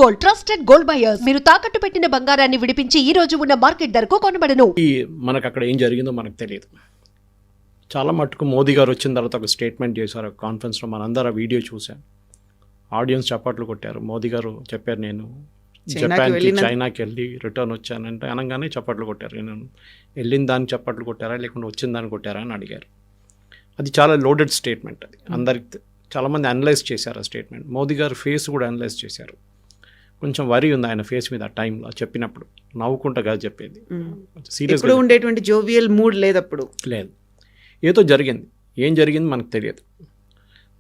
Gold, trusted gold buyers. మీరు తాకట్టు పెట్టిన బంగారాన్ని విడిపించి ఈ రోజు ఉన్న మార్కెట్ ధరకు కొనబడను. మనకు అక్కడ ఏం జరిగిందో మనకు తెలియదు. చాలా మటుకు మోదీ గారు వచ్చిన తర్వాత ఒక స్టేట్మెంట్ చేశారు కాన్ఫరెన్స్లో. మనందరూ ఆ వీడియో చూసాం. ఆడియన్స్ చప్పట్లు కొట్టారు. మోదీ గారు చెప్పారు, నేను జపాన్కి చైనాకి వెళ్ళి రిటర్న్ వచ్చానంటే అనగానే చప్పట్లు కొట్టారు. నేను వెళ్ళిన దాన్ని చప్పట్లు కొట్టారా లేకుంటే వచ్చిన దాన్ని కొట్టారా అని అడిగారు. అది చాలా లోడెడ్ స్టేట్మెంట్. అది అందరికి చాలామంది అనలైజ్ చేశారు ఆ స్టేట్మెంట్. మోదీ గారు ఫేస్ కూడా అనలైజ్ చేశారు. కొంచెం వరి ఉంది ఆయన ఫేస్ మీద ఆ టైంలో చెప్పినప్పుడు. నవ్వుకుంటా కాదు చెప్పేది, సీరియస్గా ఉండేటువంటి జోవియల్ మూడ్ లేదప్పుడు. లేదు, ఏదో జరిగింది. ఏం జరిగింది మనకు తెలియదు.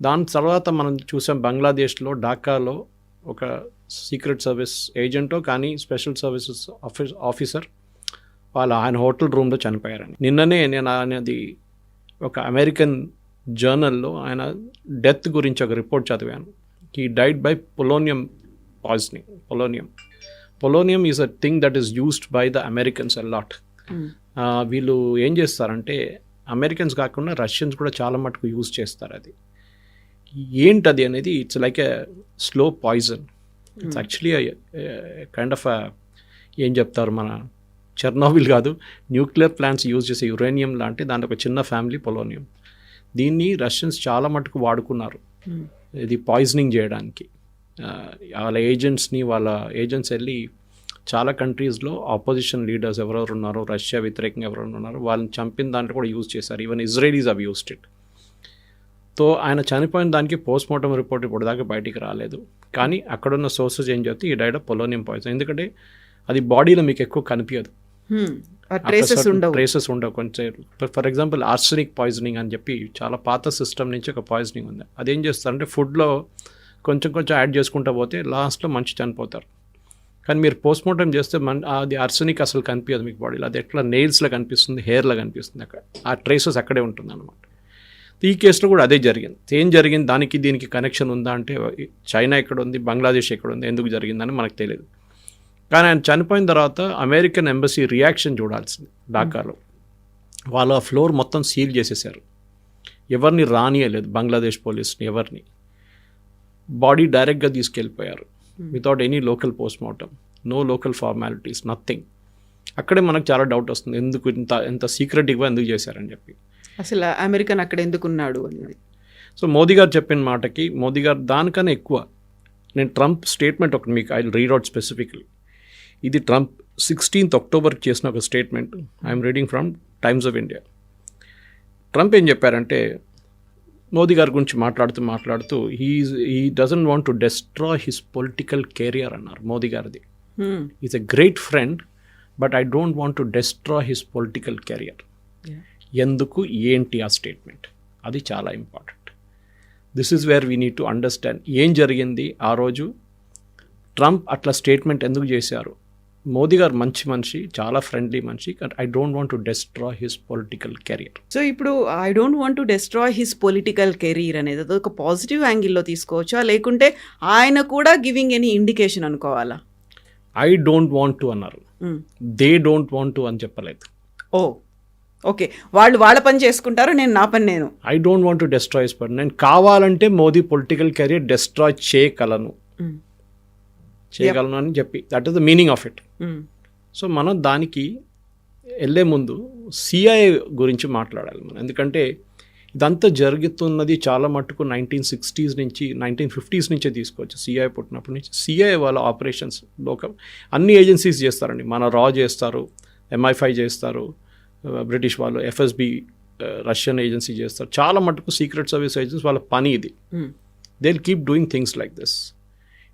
దాని తర్వాత మనం చూసాం బంగ్లాదేశ్లో ఢాకాలో ఒక సీక్రెట్ సర్వీస్ ఏజెంటో కానీ స్పెషల్ సర్వీసెస్ ఆఫీసర్ ఆయన హోటల్ రూమ్లో చనిపోయారని. నిన్ననే నేను అనేది ఒక అమెరికన్ జర్నల్లో ఆయన డెత్ గురించి ఒక రిపోర్ట్ చదివాను. He died by polonium poisoning. Polonium is a thing that is used by the Americans a lot. వీళ్ళు ఏం చేస్తారంటే అమెరికన్స్ కాకుండా రష్యన్స్ కూడా చాలా మటుకు యూజ్ చేస్తారు. అది ఏంటది అనేది it's like a slow poison. It's actually kind of ఏం చెప్తారు, మన చెర్నోబిల్ కాదు, న్యూక్లియర్ ప్లాంట్స్ యూజ్ చేసే యురేనియం లాంటి దాంట్లో ఒక చిన్న ఫ్యామిలీ పొలోనియం. దీన్ని రష్యన్స్ చాలా మటుకు వాడుకున్నారు ఇది పాయిజనింగ్ చేయడానికి. వాళ్ళ ఏజెంట్స్ వెళ్ళి చాలా కంట్రీస్లో ఆపోజిషన్ లీడర్స్ ఎవరెవరు ఉన్నారో, రష్యా వ్యతిరేకంగా ఎవరెవరు ఉన్నారో వాళ్ళని చంపిన దాంట్లో కూడా యూజ్ చేశారు. ఈవెన్ ఇజ్రాయలీస్ అవి యూస్డ్ ఇట్. తో ఆయన చనిపోయిన దానికి పోస్ట్ మార్టం రిపోర్ట్ ఇప్పుడు దాకా బయటికి రాలేదు. కానీ అక్కడున్న సోర్సెస్ ఏం చెప్తే ఈ డైడ్ ఆఫ్ పొలోనియం పాయిజన్. ఎందుకంటే అది బాడీలో మీకు ఎక్కువ కనిపించదు, ట్రేసెస్ ఉండవు కొంచెం. ఫర్ ఎగ్జాంపుల్ ఆర్సెనిక్ పాయిజనింగ్ అని చెప్పి చాలా పాత సిస్టమ్ నుంచి ఒక పాయిజనింగ్ ఉంది. అదేం చేస్తారంటే ఫుడ్లో కొంచెం యాడ్ చేసుకుంటూ పోతే లాస్ట్లో మంచి చనిపోతారు. కానీ మీరు పోస్ట్ మార్టం చేస్తే అది ఆర్సెనిక్ అసలు కనిపించదు మీకు బాడీలో. అది ఎట్లా నెయిల్స్లో కనిపిస్తుంది, హెయిర్లో కనిపిస్తుంది. అక్కడ ఆ ట్రేసెస్ అక్కడే ఉంటుంది అనమాట. ఈ కేసులో కూడా అదే జరిగింది. ఏం జరిగింది, దానికి దీనికి కనెక్షన్ ఉందా అంటే చైనా ఎక్కడ ఉంది, బంగ్లాదేశ్ ఎక్కడ ఉంది, ఎందుకు జరిగిందని మనకు తెలియదు. కానీ ఆయన చనిపోయిన తర్వాత అమెరికన్ ఎంబసీ రియాక్షన్ చూడాల్సింది. ఢాకాలో వాళ్ళు ఆ ఫ్లోర్ మొత్తం సీల్ చేసేసారు. ఎవరిని రానియలేదు, బంగ్లాదేశ్ పోలీస్ని ఎవరిని. బాడీ డైరెక్ట్గా తీసుకెళ్ళిపోయారు without any local post mortem, no local formalities, nothing. అక్కడే మనకు చాలా డౌట్ వస్తుంది, ఎందుకు ఎంత సీక్రెట్గా ఎందుకు చేశారని చెప్పి. అసలు అమెరికన్ అక్కడ ఎందుకున్నాడు అనేది. సో మోదీ గారు చెప్పిన మాటకి మోదీ గారు దానికన్నా ఎక్కువ. నేను ట్రంప్ స్టేట్మెంట్ ఒకటి మీకు ఐ రీడ్ అవుట్ స్పెసిఫిక్లీ. ఇది ట్రంప్ 16th October చేసిన ఒక statement. I'm reading from times of India. Trump ఏం చెప్పారంటే మోదీ గారి గురించి మాట్లాడుతూ he doesn't want to destroy his political career అన్నారు మోదీ గారిది. Is a great friend but I don't want to destroy his political career. ఎందుకు, ఏంటి ఆ స్టేట్మెంట్, అది చాలా important. This is where we need to understand ఏం జరిగింది ఆ రోజు. ట్రంప్ అట్లా స్టేట్మెంట్ ఎందుకు చేశారు. మోదీ గారు మంచి మనిషి, చాలా ఫ్రెండ్లీ మనిషి. I don't want to destroy his political career. So ఇప్పుడు I don't want to destroy his political career అనేది అది ఒక పాజిటివ్ యాంగిల్లో తీసుకోవచ్చా, లేకుంటే ఆయన కూడా గివింగ్ ఎనీ ఇండికేషన్ అనుకోవాలా? ఐ డోంట్ వాంట్ టు అన్నారు, దే డోంట్ వాంట్ టు అని చెప్పలేదు. ఓకే, వాళ్ళు వాళ్ళ పని చేసుకుంటారు, నేను నా పని నేను. I don't want to destroy his పని. నేను కావాలంటే మోదీ పొలిటికల్ కెరియర్ డెస్ట్రాయ్ చేయగలను అని చెప్పి, that is the meaning of it. So మనం దానికి వెళ్ళే ముందు సిఐఏ గురించి మాట్లాడాలి మనం. ఎందుకంటే ఇదంతా జరుగుతున్నది చాలా మట్టుకు 1960s నుంచి 1950s నుంచే తీసుకోవచ్చు. సిఐఏ పుట్టినప్పటి నుంచి సిఐఏ వాళ్ళ ఆపరేషన్స్ అన్ని ఏజెన్సీస్ చేస్తారండి. మన రా చేస్తారు, MI5 చేస్తారు, బ్రిటిష్ వాళ్ళు FSB రష్యన్ ఏజెన్సీ చేస్తారు. చాలా మటుకు సీక్రెట్ సర్వీస్ ఏజెన్సీ వాళ్ళ పని ఇది. They will keep doing things like this.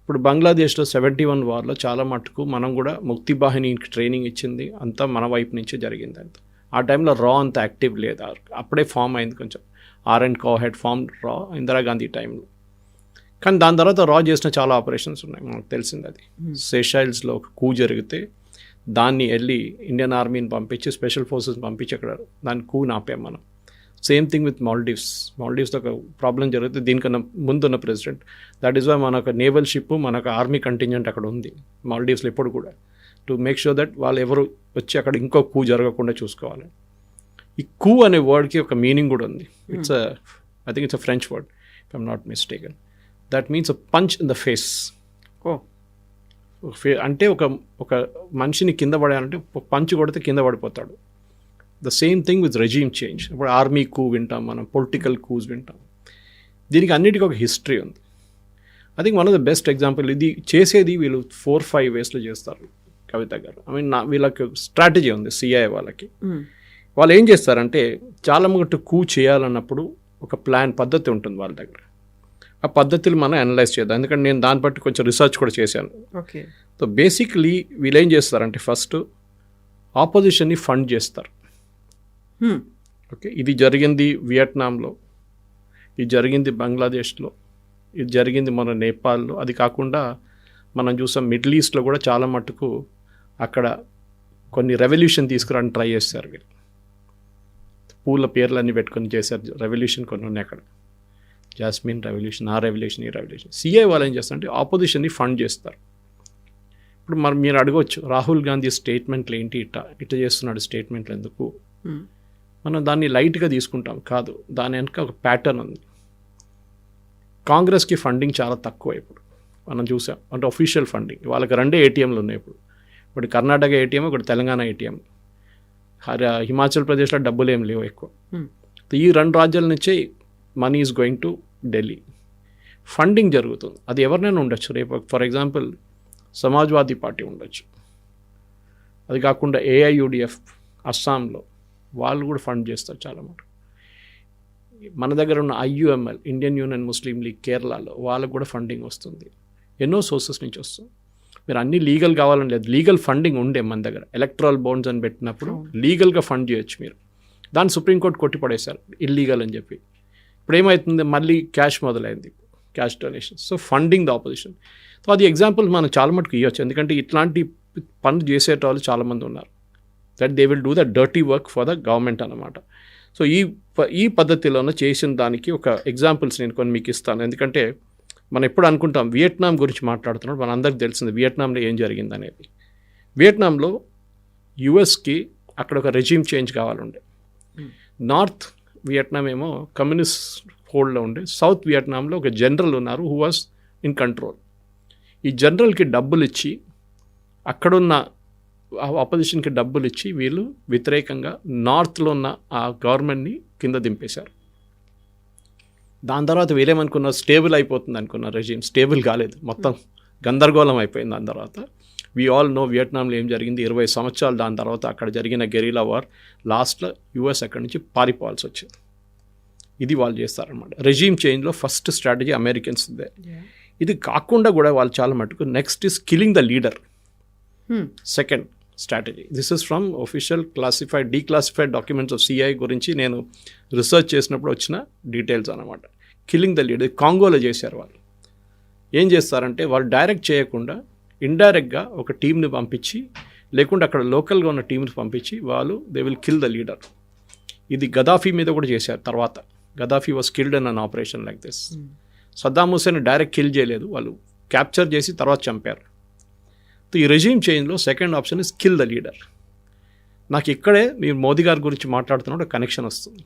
ఇప్పుడు బంగ్లాదేశ్లో 71 వార్లో చాలా మటుకు మనం కూడా ముక్తి బాహినీకి ట్రైనింగ్ ఇచ్చింది అంతా మన వైపు నుంచే జరిగింది. అంత ఆ టైంలో రా అంత యాక్టివ్ లేదు, అప్పుడే ఫామ్ అయింది కొంచెం. R&Co హెడ్ ఫామ్ రా ఇందిరాగాంధీ టైంలో. కానీ దాని తర్వాత రా చేసిన చాలా ఆపరేషన్స్ ఉన్నాయి, మనకు తెలిసింది. అది సెషైల్స్లో ఒక కూ జరిగితే దాన్ని వెళ్ళి ఇండియన్ ఆర్మీని పంపించి స్పెషల్ ఫోర్సెస్ పంపించి అక్కడ దాన్ని కూని ఆపాం మనం. సేమ్ థింగ్ విత్ మాల్డీవ్స్లో ఒక ప్రాబ్లం జరిగితే దీనికన్నా ముందున్న ప్రెసిడెంట్, దట్ ఈస్ వై మనకు నేవల్ షిప్, మనకు ఆర్మీ కంటింజెంట్ అక్కడ ఉంది మాల్డీవ్స్లో ఇప్పుడు కూడా, టు మేక్ షూర్ దట్ వాళ్ళు ఎవరు వచ్చి అక్కడ ఇంకో కూ జరగకుండా చూసుకోవాలి. ఈ కూ అనే వర్డ్కి ఒక మీనింగ్ కూడా ఉంది. It's I think it's a French word if I'm not mistaken. That means a punch in the face. అంటే ఒక మనిషిని కింద పడాలంటే పంచు కొడితే కింద పడిపోతాడు. The same thing with regime change. ఇప్పుడు ఆర్మీ కూ వింటాం, మనం పొలిటికల్ కూస్ వింటాం. దీనికి అన్నిటికీ ఒక హిస్టరీ ఉంది. I think one of the best example ఇది చేసేది వీళ్ళు 4-5 వేస్లో చేస్తారు కవిత గారు. ఐ మీన్ వీళ్ళకి స్ట్రాటజీ ఉంది సిఐ వాళ్ళకి. వాళ్ళు ఏం చేస్తారంటే చాలా మటుకు కూ చేయాలన్నప్పుడు ఒక ప్లాన్ పద్ధతి ఉంటుంది వాళ్ళ దగ్గర. ఆ పద్ధతులు మనం అనలైజ్ చేద్దాం, ఎందుకంటే నేను దాన్ని బట్టి కొంచెం రీసెర్చ్ కూడా చేశాను. ఓకే. సో బేసిక్లీ వీళ్ళు ఏం చేస్తారంటే ఫస్ట్ ఆపోజిషన్ని ఫండ్ చేస్తారు. ఓకే, ఇది జరిగింది వియట్నాంలో, ఇది జరిగింది బంగ్లాదేశ్లో, ఇది జరిగింది మన నేపాల్లో. అది కాకుండా మనం చూసాం మిడిల్ ఈస్ట్లో కూడా చాలా మటుకు అక్కడ కొన్ని రెవల్యూషన్ తీసుకురావడానికి ట్రై చేస్తారు వీళ్ళు. పూల పేర్లన్నీ పెట్టుకొని చేశారు రెవల్యూషన్. కొన్ని ఉన్నాయి అక్కడ, జాస్మిన్ రెవల్యూషన్, ఆ రెవల్యూషన్, ఈ రెవల్యూషన్. సిఐ వాళ్ళు ఏం చేస్తారంటే ఆపోజిషన్ని ఫండ్ చేస్తారు. ఇప్పుడు మరి మీరు అడగవచ్చు రాహుల్ గాంధీ స్టేట్మెంట్లు ఏంటి, ఇట్లా చేస్తున్నాడు స్టేట్మెంట్లు ఎందుకు? మనం దాన్ని లైట్గా తీసుకుంటాం కాదు, దాని వెనక ఒక ప్యాటర్న్ ఉంది. కాంగ్రెస్కి ఫండింగ్ చాలా తక్కువ ఇప్పుడు మనం చూసాం. అంటే అఫీషియల్ ఫండింగ్ వాళ్ళకి 2 ఏటీఎంలు ఉన్నాయి ఇప్పుడు. ఒకటి కర్ణాటక ఏటీఎం, ఒకటి తెలంగాణ ఏటీఎం. హిమాచల్ ప్రదేశ్లో డబ్బులు ఏం లేవు ఎక్కువ. ఈ 2 రాజ్యాల నుంచే money is going to Delhi. Funding జరుగుతుంది. అది ఎవరినైనా ఉండొచ్చు. రేపు ఫర్ ఎగ్జాంపుల్ సమాజ్వాదీ పార్టీ ఉండొచ్చు, అది కాకుండా ఏఐయుడిఎఫ్ అస్సాంలో వాళ్ళు కూడా ఫండ్ చేస్తారు చాలా మటుకు. మన దగ్గర ఉన్న ఐయుఎంఎల్, ఇండియన్ యూనియన్ ముస్లిం లీగ్ కేరళలో వాళ్ళకు కూడా ఫండింగ్ వస్తుంది. ఎన్నో సోర్సెస్ నుంచి వస్తుంది. మీరు అన్నీ లీగల్ కావాలని లేదు, లీగల్ ఫండింగ్ ఉండే మన దగ్గర. ఎలక్ట్రల్ బాండ్స్ అని పెట్టినప్పుడు లీగల్గా ఫండ్ చేయొచ్చు మీరు. దాన్ని సుప్రీంకోర్టు కొట్టిపడేశారు ఇల్లీగల్ అని చెప్పి. ఇప్పుడు ఏమవుతుంది, మళ్ళీ క్యాష్ మొదలైంది, cash donation. So funding the opposition. So అది ఎగ్జాంపుల్ మనం చాలా మటుకు ఇవ్వచ్చు, ఎందుకంటే ఇట్లాంటి పనులు చేసేటవాళ్ళు చాలామంది ఉన్నారు. That they will do the dirty work for the government అన్నమాట. సో ఈ పద్ధతిలోనే చేసిన దానికి ఒక ఎగ్జాంపుల్స్ నేను కొన్ని మీకు ఇస్తాను. ఎందుకంటే మనం ఎప్పుడు అనుకుంటాం వియట్నాం గురించి మాట్లాడుతున్నాడు, మన అందరికి తెలిసింది వియట్నాంలో ఏం జరిగింది అనేది. వియట్నాంలో యుఎస్కి అక్కడ ఒక రెజీమ్ చేంజ్ కావాలండే. నార్త్ వియట్నాం ఏమో కమ్యూనిస్ట్ హోల్డ్లో ఉండే, సౌత్ వియట్నాంలో ఒక జనరల్ ఉన్నారు హూ వాజ్ ఇన్ కంట్రోల్. ఈ జనరల్కి డబ్బులు ఇచ్చి, అక్కడున్న ఆపోజిషన్కి డబ్బులు ఇచ్చి వీళ్ళు వ్యతిరేకంగా నార్త్లో ఉన్న ఆ గవర్నమెంట్ని కింద దింపేశారు. దాని తర్వాత వీళ్ళేమనుకున్నారు, స్టేబుల్ అయిపోతుంది అనుకున్నారు. రెజీమ్ స్టేబుల్ కాలేదు, మొత్తం గందరగోళం అయిపోయింది. దాని తర్వాత వీ ఆల్ నో వియట్నాంలో ఏం జరిగింది. 20 సంవత్సరాలు దాని తర్వాత అక్కడ జరిగిన గెరిలా వార్. లాస్ట్లో యూఎస్ అక్కడి నుంచి పారిపోవాల్సి వచ్చింది. ఇది వాళ్ళు చేస్తారనమాట. రెజీమ్ చేంజ్లో ఫస్ట్ స్ట్రాటజీ అమెరికన్స్ ఇదే. ఇది కాకుండా కూడా వాళ్ళు చాలా మటుకు next is killing the leader. Second strategy. This is from official declassified documents of CI గురించి నేను రీసెర్చ్ చేసినప్పుడు వచ్చిన డీటెయిల్స్ అనమాట. కిల్లింగ్ ద లీడర్ కాంగోలో చేశారు వాళ్ళు. ఏం చేస్తారంటే వాళ్ళు డైరెక్ట్ చేయకుండా ఇండైరెక్ట్గా ఒక టీంని పంపించి, లేకుంటే అక్కడ లోకల్గా ఉన్న టీంని పంపించి వాళ్ళు they will kill the leader. ఇది గదాఫీ మీద కూడా చేశారు. తర్వాత Gaddafi was killed in an operation like this. Saddam Hussein direct kill చేయలేదు, వాళ్ళు క్యాప్చర్ చేసి తర్వాత చంపారు. ఈ రెజీమ్ చేంజ్లో second option is kill the leader. నాకు ఇక్కడే మీరు మోదీ గారి గురించి మాట్లాడుతున్నప్పుడు కనెక్షన్ వస్తుంది.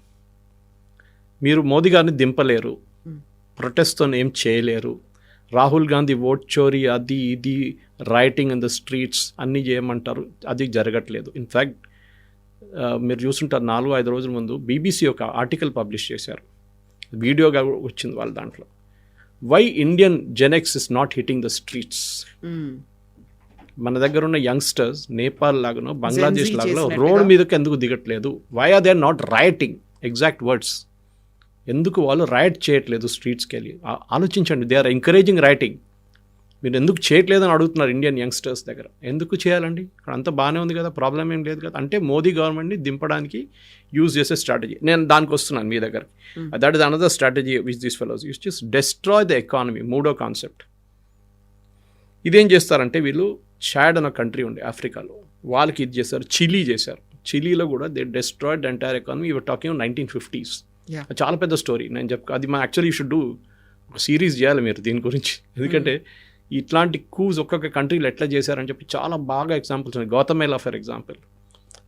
మీరు మోదీ గారిని దింపలేరు, ప్రొటెస్ట్తో ఏం చేయలేరు. రాహుల్ గాంధీ ఓట్ చోరీ, అది ఇది రైటింగ్ ఇన్ ద స్ట్రీట్స్ అన్నీ చేయమంటారు, అది జరగట్లేదు. ఇన్ఫ్యాక్ట్ మీరు చూస్తుంటారు 4-5 రోజుల ముందు బీబీసీ ఒక ఆర్టికల్ పబ్లిష్ చేశారు, వీడియోగా వచ్చింది వాళ్ళ దాంట్లో. Why Indian Gen X is not hitting the streets. మన దగ్గర ఉన్న యంగ్స్టర్స్ నేపాల్ లాగానో బంగ్లాదేశ్ లాగానో రోడ్ మీదకి ఎందుకు దిగట్లేదు? Why are they are not writing exact words. ఎందుకు వాళ్ళు రైట్ చేయట్లేదు స్ట్రీట్స్కి వెళ్ళి? ఆలోచించండి. They are encouraging writing. మీరు ఎందుకు చేయట్లేదని అడుగుతున్నారు ఇండియన్ యంగ్స్టర్స్ దగ్గర. ఎందుకు చేయాలండి? ఇక్కడ అంతా బాగానే ఉంది కదా, ప్రాబ్లం ఏం లేదు కదా. అంటే మోదీ గవర్నమెంట్ని దింపడానికి యూజ్ చేసే స్ట్రాటజీ. నేను దానికి వస్తున్నాను మీ దగ్గర. That is another strategy which this fellows use to destroy the economy. మూడో కాన్సెప్ట్. ఇదేం చేస్తారంటే వీళ్ళు షాడ్ అనే కంట్రీ ఉండే ఆఫ్రికాలో, వాళ్ళకి ఇది చేశారు. చిలీ చేశారు. చిలీలో కూడా they destroyed the entire economy. Your talking 1950s. చాలా పెద్ద స్టోరీ. నేను అది మా యాక్చువల్లీ యూ షుడ్ డూ ఒక సిరీస్ చేయాలి మీరు దీని గురించి. ఎందుకంటే ఇట్లాంటి కూస్ ఒక్కొక్క కంట్రీలో ఎట్లా చేశారని చెప్పి చాలా బాగా ఎగ్జాంపుల్స్ ఉన్నాయి. గౌతమేలా ఫర్ ఎగ్జాంపుల్,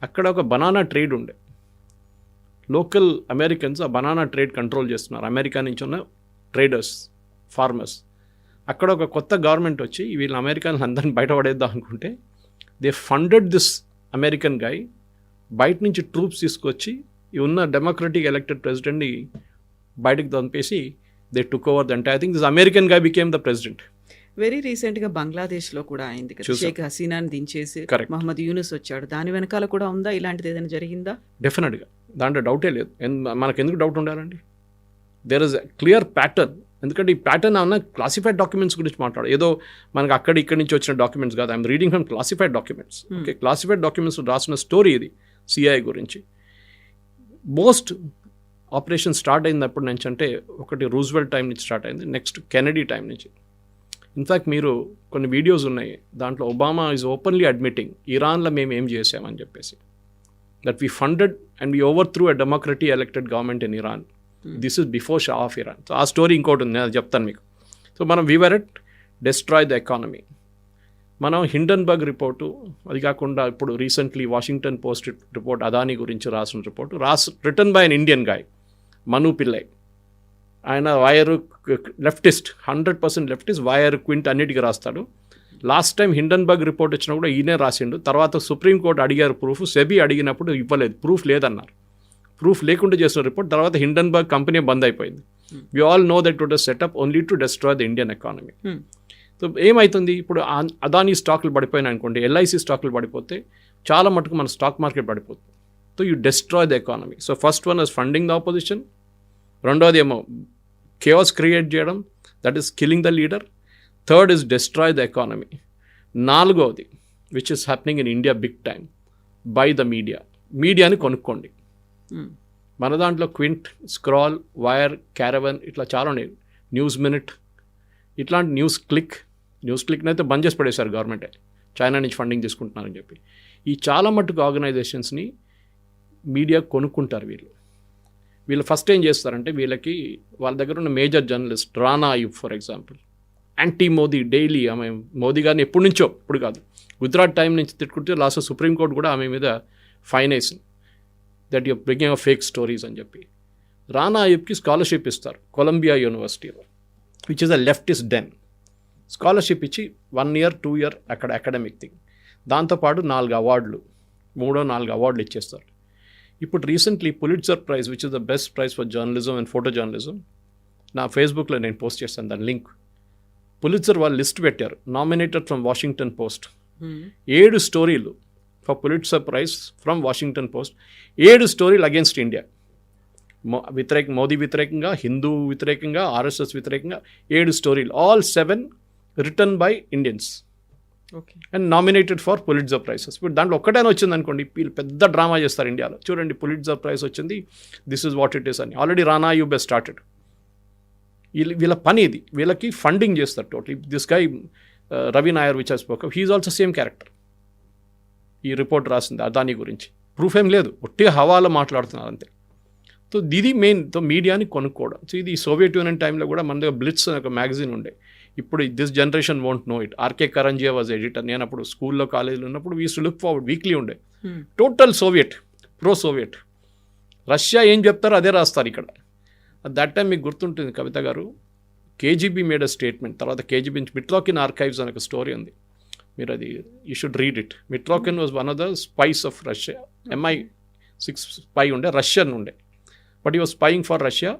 అక్కడ ఒక బనానా ట్రేడ్ ఉండే. లోకల్ అమెరికన్స్ ఆ బనానా ట్రేడ్ కంట్రోల్ చేస్తున్నారు. అమెరికా నుంచి ఉన్న ట్రేడర్స్, ఫార్మర్స్. అక్కడ ఒక కొత్త గవర్నమెంట్ వచ్చి వీళ్ళు అమెరికన్ అందరిని బయటపడేద్దాం అనుకుంటే దే ఫండెడ్ దిస్ అమెరికన్ గై, బయట నుంచి ట్రూప్స్ తీసుకొచ్చి ఈ ఉన్న డెమోక్రటిక్ ఎలక్టెడ్ ప్రెసిడెంట్ని బయటకు పంపేసి they took over the I think this American guy became the president. Very రీసెంట్గా బంగ్లాదేశ్లో కూడా అయింది కదా, షేక్ హసీనాని దించేసి మహమ్మద్ యూనుస్ వచ్చాడు. దాని వెనకాల కూడా ఉందా ఇలాంటిది ఏదైనా జరిగిందా? డెఫినెట్గా, దాంట్లో డౌటే లేదు. మనకు ఎందుకు డౌట్ ఉండాలండి? There is a clear pattern. ఎందుకంటే ఈ ప్యాటర్న్ అన్న క్లాసిఫైడ్ డాక్యుమెంట్స్ గురించి మాట్లాడు, ఏదో మనకు ఇక్కడి నుంచి వచ్చిన డాక్యుమెంట్స్ కాదు. I'm reading from classified documents. Okay, classified documents రాసిన స్టోరీ ఇది సిఐ గురించి. మోస్ట్ ఆపరేషన్ స్టార్ట్ అయినప్పటి నుంచి అంటే ఒకటి రూజ్వెల్ట్ టైం నుంచి స్టార్ట్ అయింది, నెక్స్ట్ కెనడీ టైం నుంచి. ఇన్ఫ్యాక్ట్ మీరు కొన్ని వీడియోస్ ఉన్నాయి, దాంట్లో ఒబామా ఈజ్ ఓపెన్లీ అడ్మిటింగ్ ఇరాన్లో మేము ఏం చేసామని చెప్పేసి, that we funded and we overthrew a democratic elected government in Iran. This is before Shah of Iran. So ఆ స్టోరీ ఇంకోటి ఉంది, నేను చెప్తాను మీకు. సో మనం whoever it destroy the economy. మనం హిండన్బర్గ్ రిపోర్టు, అది కాకుండా ఇప్పుడు recently Washington Post report Adani గురించి రాసిన report written by an Indian guy, Manu Pillai. ఆయన Wire leftist, 100% leftist, Wire Quint అన్నిటికీ రాస్తాడు. లాస్ట్ టైం హిండన్బర్గ్ రిపోర్ట్ వచ్చినా కూడా ఈయనే రాసిండు. తర్వాత సుప్రీంకోర్టు అడిగారు ప్రూఫ్, సెబీ అడిగినప్పుడు ఇవ్వలేదు, ప్రూఫ్ లేదన్నారు. ప్రూఫ్ లేకుండా చేసిన రిపోర్ట్, తర్వాత హిండన్బర్గ్ కంపెనీ బంద్ అయిపోయింది. We all know that it was set up only to destroy the Indian economy. So ఏమవుతుంది ఇప్పుడు, అదానీ స్టాక్లు పడిపోయినా అనుకోండి, ఎల్ఐసి స్టాక్లు పడిపోతే చాలా మటుకు మన స్టాక్ మార్కెట్ పడిపోతుంది. So you destroy the economy. So first one is funding the opposition, రెండోది ఏమో కేఆస్ క్రియేట్ చేయడం, that is killing the leader. Third is destroy the economy. నాలుగోది which is happening in India big time, by the media. మీడియాని కొనుక్కోండి. మన దాంట్లో quint, scroll, wire, caravan ఇట్లా చాలా ఉన్నాయి, న్యూస్ మినిట్, ఇట్లాంటి న్యూస్ క్లిక్ని అయితే బంద్ చేసి పడేశారు గవర్నమెంటే, చైనా నుంచి ఫండింగ్ తీసుకుంటున్నారని చెప్పి. ఈ చాలా మట్టుకు ఆర్గనైజేషన్స్ని మీడియా కొనుక్కుంటారు. వీళ్ళు ఫస్ట్ ఏం చేస్తారంటే, వీళ్ళకి వాళ్ళ దగ్గర ఉన్న major journalist Rana Ayub for example, anti Modi daily, ఆమె మోదీ గారిని ఎప్పటి నుంచో, ఇప్పుడు కాదు, గుజరాత్ టైం నుంచి తిట్టుకుంటే లాస్ట్ సుప్రీంకోర్టు కూడా ఆమె మీద ఫైన్ వేసింది, that you bringing of fake stories అని చెప్పి. రానా అయూబ్కి స్కాలర్షిప్ ఇస్తారు కొలంబియా యూనివర్సిటీలో, which is a leftist den. Scholarship ఇచ్చి 1 year 2 year అక్కడ అకాడమిక్ థింగ్, దాంతోపాటు 4 అవార్డులు, 3-4 అవార్డులు ఇచ్చేస్తారు. ఇప్పుడు recently Pulitzer prize, which is the best prize for journalism and photo journalism, నా ఫేస్బుక్లో నేను పోస్ట్ చేస్తాను దాని లింక్. పులిట్జర్ వాళ్ళు లిస్ట్ పెట్టారు, నామినేటెడ్ ఫ్రమ్ వాషింగ్టన్ పోస్ట్. 7 స్టోరీలు for Pulitzer prize from Washington Post. 7 స్టోరీలు అగేన్స్ట్ ఇండియా, మోదీ వ్యతిరేకంగా, హిందూ వ్యతిరేకంగా, ఆర్ఎస్ఎస్ వ్యతిరేకంగా 7 స్టోరీలు, all 7 written by Indians and nominated for Pulitzer prizes. ఇప్పుడు దాంట్లో ఒక్కటైనా వచ్చింది అనుకోండి, వీళ్ళు పెద్ద డ్రామా చేస్తారు ఇండియాలో, చూడండి పులిట్జర్ ప్రైజ్ వచ్చింది, this is what it is అని. Already Rana Ayyub has started. వీళ్ళ పని ఇది, వీళ్ళకి ఫండింగ్ చేస్తారు totally. This guy Ravi Nair which I spoke, he's also same character. ఈ రిపోర్ట్ రాసింది అదానీ గురించి, ప్రూఫ్ ఏం లేదు, ఒట్టిగా హవాలో మాట్లాడుతున్నారు అంతే. సో ఇది మెయిన్, మీడియాని కొనుక్కోవడం. సో ఇది సోవియట్ యూనియన్ టైంలో కూడా మన దగ్గర బ్లిట్స్ అనే ఒక మ్యాగజైన్ ఉండే. ఇప్పుడు this generation won't know it. RK Karanjia was editor. నేను అప్పుడు స్కూల్లో కాలేజీలో ఉన్నప్పుడు we use to look forward, weekly ఉండే. Total Soviet, pro Soviet. Russia ఏం చెప్తారో అదే రాస్తారు ఇక్కడ. అట్ దట్ టైం మీకు గుర్తుంటుంది Kavitha garu, KGB made a statement. తర్వాత కేజీబీ నుంచి మిట్రోకిన్ ఆర్కైవ్స్ అనే ఒక స్టోరీ ఉంది, మీరు అది you should read it. Mitrokhin was one of the spies of Russia. MI6 spy ఉండే, రష్యన్ ఉండే, బట్ ఈ was spying for Russia.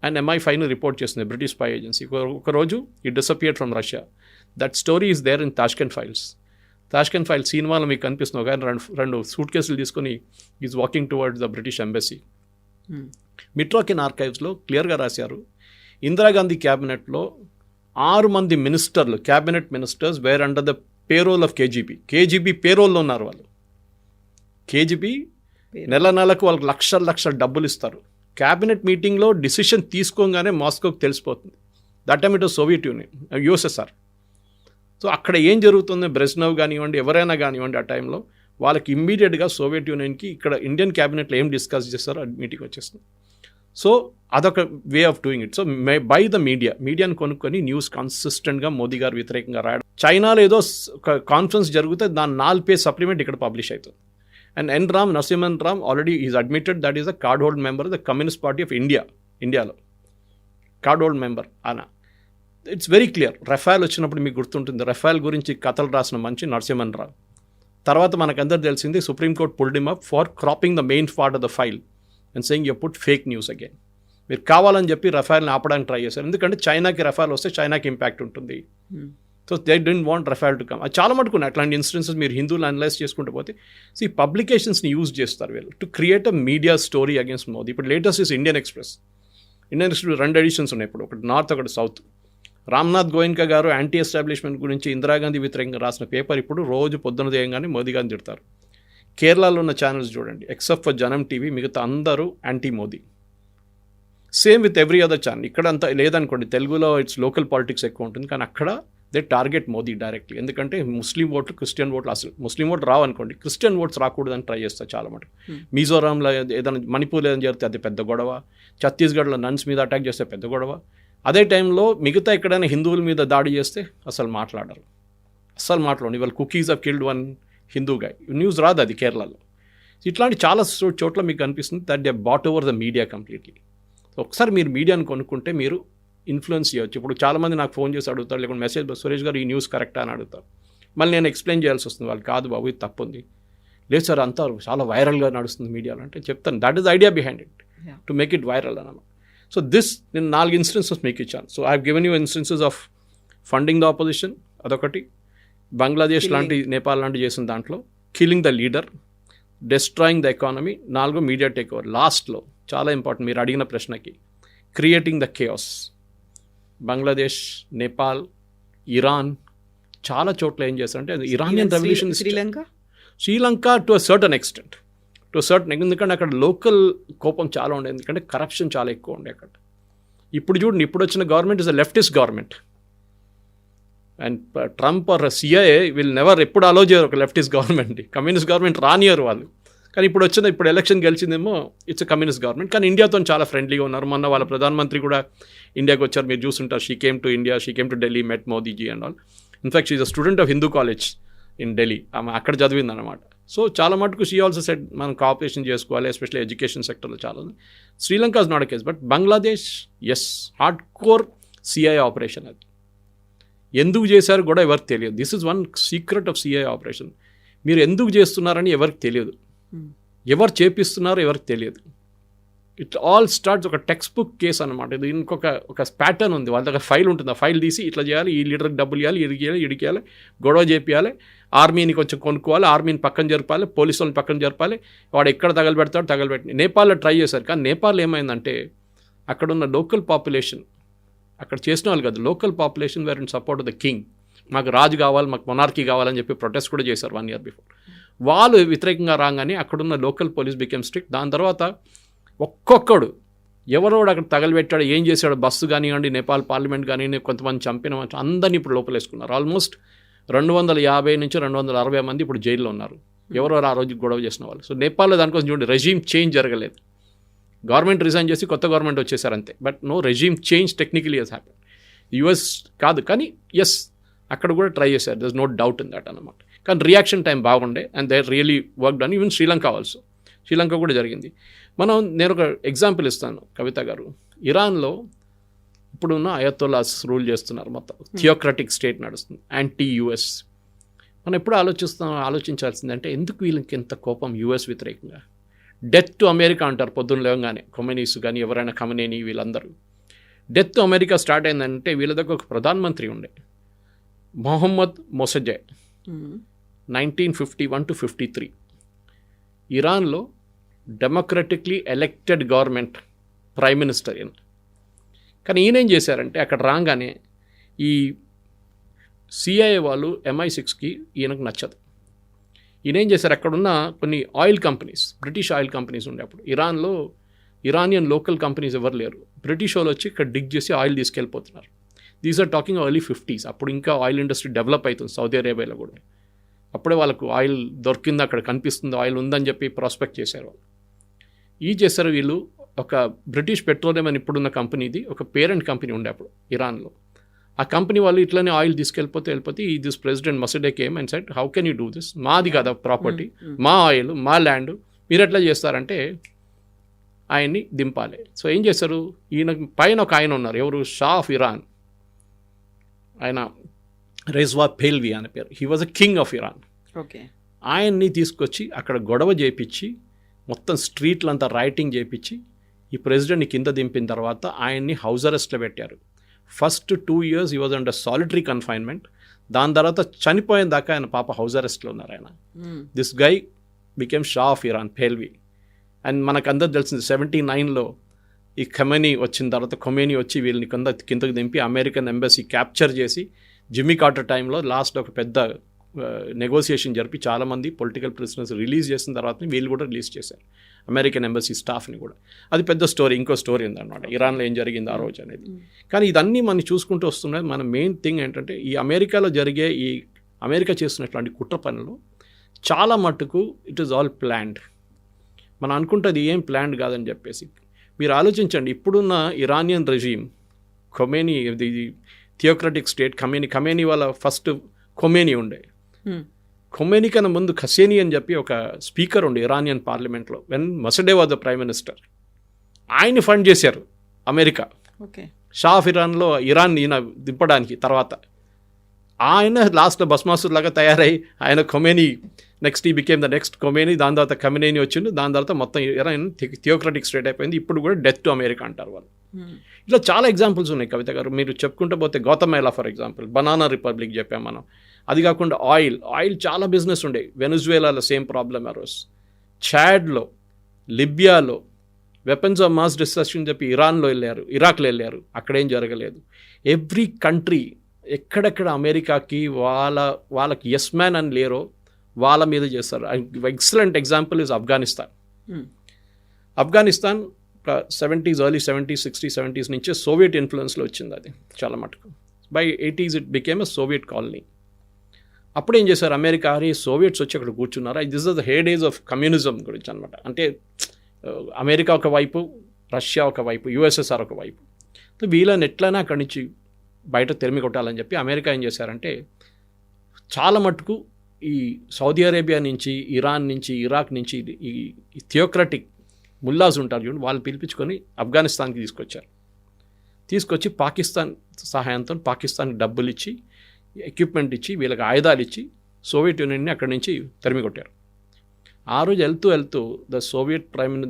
And MI5ని రిపోర్ట్ చేస్తుంది, బ్రిటిష్ స్పై ఏజెన్సీ. ఒకరోజు ఈ disappeared from Russia. That story is there in Tashkent Files. Tashkent Files సినిమాలో మీకు కనిపిస్తుంది, ఒక రెండు సూట్ కేసులు తీసుకొని is walking towards the British embassy. Mitrokhin ఆర్కైవ్స్లో క్లియర్గా రాశారు, ఇందిరాగాంధీ క్యాబినెట్లో 6 మంది మినిస్టర్లు, cabinet ministers were under the payroll of KGB పేరోల్లో ఉన్నారు వాళ్ళు. కేజీబీ నెలకు వాళ్ళకి లక్షల డబ్బులు ఇస్తారు. క్యాబినెట్ మీటింగ్లో డిసిషన్ తీసుకోగానే మాస్కోకి తెలిసిపోతుంది. That time it was Soviet union, USSR. So అక్కడ ఏం జరుగుతుంది, బ్రెజ్నెవ్ కానివ్వండి, ఎవరైనా కానివ్వండి, ఆ టైంలో వాళ్ళకి ఇమ్మీడియట్గా సోవియట్ యూనియన్కి ఇక్కడ ఇండియన్ క్యాబినెట్లో ఏం డిస్కస్ చేస్తారో అది మీటింగ్ వచ్చేస్తుంది. సో అదొక way of doing it. So by the మీడియాని కొనుక్కొని న్యూస్ కన్సిస్టెంట్గా మోదీ గారు వ్యతిరేకంగా రాయడం. చైనాలో ఏదో ఒక కాన్ఫరెన్స్ జరిగితే దాని 4 పేజ్ సప్లిమెంట్ ఇక్కడ పబ్లిష్ అవుతుంది. And N. Ram Narasimhan Ram already is admitted that is a cardhold member of the Communist Party of India. ఇండియాలో కార్డ్ హోల్డ్ మెంబర్ ఆయన. It's very clear. రఫాల్ వచ్చినప్పుడు మీకు గుర్తుంటుంది, రఫాల్ గురించి కథలు రాసిన మంచి నరసింహన్ రావు. తర్వాత మనకందరూ తెలిసింది supreme court pulled him up for cropping the main part of the file and saying you put fake news again. మీరు కావాలని చెప్పి రఫాల్ని ఆపడానికి ట్రై చేశారు, ఎందుకంటే చైనాకి రఫాల్ వస్తే చైనాకి ఇంపాక్ట్ ఉంటుంది. So they don't want రఫాల్ to come. అది చాలా మటుకున్నాయి అట్లాంటి ఇన్సిడెన్సెస్. మీరు హిందువులు అనలైజ్ చేసుకుంటూ పోతే ఈ పబ్లికేషన్స్ని యూజ్ చేస్తారు వీళ్ళు to create a media story against Modi. ఇప్పుడు latest is Indian Express. Indian Express 2 editions ఉన్నాయి ఇప్పుడు, ఒకటి నార్త్ ఒకటి సౌత్. రామ్నాథ్ గోయన్కా గారు యాంటీ ఎస్టాబ్లిష్మెంట్ గురించి ఇందిరాగాంధీ వ్యతిరేకంగా రాసిన పేపర్ ఇప్పుడు రోజు పొద్దున దేయంగానే మోదీ గారిని తిడతారు. కేరళలో ఉన్న ఛానల్స్ చూడండి, ఎక్సెప్ట్ ఫర్ జనం టీవీ, మిగతా అందరూ anti Modi. Same with every other channel. ఇక్కడ అంతా లేదనుకోండి, తెలుగులో ఇట్స్ లోకల్ పాలిటిక్స్ ఎక్కువ ఉంటుంది, కానీ అక్కడ దే టార్గెట్ మోదీ డైరెక్ట్లీ. ఎందుకంటే ముస్లిం ఓట్లు, క్రిస్టియన్ ఓట్లు, అసలు ముస్లిం ఓట్లు రావనుకోండి, క్రిస్టియన్ ఓట్స్ రాకూడదని ట్రై చేస్తారు చాలా మటుకు. మిజోరాంలో ఏదైనా, మణిపూర్లో ఏదైనా జరిగితే అది పెద్ద గొడవ, ఛత్తీస్గఢ్లో నన్స్ మీద అటాక్ చేస్తే పెద్ద గొడవ. అదే టైంలో మిగతా ఎక్కడైనా హిందువుల మీద దాడి చేస్తే అసలు మాట్లాడరు. ఇవాళ Kukis have killed 1 Hindu guy, news రాదు అది కేరళలో. ఇట్లాంటి చాలా చోట్ల మీకు కనిపిస్తుంది that they bought over the media completely. ఒకసారి మీరు మీడియాను కొనుక్కుంటే మీరు ఇన్ఫ్లుయెన్స్ చేయవచ్చు. ఇప్పుడు చాలామంది నాకు ఫోన్ చేసి అడుగుతారు, లేకుంటే మెసేజ్, సురేష్ గారు ఈ న్యూస్ కరెక్టా అని అడుగుతారు. మళ్ళీ నేను ఎక్స్ప్లెయిన్ చేయాల్సి వస్తుంది, వాళ్ళు కాదు బాబు ఇది తప్పు ఉంది, లేదు సార్ అంతా చాలా వైరల్గా నడుస్తుంది మీడియాలో అంటే చెప్తాను, that is idea behind it to make it viral అన్నమాట. సో నేను 4 ఇన్స్టెన్సెస్ మీకు ఇచ్చాను. So I have given you instances of funding the opposition, అదొకటి. బంగ్లాదేశ్ లాంటి, నేపాల్ లాంటి చేసిన దాంట్లో killing the leader, destroying the economy, 4 media take over. లాస్ట్లో చాలా ఇంపార్టెంట్ మీరు అడిగిన ప్రశ్నకి, creating the chaos. Bangladesh, Nepal, Iran, చాలా చోట్ల ఏం చేస్తారంటే Iranian revolution, Sri Lanka to a certain extent, ఎందుకంటే అక్కడ లోకల్ కోపం చాలా ఉండేది, ఎందుకంటే కరప్షన్ చాలా ఎక్కువ ఉండే అక్కడ. ఇప్పుడు చూడండి, ఇప్పుడు వచ్చిన government is a leftist government, and Trump or CIA will never ఎప్పుడు అలో చేయరు ఒక లెఫ్టిస్ట్ గవర్నమెంట్. కమ్యూనిస్ట్ గవర్నమెంట్ రానియరు వాళ్ళు. కానీ ఇప్పుడు ఎలక్షన్ గెలిచిందేమో ఇట్స్ కమ్యూనిస్ట్ గవర్నమెంట్, కానీ ఇండియాతో చాలా ఫ్రెండ్లీగా ఉన్నారు. మొన్న వాళ్ళ ప్రధానమంత్రి కూడా ఇండియాకి వచ్చారు, మీరు చూస్తుంటారు. She came to India, she came to Delhi, met Modiji and all. In fact she is a student of Hindu college in Delhi, ఆమె అక్కడ చదివింది అనమాట. సో చాలా మటుకు షీ ఆల్సో సెడ్ మనం కోఆపరేషన్ చేసుకోవాలి, ఎస్పెషల్లీ ఎడ్యుకేషన్ సెక్టర్లో చాలా ఉంది. Sri Lanka is not a case, but Bangladesh is hard core CIA operation. అది ఎందుకు చేశారు కూడా ఎవరికి తెలియదు. This is one secret of CIA operation. మీరు ఎందుకు చేస్తున్నారని ఎవరికి తెలియదు, ఎవరు చేపిస్తున్నారో ఎవరికి తెలియదు. ఇట్ ఆల్ స్టార్ట్స్ ఒక టెక్స్ట్ బుక్ కేసు అనమాట. ఇది ఒక ప్యాటర్న్ ఉంది, వాళ్ళ దగ్గర ఫైల్ ఉంటుంది. ఆ ఫైల్ తీసి ఇట్లా చేయాలి, ఈ లీడర్కి డబ్బులు ఇవ్వాలి, ఇడికేయాలి, గొడవ చేపియాలి, ఆర్మీని కొంచెం కొనుక్కోవాలి, ఆర్మీని పక్కన జరపాలి, పోలీసు వాళ్ళని పక్కన జరపాలి, వాడు ఎక్కడ తగలబెడతాడు తగలబెట్టి. నేపాల్లో ట్రై చేశారు, కానీ నేపాల్ ఏమైందంటే అక్కడున్న లోకల్ పాపులేషన్, అక్కడ చేసిన వాళ్ళు కాదు, local population were in support of the king. మాకు రాజు కావాలి, మాకు మొనార్కీ కావాలని చెప్పి ప్రొటెస్ట్ కూడా చేశారు 1 year బిఫోర్. వాళ్ళు వ్యతిరేకంగా రాగానే అక్కడున్న లోకల్ పోలీస్ బికెమ్ స్ట్రిక్ట్. దాని తర్వాత ఒక్కొక్కడు ఎవరోడు అక్కడ తగలబెట్టాడు, ఏం చేశాడు, బస్సు కానివ్వండి, నేపాల్ పార్లమెంట్ కానివ్వండి, కొంతమంది చంపిన అందరినీ ఇప్పుడు లోపలేసుకున్నారు. ఆల్మోస్ట్ 250 నుంచి 260 మంది ఇప్పుడు జైల్లో ఉన్నారు, ఎవరెవరు ఆ రోజు గొడవ చేసిన వాళ్ళు. సో నేపాల్లో దానికోసం చూడండి, రెజీమ్ చేంజ్ జరగలేదు. గవర్నమెంట్ రిజైన్ చేసి కొత్త గవర్నమెంట్ వచ్చేసారు అంతే, but no regime change technically has happen. US కాదు, కానీ ఎస్ అక్కడ కూడా ట్రై చేశారు, there is no doubt in that అన్నమాట. కానీ రియాక్షన్ టైం బాగుండే, and they really work done. Even Sri Lanka also, Sri Lanka కూడా జరిగింది. నేను ఒక ఎగ్జాంపుల్ ఇస్తాను కవిత గారు. ఇరాన్లో ఇప్పుడున్న అయతొల్లాస్ రూల్ చేస్తున్నారు, మొత్తం థియోక్రటిక్ స్టేట్ నడుస్తుంది, యాంటీ యుఎస్. మనం ఎప్పుడు ఆలోచించాల్సిందంటే ఎందుకు వీళ్ళకి ఎంత కోపం యుఎస్ వ్యతిరేకంగా. డెత్ టు అమెరికా అంటారు పొద్దున్న లేవగానే, ఖొమైనీస్ కానీ ఎవరైనా ఖమనేని వీళ్ళందరూ. డెత్ టు అమెరికా స్టార్ట్ అయిందంటే వీళ్ళ దగ్గర ఒక ప్రధానమంత్రి ఉండే, మొహమ్మద్ మొసజే, 1951 to 53. ఇరాన్లో డెమోక్రటిక్లీ ఎలెక్టెడ్ గవర్నమెంట్, ప్రైమ్ మినిస్టర్ ఈయన. కానీ ఈయనేం చేశారంటే అక్కడ రాగానే ఈ సిఐఏ వాళ్ళు MI6కి ఈయనకు నచ్చదు. ఈయనేం చేశారు, అక్కడున్న కొన్ని oil companies, British oil companies ఉండే అప్పుడు ఇరాన్లో, ఇరానియన్ లోకల్ కంపెనీస్ ఎవరు లేరు, బ్రిటిష్ వాళ్ళు వచ్చి ఇక్కడ డిగ్ చేసి ఆయిల్ తీసుకెళ్ళిపోతున్నారు. These are talking early 50s. అప్పుడు ఇంకా ఆయిల్ ఇండస్ట్రీ డెవలప్ అవుతుంది సౌదీ అరేబియాలో కూడా. అప్పుడే వాళ్ళకు ఆయిల్ దొరికింది, అక్కడ కనిపిస్తుంది ఆయిల్ ఉందని చెప్పి ప్రాస్పెక్ట్ చేశారు వాళ్ళు. చేశారు వీళ్ళు. ఒక బ్రిటిష్ పెట్రోలియం అని ఇప్పుడున్న కంపెనీది ఒక పేరెంట్ కంపెనీ ఉండే అప్పుడు ఇరాన్లో. ఆ కంపెనీ వాళ్ళు ఇట్లనే ఆయిల్ తీసుకెళ్ళిపోతే this president Mossadegh came and said, how can you do this, మాది కదా ప్రాపర్టీ, మా ఆయిల్, మా ల్యాండ్, మీరు ఎట్లా చేస్తారంటే ఆయన్ని దింపాలి. సో ఏం చేశారు, ఈయన పైన ఒక ఆయన ఉన్నారు, ఎవరు, షా ఆఫ్ ఇరాన్. ఆయన రెజ్వా పెహ్ల్వి అనే పేరు. He was a king of Iran. Okay. ఆయన్ని తీసుకొచ్చి అక్కడ గొడవ చేయించి మొత్తం స్ట్రీట్లంతా రైటింగ్ చేయించి ఈ ప్రెసిడెంట్ని కింద దింపిన తర్వాత ఆయన్ని హౌస్ అరెస్ట్లో పెట్టారు. ఫస్ట్ 2 years ఈ వాజ్ అండర్ సాలిటరీ కన్ఫైన్మెంట్. దాని తర్వాత చనిపోయిన దాకా ఆయన పాప హౌస్ అరెస్ట్లో ఉన్నారు ఆయన. This guy became Shah of Iran, Pahlavi. And మనకు అందరూ తెలిసింది 79లో ఈ ఖొమేనీ వచ్చిన తర్వాత ఖొమేనీ వచ్చి వీళ్ళని కిందకు దింపి అమెరికన్ ఎంబసీ క్యాప్చర్ చేసి జిమ్మీ కార్టర్ టైంలో లాస్ట్ ఒక పెద్ద నెగోసియేషన్ జరిపి చాలామంది పొలిటికల్ ప్రిజనర్స్ రిలీజ్ చేసిన తర్వాత వీళ్ళు కూడా రిలీజ్ చేశారు, అమెరికన్ ఎంబసీ స్టాఫ్ని కూడా. అది పెద్ద స్టోరీ, ఇంకో స్టోరీ ఉందన్నమాట ఇరాన్లో ఏం జరిగింది ఆ రోజు అనేది. కానీ ఇదన్నీ మనం చూసుకుంటూ వస్తున్నది. మన మెయిన్ థింగ్ ఏంటంటే ఈ అమెరికాలో జరిగే ఈ అమెరికా చేస్తున్నటువంటి కుట్ర పనులు చాలా మట్టుకు ఇట్ ఈస్ ఆల్ ప్లాన్డ్. మనం అనుకుంటుంది ఏం ప్లాన్డ్ కాదని చెప్పేసి. మీరు ఆలోచించండి, ఇప్పుడున్న ఇరానియన్ రెజీమ్, ఖొమేనీ, ఇది థియోక్రటిక్ స్టేట్, ఖొమేనీ వాళ్ళ ఫస్ట్ ఖొమేనీ ఉండే. ఖొమేనీ కన్నా ముందు ఖసేనీ అని చెప్పి ఒక స్పీకర్ ఉండే ఇరానియన్ పార్లమెంట్లో, when Mossadegh was the prime minister. ఆయన్ని ఫండ్ చేశారు అమెరికా. ఓకే. షా ఆఫ్ ఇరాన్లో ఇరాన్ ఈయన దింపడానికి. తర్వాత ఆయన లాస్ట్లో భస్మాసుర్ లాగా తయారై ఆయన ఖొమేనీ నెక్స్ట్ ఈ బికేమ్ ద నెక్స్ట్ ఖొమేనీ. దాని తర్వాత ఖొమేనీ వచ్చిండు. దాని తర్వాత మొత్తం ఇరాన్ థియోక్రటిక్ స్టేట్ అయిపోయింది. ఇప్పుడు కూడా డెత్ టు అమెరికా అంటారు వాళ్ళు. ఇట్లా చాలా ఎగ్జాంపుల్స్ ఉన్నాయి కవిత గారు. మీరు చెప్పుకుంటూ పోతే Guatemala for example, banana republic చెప్పాం మనం. అది కాకుండా ఆయిల్ చాలా బిజినెస్ ఉండే. వెనుజువేలాలో సేమ్ ప్రాబ్లమ్ అరోస్. చాడ్లో, లిబియాలో వెపన్స్ ఆఫ్ మాస్ డిస్ట్రక్షన్ చెప్పి ఇరాన్లో వెళ్ళారు, ఇరాక్లో వెళ్ళారు, అక్కడేం జరగలేదు. ఎవ్రీ కంట్రీ ఎక్కడెక్కడ అమెరికాకి వాళ్ళకి ఎస్ మ్యాన్ అని లేరో వాళ్ళ మీద చేస్తారు. Excellent example is Afghanistan. Afghanistan 70s, early 70s, 60s, 70s నుంచే సోవియట్ ఇన్ఫ్లుయెన్స్లో వచ్చింది అది చాలా మటుకు. By 80s it became a Soviet colony. అప్పుడు ఏం చేశారు అమెరికా, సోవియట్స్ వచ్చి అక్కడ కూర్చున్నారు. This is the hey days of communism గురించి అనమాట. అంటే అమెరికా ఒకవైపు, రష్యా ఒకవైపు, యుఎస్ఎస్ఆర్ ఒకవైపు. వీళ్ళని ఎట్లయినా అక్కడి నుంచి బయట తెరిమి కొట్టాలని చెప్పి అమెరికా ఏం చేశారంటే చాలా మటుకు ఈ సౌదీ అరేబియా నుంచి, ఇరాన్ నుంచి, ఇరాక్ నుంచి ఈ థియోక్రటిక్ ముల్లాస్ ఉంటారు చూడండి, వాళ్ళు పిలిపించుకొని ఆఫ్ఘనిస్తాన్కి తీసుకొచ్చి పాకిస్తాన్ సహాయంతో పాకిస్తాన్కి డబ్బులు ఇచ్చి, ఎక్విప్మెంట్ ఇచ్చి, వీళ్ళకి ఆయుధాలు ఇచ్చి సోవియట్ యూనియన్ని అక్కడి నుంచి తరిమి కొట్టారు. ఆ రోజు వెళ్తూ the Soviet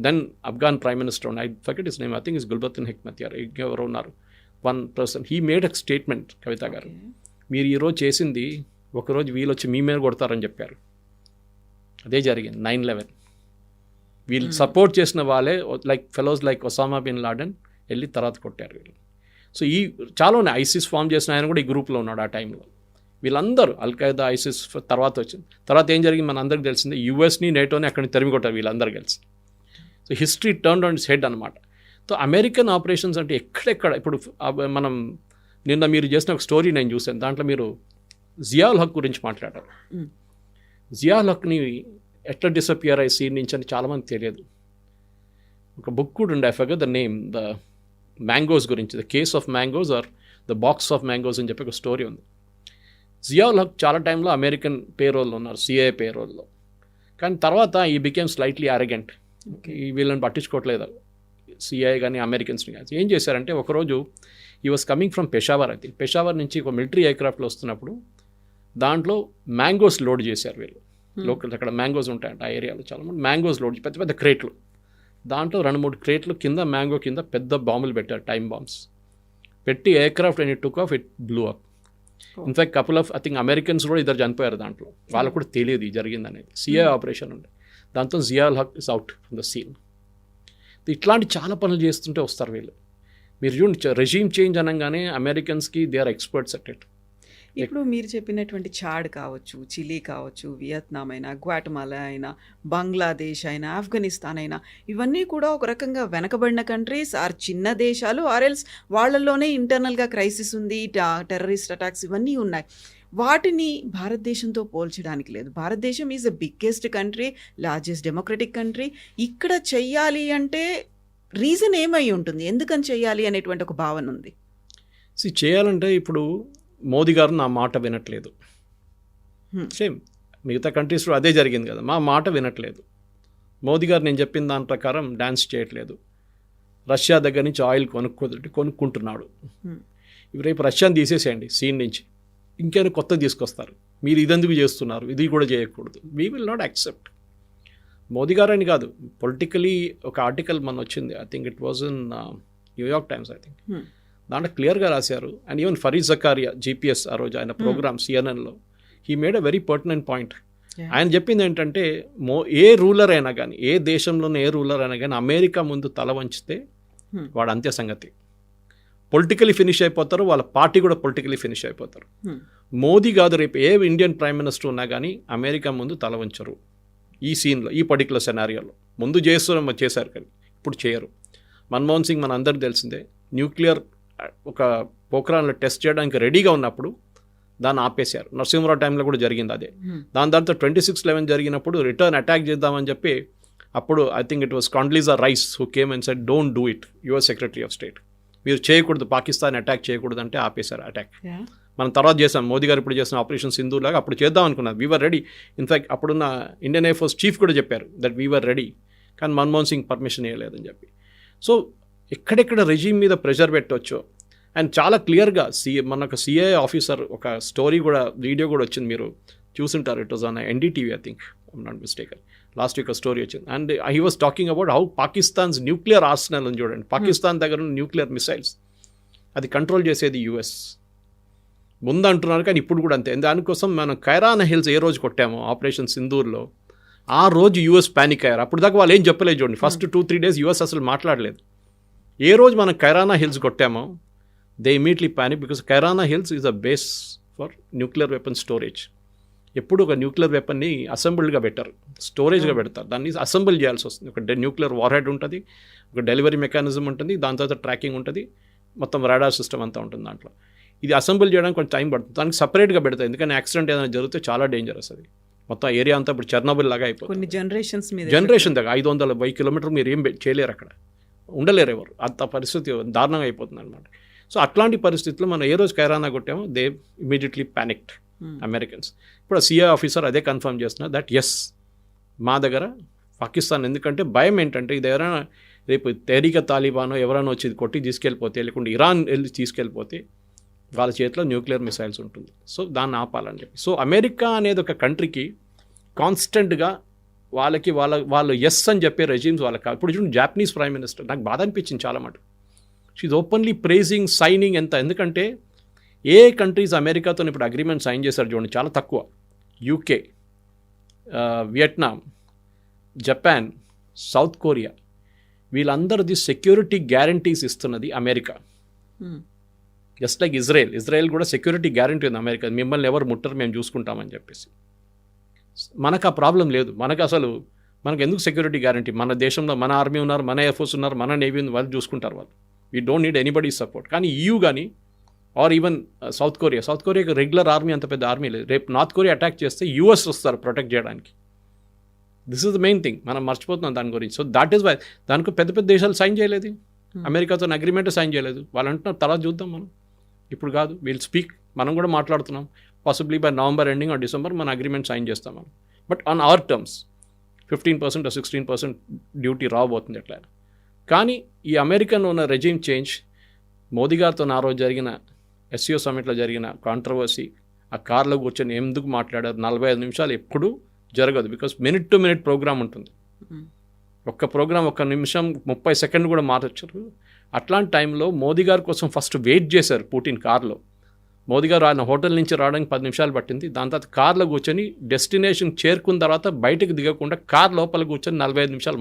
then Afghan prime minister I forget his name, I think is Gulbuddin Hekmatyar, ఎవరు ఉన్నారు, one person, he made a statement Kavitha గారు, మీరు ఈరోజు చేసింది ఒకరోజు వీళ్ళు వచ్చి మీ మీద కొడతారని చెప్పారు. అదే జరిగింది 9/11. వీళ్ళు సపోర్ట్ చేసిన వాళ్ళే like fellows like Osama bin Laden వెళ్ళి తర్వాత కొట్టారు వీళ్ళు. సో ఈ చాలా ఉన్నాయి. ఐసిస్ ఫామ్ చేసిన ఆయన కూడా ఈ గ్రూప్లో ఉన్నాడు ఆ టైంలో. వీళ్ళందరూ అల్ఖైదా, ఐసిస్ తర్వాత వచ్చింది. తర్వాత ఏం జరిగింది మన అందరికి తెలిసిందే, యుఎస్ని, నేటోని అక్కడిని తరిమి కొట్టారు వీళ్ళందరూ కలిసి. So history turn on it's head అనమాట. సో అమెరికన్ ఆపరేషన్స్ అంటే ఎక్కడెక్కడ, ఇప్పుడు మనం నిన్న మీరు చేసిన ఒక స్టోరీ నేను చూశాను, దాంట్లో మీరు జియాల్ హక్ గురించి మాట్లాడారు. జియాల్ హక్ని ఎట్లా డిసపియర్ అయ్యి సీన్ నుంచి అని చాలామంది తెలియదు. ఒక బుక్ కూడా ఉండే, I forget the name, the mangoes గురించి, the case of mangoes are the box of mangoes అని చెప్పి ఒక స్టోరీ ఉంది. జియాల్ హక్ చాలా టైంలో అమెరికన్ పేరోల్లో ఉన్నారు, సిఐఏ పేరోల్లో. కానీ తర్వాత ఈ బికేమ్ స్లైట్లీ అరగెంట్, ఈ వీళ్ళని పట్టించుకోవట్లేదు సిఐఏ కానీ అమెరికన్స్ని కానీ. ఏం చేశారంటే ఒకరోజు ఈ వాజ్ కమింగ్ ఫ్రమ్ పెషావర్, అయితే పెషావర్ నుంచి ఒక మిలిటరీ ఎయిర్క్రాఫ్ట్లో వస్తున్నప్పుడు దాంట్లో మ్యాంగోస్ లోడ్ చేశారు వీళ్ళు. లోకల్ అక్కడ మ్యాంగోస్ ఉంటాయంట ఆ ఏరియాలో, చాలా మంది మ్యాంగోస్ లోడ్, పెద్ద పెద్ద క్రేట్లు, దాంట్లో 2-3 క్రేట్లు కింద మ్యాంగో కింద పెద్ద బాంబులు పెట్టారు, టైమ్ బాంబ్స్ పెట్టి aircraft and it took off, it blue up. In fact couple of I think Americans కూడా ఇద్దరు చనిపోయారు దాంట్లో, వాళ్ళకు కూడా తెలియదు ఇది జరిగిందనేది. సిఐ ఆపరేషన్ ఉండే, దాంతో Ziaul Haq is out from the scene. ఇట్లాంటి చాలా పనులు చేస్తుంటే వస్తారు వీళ్ళు. మీరు చూడండి, రెజీమ్ చేంజ్ అనగానే అమెరికన్స్కి they are experts at it. ఇప్పుడు మీరు చెప్పినటువంటి చాడ్ కావచ్చు, చిలీ కావచ్చు, వియత్నాం అయినా, గ్వాటమాలా అయినా, బంగ్లాదేశ్ అయినా, ఆఫ్ఘనిస్తాన్ అయినా, ఇవన్నీ కూడా ఒక రకంగా వెనకబడిన కంట్రీస్ ఆర్ చిన్న దేశాలు, ఆర్ఎల్స్ వాళ్ళల్లోనే ఇంటర్నల్గా క్రైసిస్ ఉంది, టెర్రరిస్ట్ అటాక్స్ ఇవన్నీ ఉన్నాయి. వాటిని భారతదేశంతో పోల్చడానికి లేదు. భారతదేశం is the biggest country, largest democratic country. ఇక్కడ చెయ్యాలి అంటే రీజన్ ఏమై ఉంటుంది, ఎందుకని చెయ్యాలి అనేటువంటి ఒక భావన ఉంది. చేయాలంటే ఇప్పుడు మోదీ గారు నా మాట వినట్లేదు. సేమ్ మిగతా కంట్రీస్లో అదే జరిగింది కదా, మా మాట వినట్లేదు. మోదీ గారు నేను చెప్పిన దాని ప్రకారం డ్యాన్స్ చేయట్లేదు. రష్యా దగ్గర నుంచి ఆయిల్ కొనుక్కుంటున్నాడు. రేపు రష్యాని తీసేసేయండి సీన్ నుంచి, ఇంకేమైనా కొత్తది తీసుకొస్తారు. మీరు ఇదెందుకు చేస్తున్నారు, ఇది కూడా చేయకూడదు. We will not accept. Modi గారు అని కాదు, పొలిటికలీ ఒక ఆర్టికల్ మన వచ్చింది, I think it was in New York Times, I think. దాంట్లో క్లియర్గా రాశారు. And even Fareed Zakaria GPS ఆ రోజు ఆయన ప్రోగ్రామ్ సిఎన్ఎన్లో he made a very pertinent point. ఆయన చెప్పింది ఏంటంటే ఏ రూలర్ అయినా కానీ, ఏ దేశంలోనే ఏ రూలర్ అయినా కానీ అమెరికా ముందు తల వంచితే వాడు అంతే సంగతి. పొలిటికలీ ఫినిష్ అయిపోతారు, వాళ్ళ పార్టీ కూడా పొలిటికలీ ఫినిష్ అయిపోతారు. మోదీ కాదు, రేపు ఏ ఇండియన్ ప్రైమ్ మినిస్టర్ ఉన్నా కానీ అమెరికా ముందు తల వంచరు. ఈ సీన్లో, ఈ పర్టికులర్ సెనారియోలో ముందు చేశారు కానీ ఇప్పుడు చేయరు. మన్మోహన్ సింగ్ మన అందరికి తెలిసిందే, న్యూక్లియర్ ఒక పోఖ్రాన్లో టెస్ట్ చేయడానికి రెడీగా ఉన్నప్పుడు దాన్ని ఆపేశారు. నరసింహరావు టైంలో కూడా జరిగింది అదే. దాని తర్వాత 26/11 జరిగినప్పుడు రిటర్న్ అటాక్ చేద్దామని చెప్పి అప్పుడు I think it was Condoleezza Rice who came and said don't do it, your secretary of state, మీరు చేయకూడదు, పాకిస్తాన్ అటాక్ చేయకూడదు అంటే ఆపేశారు అటాక్. మనం తర్వాత చేసాం, మోదీ గారు ఇప్పుడు చేసిన ఆపరేషన్ సింధు లాగా అప్పుడు చేద్దాం అనుకున్నారు. We're ready. ఇన్ఫ్యాక్ట్ అప్పుడున్న ఇండియన్ ఎయిర్ ఫోర్స్ చీఫ్ కూడా చెప్పారు దట్ వీఆర్ రెడీ, కానీ మన్మోహన్ సింగ్ పర్మిషన్ ఇవ్వలేదని చెప్పి. సో ఎక్కడెక్కడ రెజీమ్ మీద ప్రెషర్ పెట్టవచ్చో. అండ్ చాలా క్లియర్గా మన ఒక సిఐ ఆఫీసర్ ఒక స్టోరీ కూడా, వీడియో కూడా వచ్చింది, మీరు చూసుంటారు. It was on NDTV, I think, I'm not mistaken. Last week story వచ్చింది. And he was talking about how Pakistan's nuclear arsenal అని చూడండి. పాకిస్తాన్ దగ్గర ఉన్న న్యూక్లియర్ మిసైల్స్ అది కంట్రోల్ చేసేది యుఎస్ ముందు అంటున్నారు, కానీ ఇప్పుడు కూడా అంతే. దానికోసం మనం కైరానా హిల్స్ ఏ రోజు కొట్టామో ఆపరేషన్ సింధూర్లో, ఆ రోజు యుఎస్ ప్యానిక్ అయ్యారు. అప్పుడు దాకా వాళ్ళు ఏం చెప్పలేదు చూడండి. ఫస్ట్ 2-3 days యుఎస్ అసలు మాట్లాడలేదు. ఏ రోజు మనం కైరానా హిల్స్ కొట్టామో they immediately panic, because Kirana Hills is a base for nuclear weapon storage. ఎప్పుడు ఒక న్యూక్లియర్ వెపన్ని అసెంబుల్డ్గా పెట్టారు, స్టోరేజ్గా పెడతారు. దాన్ని అసెంబుల్ చేయాల్సి వస్తుంది. ఒక న్యూక్లియర్ వార్ హెడ్ ఉంటుంది, ఒక డెలివరీ మెకానిజం ఉంటుంది, దాని తర్వాత ట్రాకింగ్ ఉంటుంది, మొత్తం రాడార్ సిస్టమ్ అంతా ఉంటుంది దాంట్లో. ఇది అసెంబుల్ చేయడానికి కొంచెం టైం పడుతుంది. దానికి సపరేట్గా పెడతాయి, ఎందుకంటే యాక్సిడెంట్ ఏదైనా జరిగితే చాలా డేంజరస్. అది మొత్తం ఏరియా అంతా ఇప్పుడు చెర్నోబిల్ లాగా అయిపోతుంది. కొన్ని జనరేషన్ దగ్గర 500 కిలోమీటర్లు మీరు ఏం చేయలేరు, అక్కడ ఉండలేరు ఎవరు. అంత పరిస్థితి దారుణంగా అయిపోతుంది అనమాట. సో అట్లాంటి పరిస్థితుల్లో మనం ఏ రోజు కైరానా కొట్టామో దే ఇమీడియట్లీ ప్యానిక్డ్ అమెరికన్స్. ఇప్పుడు సిఐ ఆఫీసర్ అదే కన్ఫర్మ్ చేస్తున్నారు దట్ ఎస్ మా దగ్గర పాకిస్తాన్, ఎందుకంటే భయం ఏంటంటే ఇది ఎవరైనా రేపు తెహరీక తాలిబానో ఎవరైనా వచ్చి కొట్టి తీసుకెళ్ళిపోతే, లేకుంటే ఇరాన్ వెళ్ళి తీసుకెళ్ళిపోతే వాళ్ళ చేతిలో న్యూక్లియర్ మిసైల్స్ ఉంటుంది. సో దాన్ని ఆపాలని చెప్పి. సో అమెరికా అనేది ఒక కంట్రీకి కాన్స్టెంట్గా వాళ్ళు ఎస్ అని చెప్పే రెజీమ్స్ వాళ్ళకి. ఇప్పుడు చూడండి జాపనీస్ ప్రైమ్ మినిస్టర్, నాకు బాధ అనిపించింది చాలా మటుకు. షీఈ్ ఓపెన్లీ ప్రైజింగ్, సైనింగ్ ఎంత. ఎందుకంటే ఏ కంట్రీస్ అమెరికాతో ఇప్పుడు అగ్రిమెంట్ సైన్ చేశారు చూడండి, చాలా తక్కువ. UK, Vietnam, Japan, South Korea, వీళ్ళందరిది సెక్యూరిటీ గ్యారంటీస్ ఇస్తున్నది అమెరికా. జస్ట్ లైక్ ఇజ్రాయెల్ కూడా సెక్యూరిటీ గ్యారంటీ ఉంది అమెరికా, మిమ్మల్ని ఎవరు ముట్టరు, మేము చూసుకుంటామని చెప్పేసి. మనకు ఆ ప్రాబ్లం లేదు. మనకు ఎందుకు సెక్యూరిటీ గ్యారంటీ? మన దేశంలో మన ఆర్మీ ఉన్నారు, మన ఎయిర్ ఫోర్స్ ఉన్నారు, మన నేవీ ఉంది, వాళ్ళు చూసుకుంటారు వాళ్ళు. We don't need anybody support. కానీ EU కానీ ఆర్ ఈవెన్ సౌత్ కొరియాకి రెగ్యులర్ ఆర్మీ అంత పెద్ద ఆర్మీ లేదు. రేపు నార్త్ కొరియా అటాక్ చేస్తే US వస్తారు ప్రొటెక్ట్ చేయడానికి. This is the main thing, మనం మర్చిపోతున్నాం దాని గురించి. సో దాట్ ఈస్ వై దానికి పెద్ద దేశాలు సైన్ చేయలేదు, అమెరికాతో అగ్రిమెంట్ సైన్ చేయలేదు. వాళ్ళు అంటున్నారు తర్వాత చూద్దాం, మనం ఇప్పుడు కాదు, వీల్ స్పీక్, మనం కూడా మాట్లాడుతున్నాం. Possibly by November ending or December మన అగ్రిమెంట్ సైన్ చేస్తాం మనం. But on hour terms 15% or 16% duty రాబోతుంది ఎట్లా. కానీ ఈ అమెరికన్ ఉన్న రెజీమ్ చేంజ్, మోదీ గారితో ఆ రోజు జరిగిన SCO సమ్మిట్లో జరిగిన కాంట్రవర్సీ, ఆ కార్లో కూర్చొని ఎందుకు మాట్లాడారు 45 నిమిషాలు ఎప్పుడు జరగదు. Because minute to minute programme ఉంటుంది. ఒక్క ప్రోగ్రామ్ 1 నిమిషం 30 సెకండ్ కూడా మార్చరు. అట్లాంటి టైంలో మోదీ గారి కోసం ఫస్ట్ వెయిట్ చేశారు పుటిన్ కార్లో. మోదీ గారు ఆయన హోటల్ నుంచి రావడానికి 10 నిమిషాలు పట్టింది. దాని తర్వాత కార్లో కూర్చొని డెస్టినేషన్ చేరుకున్న తర్వాత బయటకు దిగకుండా కార్ లోపల కూర్చొని 45 నిమిషాలు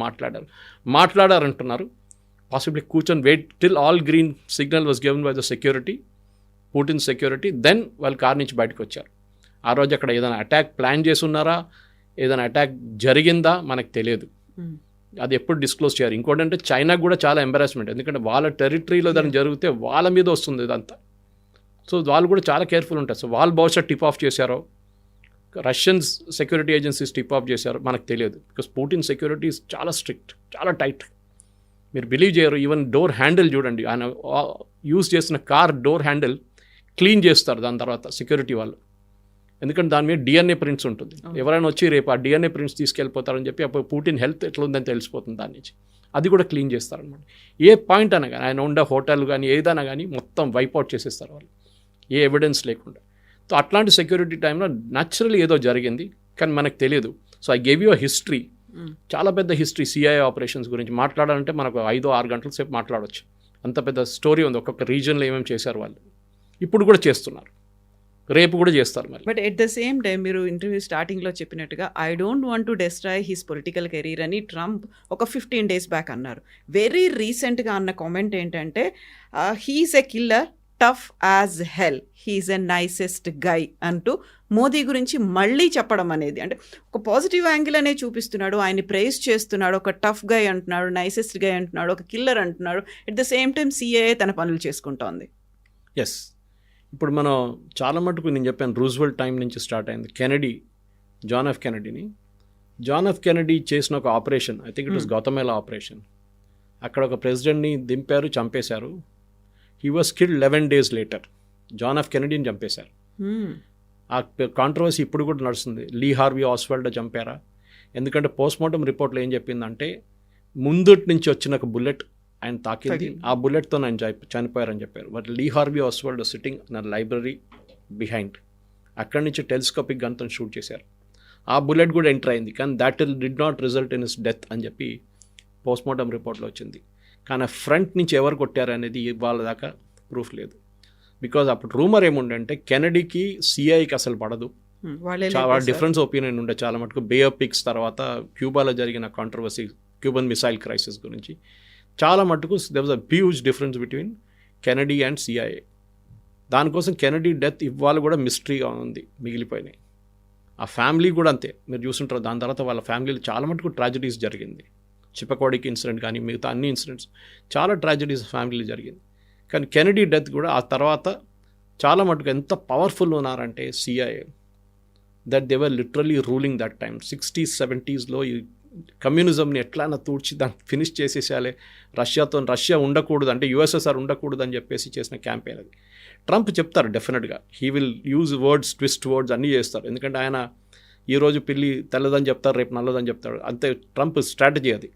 మాట్లాడారంటున్నారు. పాసిబ్లీ కూర్చొని wait till all green signal was given by the security, Putin security. Then వాళ్ళు కార్ నుంచి బయటకు వచ్చారు. ఆ రోజు అక్కడ ఏదైనా అటాక్ ప్లాన్ చేసి ఉన్నారా, ఏదైనా అటాక్ జరిగిందా మనకు తెలియదు. అది ఎప్పుడు డిస్క్లోజ్ చేయాలి. ఇంకోటి అంటే చైనాకు కూడా చాలా ఎంబారాస్మెంట్, ఎందుకంటే వాళ్ళ టెరిటరీలో దాన్ని జరిగితే వాళ్ళ మీద వస్తుంది ఇదంతా. సో వాళ్ళు కూడా చాలా కేర్ఫుల్ ఉంటారు. సో వాళ్ళు బహుశా టిప్ ఆఫ్ చేశారో, Russians security agencies tip of చేశారో మనకు తెలియదు. బికాస్ పుటిన్ సెక్యూరిటీ చాలా స్ట్రిక్ట్, చాలా టైట్. మీరు బిలీవ్ చేయరు, ఈవెన్ డోర్ హ్యాండిల్ చూడండి, ఆయన యూజ్ చేసిన కార్ డోర్ హ్యాండిల్ క్లీన్ చేస్తారు దాని తర్వాత సెక్యూరిటీ వాళ్ళు. ఎందుకంటే దాని మీద DNA ప్రింట్స్ ఉంటుంది. ఎవరైనా వచ్చి రేపు ఆ DNA ప్రింట్స్ తీసుకెళ్ళిపోతారని చెప్పి అప్పుడు పుటిన్ హెల్త్ ఎట్లా ఉందని తెలిసిపోతుంది దాని నుంచి. అది కూడా క్లీన్ చేస్తారనమాట. ఏ పాయింట్ అయినా కానీ, ఆయన ఉండే హోటల్ కానీ ఏదైనా కానీ మొత్తం వైప్అవుట్ చేసేస్తారు వాళ్ళు, ఏ ఎవిడెన్స్ లేకుండా. సో అట్లాంటి సెక్యూరిటీ టైంలో న్యాచురల్లీ ఏదో జరిగింది, కానీ మనకు తెలియదు. So I gave you a history, చాలా పెద్ద హిస్టరీ సిఐఏ ఆపరేషన్స్ గురించి మాట్లాడాలంటే మనకు 5-6 గంటల సేపు మాట్లాడవచ్చు. అంత పెద్ద స్టోరీ ఉంది, ఒక్కొక్క రీజన్లో ఏమేమి చేశారు వాళ్ళు, ఇప్పుడు కూడా చేస్తున్నారు, రేపు కూడా చేస్తారు మరి. But at the same time మీరు ఇంటర్వ్యూ స్టార్టింగ్లో చెప్పినట్టుగా I don't want to destroy his political career అని ట్రంప్ ఒక 15 days బ్యాక్ అన్నారు. వెరీ రీసెంట్గా అన్న కామెంట్ ఏంటంటే he's a killer, tough as hell, he's a nicest guy అంటూ మోదీ గురించి మళ్ళీ చెప్పడం అనేది, అంటే ఒక పాజిటివ్ యాంగిల్ అనే చూపిస్తున్నాడు, ఆయన్ని ప్రైజ్ చేస్తున్నాడు, ఒక టఫ్ గై అంటున్నాడు, నైసెస్ట్ గై అంటున్నాడు, ఒక కిల్లర్ అంటున్నాడు. At the same time CAA తన పనులు చేసుకుంటోంది. ఎస్, ఇప్పుడు మనం చాలా మటుకు నేను చెప్పాను రూజ్వెల్ట్ టైం నుంచి స్టార్ట్ అయింది. కెనడీ, జాన్ ఎఫ్ కెనడీ చేసిన ఒక operation, I think it was Guatemala operation. అక్కడ ఒక ప్రెసిడెంట్ని దింపారు, చంపేశారు. He was killed 11 days later. John F కెనడీని చంపేశారు. ఆ కాంట్రవర్సీ ఇప్పుడు కూడా నడుస్తుంది, లీ హార్వీ ఆస్వాల్డ్ చంపారా? ఎందుకంటే పోస్ట్మార్టం రిపోర్ట్లో ఏం చెప్పిందంటే ముందుటి నుంచి వచ్చిన ఒక బుల్లెట్ ఆయన తాకింది, ఆ బుల్లెట్తో ఆయన చనిపోయారని చెప్పారు. But Lee Harvey Oswald sitting in library behind, అక్కడి నుంచి టెలిస్కోపిక్ గన్తో షూట్ చేశారు. ఆ బుల్లెట్ కూడా ఎంటర్ అయింది, కానీ that did not result in his death అని చెప్పి పోస్ట్మార్టం రిపోర్ట్లో వచ్చింది. కానీ ఫ్రంట్ నుంచి ఎవరు కొట్టారు అనేది వాళ్ళ దాకా ప్రూఫ్ లేదు. బికాజ్ అప్పుడు రూమర్ ఏముండంటే కెనడీకి సిఐకి అసలు పడదు, చాలా డిఫరెన్స్ ఒపీనియన్ ఉండే చాలా మటుకు. బే ఆఫ్ పిగ్స్ తర్వాత క్యూబాలో జరిగిన కాంట్రవర్సీ, క్యూబన్ మిసైల్ క్రైసిస్ గురించి చాలా మటుకు there was a huge difference between Kennedy and CIA. దానికోసం కెనడీ డెత్ ఇవాళ కూడా మిస్టరీగా ఉంది, మిగిలిపోయినాయి. ఆ ఫ్యామిలీ కూడా అంతే, మీరు చూస్తుంటారు. దాని తర్వాత వాళ్ళ ఫ్యామిలీలో చాలా మటుకు ట్రాజడీస్ జరిగింది. చిప్పకోడికి ఇన్సిడెంట్ కానీ మిగతా అన్ని ఇన్సిడెంట్స్, చాలా ట్రాజడీస్ ఫ్యామిలీలో జరిగింది. కానీ కెనడీ డెత్ కూడా ఆ తర్వాత చాలా మటుకు ఎంత పవర్ఫుల్ ఉన్నారంటే CIA, that they were literally ruling that time. 60s, 70s ఈ కమ్యూనిజంని ఎట్లైనా తూడ్చి దాన్ని ఫినిష్ చేసేసాలే, రష్యా ఉండకూడదు అంటే యుఎస్ఎస్ఆర్ ఉండకూడదు అని చెప్పేసి చేసిన క్యాంపెయిన్ అది. ట్రంప్ చెప్తారు డెఫినెట్గా, he will use words, twist words అన్నీ చేస్తారు. ఎందుకంటే ఆయన ఈరోజు పిల్లి తెల్లదని చెప్తారు, రేపు నల్లదని చెప్తాడు, అంతే ట్రంప్ స్ట్రాటజీ అది.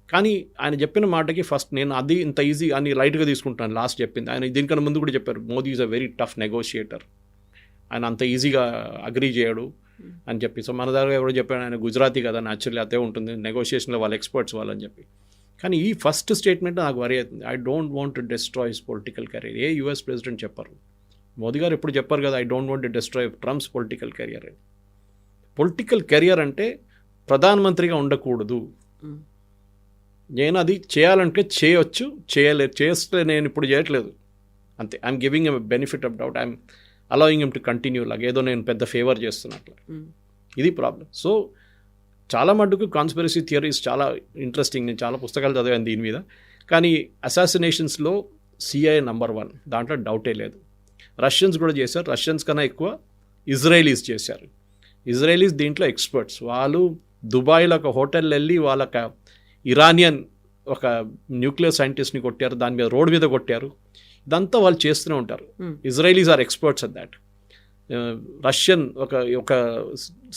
కానీ ఆయన చెప్పిన మాటకి ఫస్ట్ నేను అది ఇంత ఈజీ అని లైట్గా తీసుకుంటాను. లాస్ట్ చెప్పింది ఆయన దీనికన్నా ముందు కూడా చెప్పారు, Modi is a very tough negotiator, ఆయన అంత ఈజీగా అగ్రీ చేయడు అని చెప్పి. సో మన దగ్గర ఎవరో చెప్పాడు, ఆయన గుజరాతీ కదా, న్యాచురల్లీ అదే ఉంటుంది నెగోషియేషన్లో, వాళ్ళ ఎక్స్పర్ట్స్ వాళ్ళని చెప్పి. కానీ ఈ ఫస్ట్ స్టేట్మెంట్ నాకు వరి అవుతుంది. I don't want to destroy his political career. A US president చెప్పారు, మోదీ గారు ఎప్పుడు చెప్పారు కదా, I don't want to destroy Trump's political career అని. పొలిటికల్ కెరియర్ అంటే ప్రధానమంత్రిగా ఉండకూడదు. నేను అది చేయాలంటే చేయొచ్చు, చేస్తే నేను ఇప్పుడు చేయట్లేదు అంతే. I'm giving M benefit of doubt, I'm allowing M two continue లాగా, ఏదో నేను పెద్ద ఫేవర్ చేస్తున్నట్లు. ఇది ప్రాబ్లం. సో చాలా మటుకు కాన్స్పిరసీ థియరీస్ చాలా ఇంట్రెస్టింగ్, నేను చాలా పుస్తకాలు చదివాను దీని మీద. కానీ అసాసినేషన్స్లో సిఐఏ నెంబర్ 1, దాంట్లో డౌటే లేదు. రష్యన్స్ కూడా చేశారు, రష్యన్స్ కన్నా ఎక్కువ ఇజ్రాయలీస్ చేశారు. ఇజ్రాయలీస్ దీంట్లో ఎక్స్పర్ట్స్. వాళ్ళు దుబాయ్లో ఒక హోటల్ వెళ్ళి వాళ్ళక ఇరానియన్ ఒక న్యూక్లియర్ సైంటిస్ట్ని కొట్టారు, దాని మీద రోడ్ మీద కొట్టారు. ఇదంతా వాళ్ళు చేస్తూనే ఉంటారు. Israelis are experts at that. Russian ఒక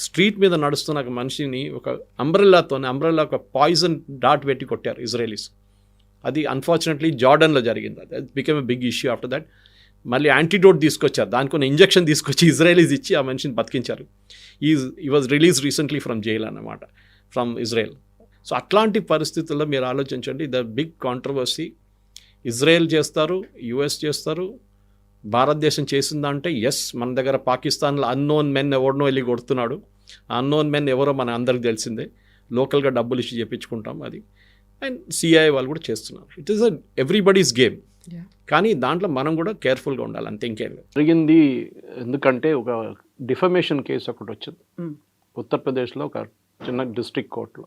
స్ట్రీట్ మీద నడుస్తున్న ఒక మనిషిని ఒక అంబ్రెల్లా ఒక పాయిజన్ డాట్ పెట్టి కొట్టారు ఇజ్రాయలీస్. అది అన్ఫార్చునేట్లీ జార్డన్లో జరిగింది. అది became a big issue. After that మళ్ళీ యాంటీడోట్ తీసుకొచ్చారు, దానికి ఇంజెక్షన్ తీసుకొచ్చి ఇజ్రాయలీస్ ఇచ్చి ఆ మనిషిని బతికించారు. ఈ was release recently from jail అన్నమాట, ఫ్రమ్ ఇజ్రాయెల్. సో అట్లాంటి పరిస్థితుల్లో మీరు ఆలోచించండి, ద బిగ్ కాంట్రవర్సీ. ఇజ్రాయెల్ చేస్తారు, యుఎస్ చేస్తారు, భారతదేశం చేసిందంటే ఎస్. మన దగ్గర పాకిస్తాన్లో అన్నోన్ మెన్ ఎవరినో వెళ్ళి కొడుతున్నాడు. ఆ అన్నోన్ మెన్ ఎవరో మన అందరికి తెలిసిందే, లోకల్గా డబ్బులు ఇచ్చి చెప్పించుకుంటాం అది. అండ్ సిఐఏ వాళ్ళు కూడా చేస్తున్నారు. It is everybody's game. కానీ దాంట్లో మనం కూడా కేర్ఫుల్గా ఉండాలి, అంతే, ఇంకేం లేదు. జరిగింది ఎందుకంటే ఒక డిఫమేషన్ కేసు ఒకటి వచ్చింది ఉత్తరప్రదేశ్లో, ఒక చిన్న డిస్ట్రిక్ట్ కోర్టులో.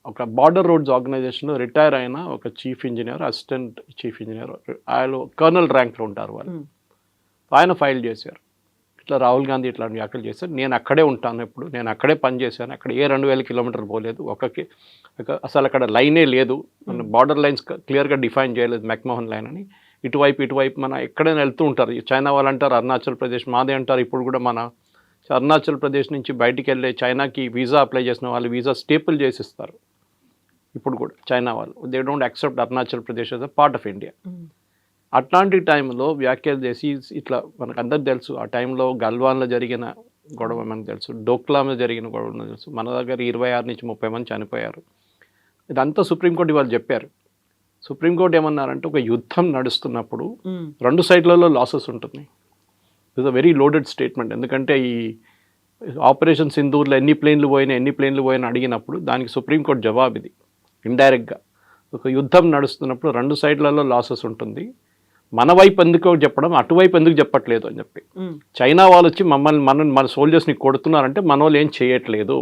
ఒక బార్డర్ రోడ్స్ ఆర్గనైజేషన్లో రిటైర్ అయిన ఒక chief engineer, assistant chief engineer, ఆయన కర్నల్ ర్యాంక్లో ఉంటారు వాళ్ళు. ఆయన ఫైల్ చేశారు, ఇట్లా రాహుల్ గాంధీ ఇట్లాంటి వ్యాఖ్యలు చేశారు, నేను అక్కడే ఉంటాను, ఎప్పుడు నేను అక్కడే పనిచేశాను, అక్కడ ఏ 2000 కిలోమీటర్లు పోలేదు, అసలు అక్కడ లైనే లేదు, బార్డర్ లైన్స్ క్లియర్గా డిఫైన్ చేయలేదు, మెక్మోహన్ లైన్ అని. ఇటువైపు మన ఎక్కడైనా వెళ్తూ ఉంటారు. చైనా వాళ్ళు అంటారు అరుణాచల్ ప్రదేశ్ మాదే అంటారు. ఇప్పుడు కూడా మన అరుణాచల్ ప్రదేశ్ నుంచి బయటికి వెళ్ళే చైనాకి వీసా అప్లై చేసిన వాళ్ళు వీసా స్టేపుల్ చేసిస్తారు. ఇప్పుడు కూడా చైనా వాళ్ళు they don't accept Arunachal Pradesh as a part of India. అట్లాంటి టైంలో వ్యాఖ్యలు చేసి ఇట్లా మనకు అందరికి తెలుసు ఆ టైంలో గల్వాన్లో జరిగిన గొడవ మనకు తెలుసు, డోక్లాంలో జరిగిన గొడవ మనకు తెలుసు. మన దగ్గర 26 నుంచి 30 మంది చనిపోయారు. ఇదంతా సుప్రీంకోర్టు వాళ్ళు చెప్పారు. సుప్రీంకోర్టు ఏమన్నారంటే ఒక యుద్ధం నడుస్తున్నప్పుడు 2 సైడ్లలో లాసెస్ ఉంటుంది. It's a very loaded statement. ఎందుకంటే ఈ ఆపరేషన్ సింధూర్లో ఎన్ని ప్లేన్లు పోయినా అడిగినప్పుడు దానికి సుప్రీంకోర్టు జవాబు ఇది ఇండైరెక్ట్గా. ఒక యుద్ధం నడుస్తున్నప్పుడు 2 సైడ్లలో లాసెస్ ఉంటుంది, మన వైపు ఎందుకో చెప్పడం, అటువైపు ఎందుకు చెప్పట్లేదు అని చెప్పి. చైనా వాళ్ళు వచ్చి మన సోల్జర్స్ని కొడుతున్నారంటే మన వాళ్ళు ఏం చేయట్లేదు,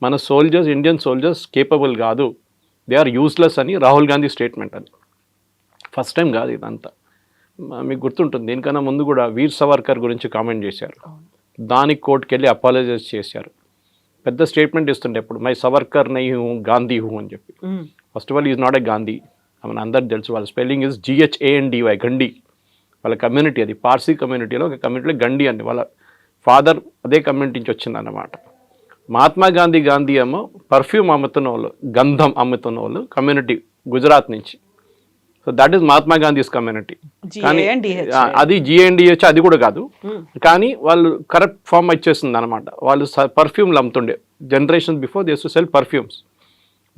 మన సోల్జర్స్ ఇండియన్ సోల్జర్స్ కేపబుల్ కాదు, దే ఆర్ యూస్లెస్ అని రాహుల్ గాంధీ స్టేట్మెంట్. అది ఫస్ట్ టైం కాదు ఇదంతా. మీకు గుర్తుంటుంది దీనికన్నా ముందు కూడా వీర్ సవర్కర్ గురించి కామెంట్ చేశారు, దానికి కోర్టుకు వెళ్ళి అపాలజైజ్ చేశారు. పెద్ద స్టేట్మెంట్ ఇస్తుండే ఇప్పుడు మై సవర్కర్ నై హూ గాంధీ హూ అని చెప్పి. First of all is not a Gandhi, మన అందరికి తెలుసు వాళ్ళ స్పెల్లింగ్ ఇస్ GHANDY, గండి. వాళ్ళ కమ్యూనిటీ అది పార్సీ కమ్యూనిటీలో ఒక కమ్యూనిటీలో గండి అండి. వాళ్ళ ఫాదర్ అదే కమ్యూనిటీ నుంచి వచ్చిందన్నమాట. మహాత్మా గాంధీ ఏమో పర్ఫ్యూమ్ అమ్ముతున్న వాళ్ళు, గంధం అమ్ముతున్న వాళ్ళు కమ్యూనిటీ గుజరాత్ నుంచి. So that is Mahatma Gandhi's community. కానీ అది GNDH అది కూడా కాదు, కానీ వాళ్ళు కరెక్ట్ ఫామ్ వచ్చేస్తుంది అనమాట. వాళ్ళు పర్ఫ్యూమ్లు అమ్ముతుండే generation before they to sell perfumes.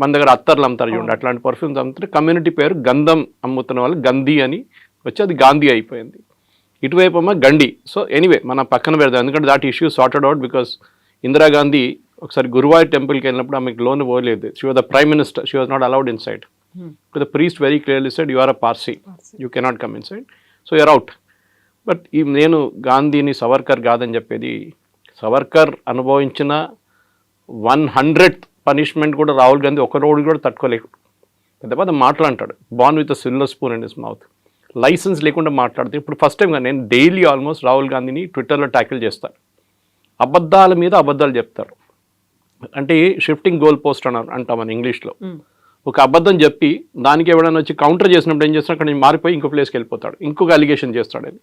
మన దగ్గర అత్తర్లు అమ్ముతారు చూడండి, అట్లాంటి పర్ఫ్యూమ్స్ అమ్ముతుంటే కమ్యూనిటీ పేరు గంధం అమ్ముతున్న వాళ్ళు గంధీ అని వచ్చి అది గాంధీ అయిపోయింది. ఇటువైపు అమ్మ గండి. సో ఎనీవే మనం పక్కన పెడదాం, ఎందుకంటే that issue sorted out. Because Indira Gandhi ఒకసారి గురువాయూర్ టెంపుల్కి వెళ్ళినప్పుడు ఆమెకు లోన్ పోలేదు. She was the prime minister, she was not allowed inside. The priest very clearly said you are a Parsi, you cannot come inside, so you're out. But నేను గాంధీని సవర్కర్ కాదని చెప్పేది, సవర్కర్ అనుభవించిన 100th పనిష్మెంట్ కూడా రాహుల్ గాంధీ ఒక రోజు కూడా తట్టుకోలేడు. పెద్ద మాట్లాడతాడు, born with silver spoon in his mouth, licence లేకుండా మాట్లాడుతూ. ఇప్పుడు ఫస్ట్ టైంగా నేను డైలీ ఆల్మోస్ట్ రాహుల్ గాంధీని ట్విట్టర్లో ట్యాకిల్ చేస్తాను. అబద్ధాల మీద అబద్ధాలు చెప్తారు, అంటే షిఫ్టింగ్ గోల్ పోస్ట్ అంటాం మన ఇంగ్లీష్లో. ఒక అబద్ధం చెప్పి దానికి ఎవరైనా వచ్చి కౌంటర్ చేసినప్పుడు ఏం చేస్తాడు, అక్కడ మారిపోయి ఇంకో ప్లేస్కి వెళ్ళిపోతాడు, ఇంకొక అలిగేషన్ చేస్తాడు. అది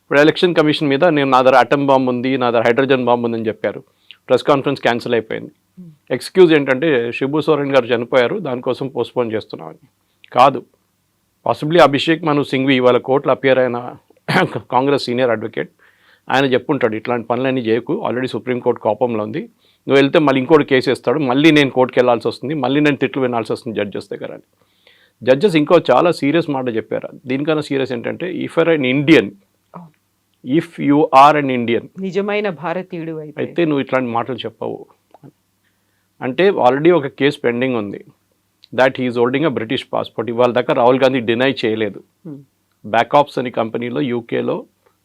ఇప్పుడు ఎలక్షన్ కమిషన్ మీద నా దగ్గర అటమ్ బాంబు ఉంది, నా దగ్గర హైడ్రోజన్ బాంబు ఉందని చెప్పారు. ప్రెస్ కాన్ఫరెన్స్ క్యాన్సిల్ అయిపోయింది. ఎక్స్క్యూజ్ ఏంటంటే శిబు సోరెన్ గారు చనిపోయారు, దానికోసం పోస్ట్పోన్ చేస్తున్నామని. కాదు, పాసిబ్లీ అభిషేక్ మను సింఘ్వి ఇవాళ కోర్టులో అపియర్ అయిన కాంగ్రెస్ సీనియర్ అడ్వకేట్, ఆయన చెప్పుంటాడు ఇట్లాంటి పనులన్నీ చేయకు, ఆల్రెడీ సుప్రీంకోర్టు కోపంలో ఉంది, నువ్వు వెళ్తే మళ్ళీ ఇంకోటి కేసు వేస్తాడు, మళ్ళీ నేను కోర్టుకి వెళ్ళాల్సి వస్తుంది, మళ్ళీ నేను తిట్లు వినాల్సి వస్తుంది జడ్జెస్ దగ్గర అని. జడ్జెస్ ఇంకో చాలా సీరియస్ మాట చెప్పారు. దీనికన్నా సీరియస్ ఏంటంటే if are an Indian, if you are an Indian, నిజమైన భారతీయుడు అయితే నువ్వు ఇట్లాంటి మాటలు చెప్పవు. అంటే ఆల్రెడీ ఒక కేసు పెండింగ్ ఉంది, that he's holding a British passport. ఇవాళ దాకా రాహుల్ గాంధీ డినై చేయలేదు. బ్యాకాప్స్ అని కంపెనీలో యూకేలో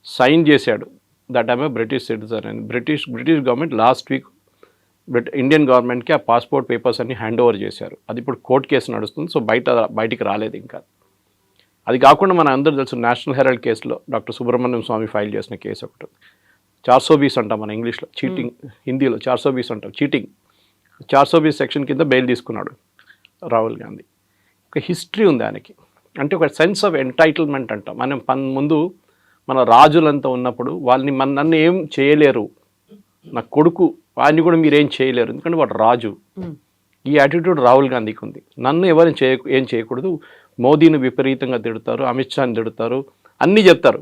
సైన్ చేశాడు that I'm a British citizen అని. British government last week Indian గవర్నమెంట్కి ఆ పాస్పోర్ట్ పేపర్స్ అన్ని హ్యాండ్ ఓవర్ చేశారు. అది ఇప్పుడు కోర్టు కేసు నడుస్తుంది, సో బయటికి రాలేదు ఇంకా. అది కాకుండా మన అందరూ తెలుసు నేషనల్ హెరాల్డ్ కేసులో డాక్టర్ సుబ్రహ్మణ్యం స్వామి ఫైల్ చేసిన కేసు ఒకటి 420 అంటాం మన ఇంగ్లీష్లో, చీటింగ్, హిందీలో 420 అంటాం, చీటింగ్. 420 సెక్షన్ కింద బెయిల్ తీసుకున్నాడు రాహుల్ గాంధీ. ఒక హిస్టరీ ఉంది ఆయనకి, అంటే ఒక సెన్స్ ఆఫ్ ఎంటైటిల్మెంట్ అంటాం. మనం ముందు మన రాజులంతా ఉన్నప్పుడు వాళ్ళని నన్ను ఏం చేయలేరు, నా కొడుకు వాడిని కూడా మీరేం చేయలేరు, ఎందుకంటే వాడు రాజు. ఈ యాటిట్యూడ్ రాహుల్ గాంధీకి ఉంది. నన్ను ఎవరిని ఏం చేయకూడదు, మోదీని విపరీతంగా తిడతారు, అమిత్ షాని తిడతారు, అన్నీ చెప్తారు.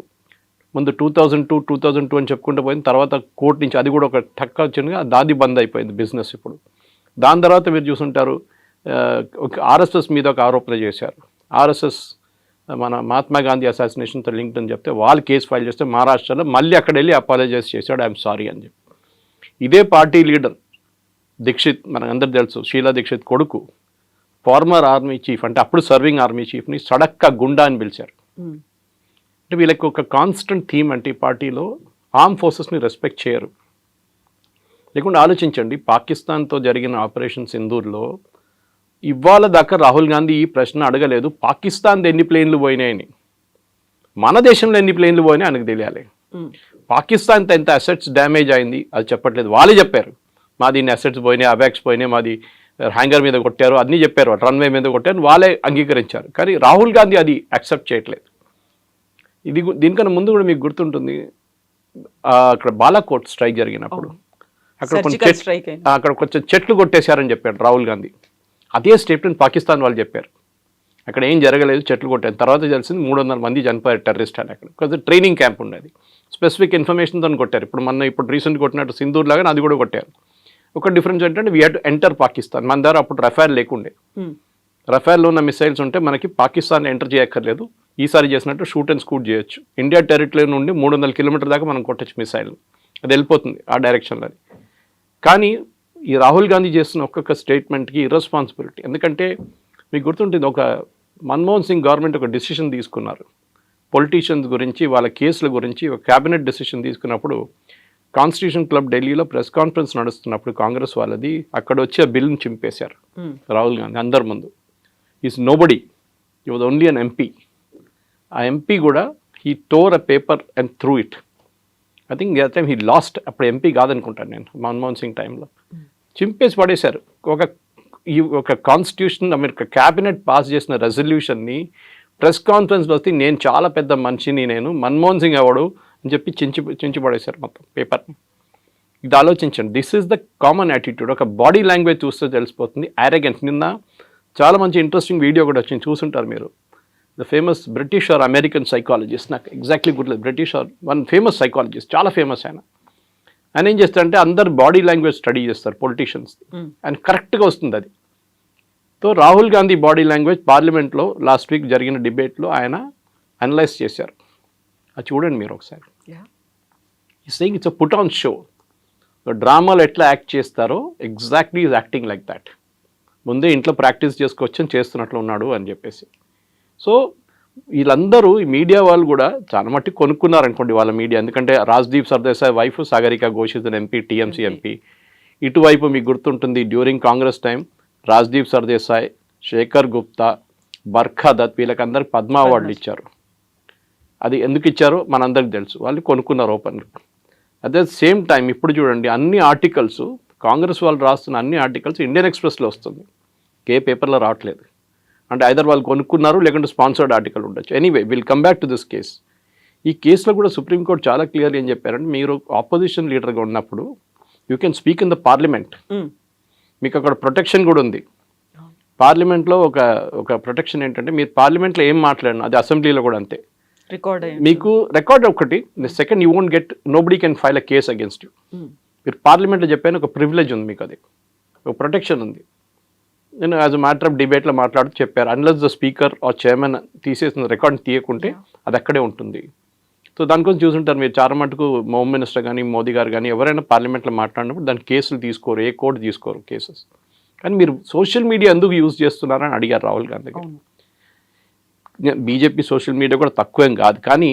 ముందు 2002 అని చెప్పుకుంటూ పోయింది, తర్వాత కోర్టు నుంచి అది కూడా ఒక టక్క వచ్చింది, దాది బంద్ అయిపోయింది బిజినెస్ ఇప్పుడు. దాని తర్వాత మీరు చూసుంటారు ఆర్ఎస్ఎస్ మీద ఒక ఆరోపణ చేశారు. ఆర్ఎస్ఎస్ మన మహాత్మా గాంధీ అసాసినేషన్తో లింక్డ్ అని చెప్తే వాళ్ళు కేసు ఫైల్ చేస్తే మహారాష్ట్రలో మళ్ళీ అక్కడ వెళ్ళి అపాలజైజ్ చేశాడు, ఐఎమ్ సారీ అని చెప్పి. ఇదే పార్టీ లీడర్ దీక్షిత్, మనకు అందరు తెలుసు, షీలా దీక్షిత్ కొడుకు, ఫార్మర్ ఆర్మీ చీఫ్, అంటే అప్పుడు సర్వింగ్ ఆర్మీ చీఫ్ని సడక్క గుండా అని పిలిచారు. అంటే వీళ్ళకి ఒక కాన్స్టెంట్ థీమ్ అంటే ఈ పార్టీలో ఆర్మ్ ఫోర్సెస్ని రెస్పెక్ట్ చేయరు. లేకుండా ఆలోచించండి, పాకిస్తాన్తో జరిగిన ఆపరేషన్ సింధూర్లో ఇవాళ దాకా రాహుల్ గాంధీ ఈ ప్రశ్న అడగలేదు, పాకిస్తాన్ది ఎన్ని ప్లేన్లు పోయినాయని. మన దేశంలో ఎన్ని ప్లేన్లు పోయినాయి ఆయనకు తెలియాలి. పాకిస్తాన్తో ఎంత అసెట్స్ డ్యామేజ్ అయింది అది చెప్పట్లేదు, వాళ్ళే చెప్పారు. మాది ఇన్ని అసెట్స్ పోయినాయి, అవాక్స్ పోయినాయి, మాది హ్యాంగర్ మీద కొట్టారు, అన్నీ చెప్పారు, రన్వే మీద కొట్టారు, వాళ్ళే అంగీకరించారు. కానీ రాహుల్ గాంధీ అది యాక్సెప్ట్ చేయట్లేదు. దీనికన్నా ముందు కూడా మీకు గుర్తుంటుంది, అక్కడ బాలాకోట్ స్ట్రైక్ జరిగినప్పుడు అక్కడ కొంచెం చెట్లు కొట్టేశారని చెప్పాడు రాహుల్ గాంధీ. అదే స్టేట్మెంట్ పాకిస్తాన్ వాళ్ళు చెప్పారు. అక్కడ ఏం జరగలేదు, చెట్లు కొట్టారు. తర్వాత తెలిసింది 300 మంది చనిపోయారు టెర్రరిస్ట్ అని. అక్కడ కొంచెం ట్రైనింగ్ క్యాంప్ ఉండేది, స్పెసిఫిక్ ఇన్ఫర్మేషన్తో కొట్టారు. ఇప్పుడు రీసెంట్ కొట్టినట్టు సింధూర్ లాగా అది కూడా కొట్టారు. ఒక డిఫరెన్స్ ఏంటంటే we had to enter Pakistan. మన దగ్గర అప్పుడు రఫేల్ లేకుండే. రఫేల్లో ఉన్న మిసైల్స్ ఉంటే మనకి పాకిస్తాన్ ఎంటర్ చేయక్కర్లేదు. ఈసారి చేసినట్టు షూట్ అండ్ స్కూట్ చేయొచ్చు. ఇండియా టెరిటరీ నుండి 300 కిలోమీటర్ దాకా మనం కొట్టచ్చు మిసైల్. అది వెళ్ళిపోతుంది ఆ డైరెక్షన్లో. కానీ ఈ రాహుల్ గాంధీ చేస్తున్న ఒక్కొక్క స్టేట్మెంట్కి ఇర్రెస్పాన్సిబిలిటీ. ఎందుకంటే మీకు గుర్తుంటుంది, ఒక మన్మోహన్ సింగ్ గవర్నమెంట్ ఒక డెసిషన్ తీసుకున్నారు పొలిటీషియన్స్ గురించి, వాళ్ళ కేసుల గురించి. ఒక క్యాబినెట్ డెసిషన్ తీసుకున్నప్పుడు కాన్స్టిట్యూషన్ క్లబ్ ఢిల్లీలో ప్రెస్ కాన్ఫరెన్స్ నడుస్తున్నప్పుడు కాంగ్రెస్ వాళ్ళది, అక్కడ వచ్చి ఆ బిల్లును చింపేశారు రాహుల్ గాంధీ అందరి ముందు. Is nobody, he was only an MP. ఆ ఎంపీ కూడా he tore a paper and threw it. I think the time he lost. అప్పుడు ఎంపీ కాదనుకుంటాను నేను, మన్మోహన్ సింగ్ టైంలో. చింపేసి పడేశారు. ఒక కాన్స్టిట్యూషన్, అమెరికా క్యాబినెట్ పాస్ చేసిన రెజల్యూషన్ని ప్రెస్ కాన్ఫరెన్స్లో వస్తే నేను చాలా పెద్ద మనిషిని, నేను మన్మోహన్ సింగ్ ఎవడు అని చెప్పి చించి పడేశారు మొత్తం పేపర్ని. ఇది ఆలోచించండి. This is the common attitude. ఒక బాడీ లాంగ్వేజ్ చూస్తే తెలిసిపోతుంది. యారగెన్స్. నిన్న చాలా మంచి ఇంట్రెస్టింగ్ వీడియో కూడా వచ్చింది, చూసుంటారు మీరు. The famous British or American psychologist, నాకు ఎగ్జాక్ట్లీ గుర్తులేదు, British or one famous psychologist, చాలా ఫేమస్ ఆయన. ఆయన ఏం చేస్తారంటే అందరు బాడీ లాంగ్వేజ్ స్టడీ చేస్తారు పొలిటీషియన్స్, అండ్ కరెక్ట్గా వస్తుంది అది. So Rahul Gandhi body language పార్లమెంట్లో లాస్ట్ వీక్ జరిగిన డిబేట్లో ఆయన అనలైజ్ చేశారు. అది చూడండి మీరు ఒకసారి. ఈ saying it's a put on show. డ్రామాలో ఎట్లా యాక్ట్ చేస్తారో exactly is acting like that. ముందే ఇంట్లో ప్రాక్టీస్ చేసుకొచ్చి చేస్తున్నట్లు ఉన్నాడు అని చెప్పేసి. సో వీళ్ళందరూ ఈ మీడియా వాళ్ళు కూడా చాలా మట్టి కొనుక్కున్నారు అనుకోండి వాళ్ళ మీడియా. ఎందుకంటే Rajdeep Sardesai wife Sagarika Ghosh is an MP, TMC MP. ఇటువైపు మీకు గుర్తుంటుంది డ్యూరింగ్ కాంగ్రెస్ టైం రాజ్దీప్ సర్దేశాయ్, శేఖర్ గుప్తా, బర్ఖా దత్, వీళ్ళకందరికి పద్మ అవార్డులు ఇచ్చారు. అది ఎందుకు ఇచ్చారో మనందరికి తెలుసు, వాళ్ళు కొనుక్కున్నారు ఓపెన్గా. అట్ ద సేమ్ టైం ఇప్పుడు చూడండి, అన్ని ఆర్టికల్స్ కాంగ్రెస్ వాళ్ళు రాస్తున్న అన్ని ఆర్టికల్స్ ఇండియన్ ఎక్స్ప్రెస్లో వస్తుంది, ఏ పేపర్లో రావట్లేదు. అంటే ఐదర్ వాళ్ళు కొనుక్కున్నారు లేకుంటే స్పాన్సర్డ్ ఆర్టికల్ ఉండొచ్చు. Anyway will come back to this case. ఈ కేసులో కూడా సుప్రీంకోర్టు చాలా క్లియర్గా ఏం చెప్పారంటే, మీరు ఆపోజిషన్ లీడర్గా ఉన్నప్పుడు you can speak in the parliament. మీకు అక్కడ ప్రొటెక్షన్ కూడా ఉంది. పార్లమెంట్లో ఒక ప్రొటెక్షన్ ఏంటంటే, మీరు పార్లమెంట్లో ఏం మాట్లాడినా అది అసెంబ్లీలో కూడా అంతే మీకు రికార్డ్. ఒకటి second, you won't get, nobody can file a case against you. మీరు పార్లమెంట్లో చెప్పాను ఒక ప్రివిలేజ్ ఉంది మీకు, అది ఒక ప్రొటెక్షన్ ఉంది. నేను యాజ్ అ మ్యాటర్ ఆఫ్ డిబేట్లో మాట్లాడుతూ చెప్పారు, unless the speaker or chairman తీసేసిన రికార్డ్ తీయకుంటే అది అక్కడే ఉంటుంది. సో దానికోసం చూసుంటారు మీరు, చాలా మటుకు హోమ్ మినిస్టర్ కానీ మోదీ గారు కానీ ఎవరైనా పార్లమెంట్లో మాట్లాడినప్పుడు దాని కేసులు తీసుకోరు, ఏ కోర్టు తీసుకోరు కేసెస్. కానీ మీరు సోషల్ మీడియా ఎందుకు యూజ్ చేస్తున్నారని అడిగారు రాహుల్ గాంధీ గారు. బీజేపీ సోషల్ మీడియా కూడా తక్కువేం కాదు, కానీ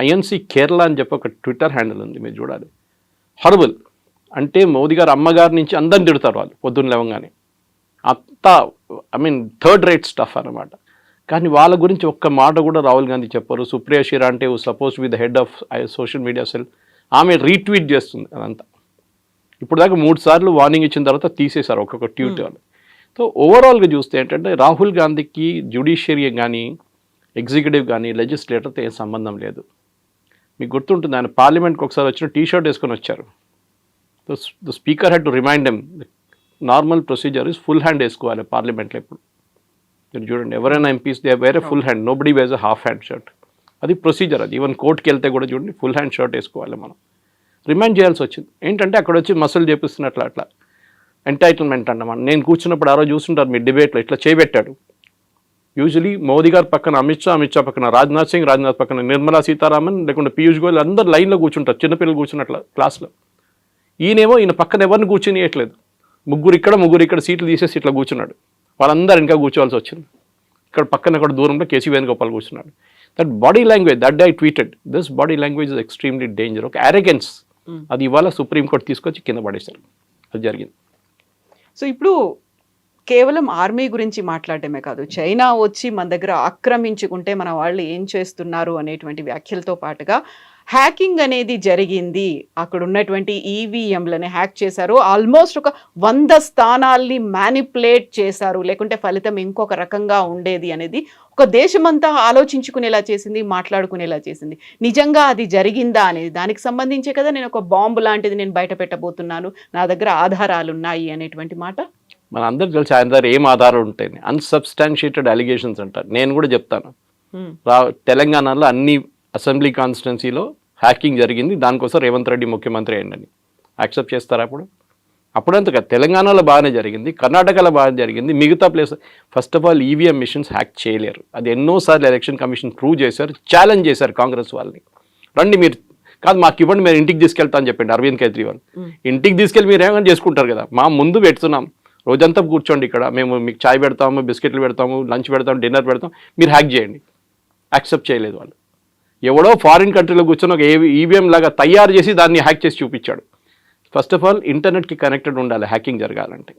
ఐఎన్సీ కేరళ అని చెప్పి ఒక ట్విట్టర్ హ్యాండిల్ ఉంది, మీరు చూడాలి. హారబుల్. అంటే మోదీ గారు అమ్మగారి నుంచి అందరిని తిడతారు వాళ్ళు పొద్దున్న లేవగానే. అంతా థర్డ్ రేట్ స్టఫ్ అనమాట. కానీ వాళ్ళ గురించి ఒక్క మాట కూడా రాహుల్ గాంధీ చెప్పారు. సుప్రియా షిరా అంటే suppose with the head of social media cell, ఆమె రీట్వీట్ చేస్తుంది అదంతా. ఇప్పుడు దాకా 3 సార్లు వార్నింగ్ ఇచ్చిన తర్వాత తీసేశారు ఒక్కొక్క ట్వీట్ వాళ్ళు. సో ఓవరాల్గా చూస్తే ఏంటంటే, రాహుల్ గాంధీకి జ్యుడిషియరీ కానీ ఎగ్జిక్యూటివ్ కానీ లెజిస్లేటర్తో ఏం సంబంధం లేదు. మీకు గుర్తుంటుంది, ఆయన పార్లమెంట్కి ఒకసారి వచ్చిన టీ-షర్ట్ వేసుకొని వచ్చారు. The speaker had to remind them, normal procedure is full hand వేసుకోవాలి పార్లమెంట్లో. ఇప్పుడు మీరు చూడండి, ఎవరైనా MPs they wear full hand, nobody wears a half hand shirt. అది ప్రొసీజర్. అది ఈవెన్ కోర్టుకి వెళ్తే కూడా చూడండి ఫుల్ హ్యాండ్ షర్ట్ వేసుకోవాలి. మనం రిమైండ్ చేయాల్సి వచ్చింది. ఏంటంటే అక్కడ వచ్చి మసలు చేపిస్తున్నట్లు అట్లా ఎంటైటిల్మెంట్ అన్నమాట. నేను కూర్చున్నప్పుడు ఆ రోజు చూస్తుంటారు మీ డిబేట్లో ఇట్లా చేయబెట్టాడు. యూజువలీ మోదీ గారి పక్కన అమిత్ షా పక్కన రాజ్నాథ్ సింగ్ పక్కన నిర్మలా సీతారామన్ లేకుంటే పీయూష్ గోయల్ అందరు లైన్లో కూర్చుంటారు, చిన్నపిల్లలు కూర్చున్నట్ల క్లాస్లో. ఈయన పక్కన ఎవరిని కూర్చునియట్లేదు. ముగ్గురు ఇక్కడ సీట్లు తీసేసి ఇట్లా కూర్చున్నాడు. వాళ్ళందరూ ఇంకా కూర్చోవాల్సి వచ్చింది. ఇక్కడ పక్కన దూరంలో కేసీ వేణుగోపాల్ కూర్చున్నాడు. That body language, that I tweeted, this body language is extremely danger. ఒక అరెగెన్స్. అది ఇవాళ సుప్రీంకోర్టు తీసుకొచ్చి కింద పడేశారు. అది జరిగింది. సో ఇప్పుడు కేవలం ఆర్మీ గురించి మాట్లాడటమే కాదు, చైనా వచ్చి మన దగ్గర ఆక్రమించుకుంటే మన వాళ్ళు ఏం చేస్తున్నారు అనేటువంటి వ్యాఖ్యలతో పాటుగా హ్యాకింగ్ అనేది జరిగింది. అక్కడ ఉన్నటువంటి ఈవీఎంలని హ్యాక్ చేశారు. ఆల్మోస్ట్ ఒక 100 స్థానాల్ని మ్యానిపులేట్ చేశారు, లేకుంటే ఫలితం ఇంకొక రకంగా ఉండేది అనేది ఒక దేశమంతా ఆలోచించుకునేలా చేసింది, మాట్లాడుకునేలా చేసింది. నిజంగా అది జరిగిందా అనేది దానికి సంబంధించే కదా నేను ఒక బాంబు లాంటిది నేను బయట పెట్టబోతున్నాను, నా దగ్గర ఆధారాలు ఉన్నాయి అనేటువంటి మాట. మన అందరికి తెలిసి ఆయన దగ్గర ఏం ఆధారాలు ఉంటాయి, అన్సబ్స్టాన్షియేటెడ్ అలిగేషన్స్ అంటారు. నేను కూడా చెప్తాను, తెలంగాణలో అన్ని అసెంబ్లీ కాన్స్టిట్యున్సీలో హ్యాకింగ్ జరిగింది, దానికోసం రేవంత్ రెడ్డి ముఖ్యమంత్రి అయ్యండి. యాక్సెప్ట్ చేస్తారా? అప్పుడంత కదా, తెలంగాణలో బాగానే జరిగింది, కర్ణాటకలో బాగా జరిగింది, మిగతా place first of all EVM machines hack చేయలేరు. అది ఎన్నోసార్లు ఎలక్షన్ కమిషన్ ప్రూవ్ చేశారు, ఛాలెంజ్ చేశారు కాంగ్రెస్ వాళ్ళని. రండి మీరు కాదు మాకు ఇవ్వండి, మీరు ఇంటికి తీసుకెళ్తా అని చెప్పండి అరవింద్ కేజ్రీవాల్. ఇంటికి తీసుకెళ్ళి మీరు ఏమైనా చేసుకుంటారు కదా, మా ముందు పెడుతున్నాం, రోజంతా కూర్చోండి ఇక్కడ, మేము మీకు చాయ్ పెడతాము, బిస్కెట్లు పెడతాము, లంచ్ పెడతాము, డిన్నర్ పెడతాం, మీరు హ్యాక్ చేయండి. యాక్సెప్ట్ చేయలేదు వాళ్ళు. ఎవడో ఫారిన్ కంట్రీలో కూర్చొని ఒక ఈవీఎం లాగా తయారు చేసి దాన్ని హ్యాక్ చేసి చూపించాడు. ఫస్ట్ ఆఫ్ ఆల్ ఇంటర్నెట్కి కనెక్టెడ్ ఉండాలి హ్యాకింగ్ జరగాలంటే.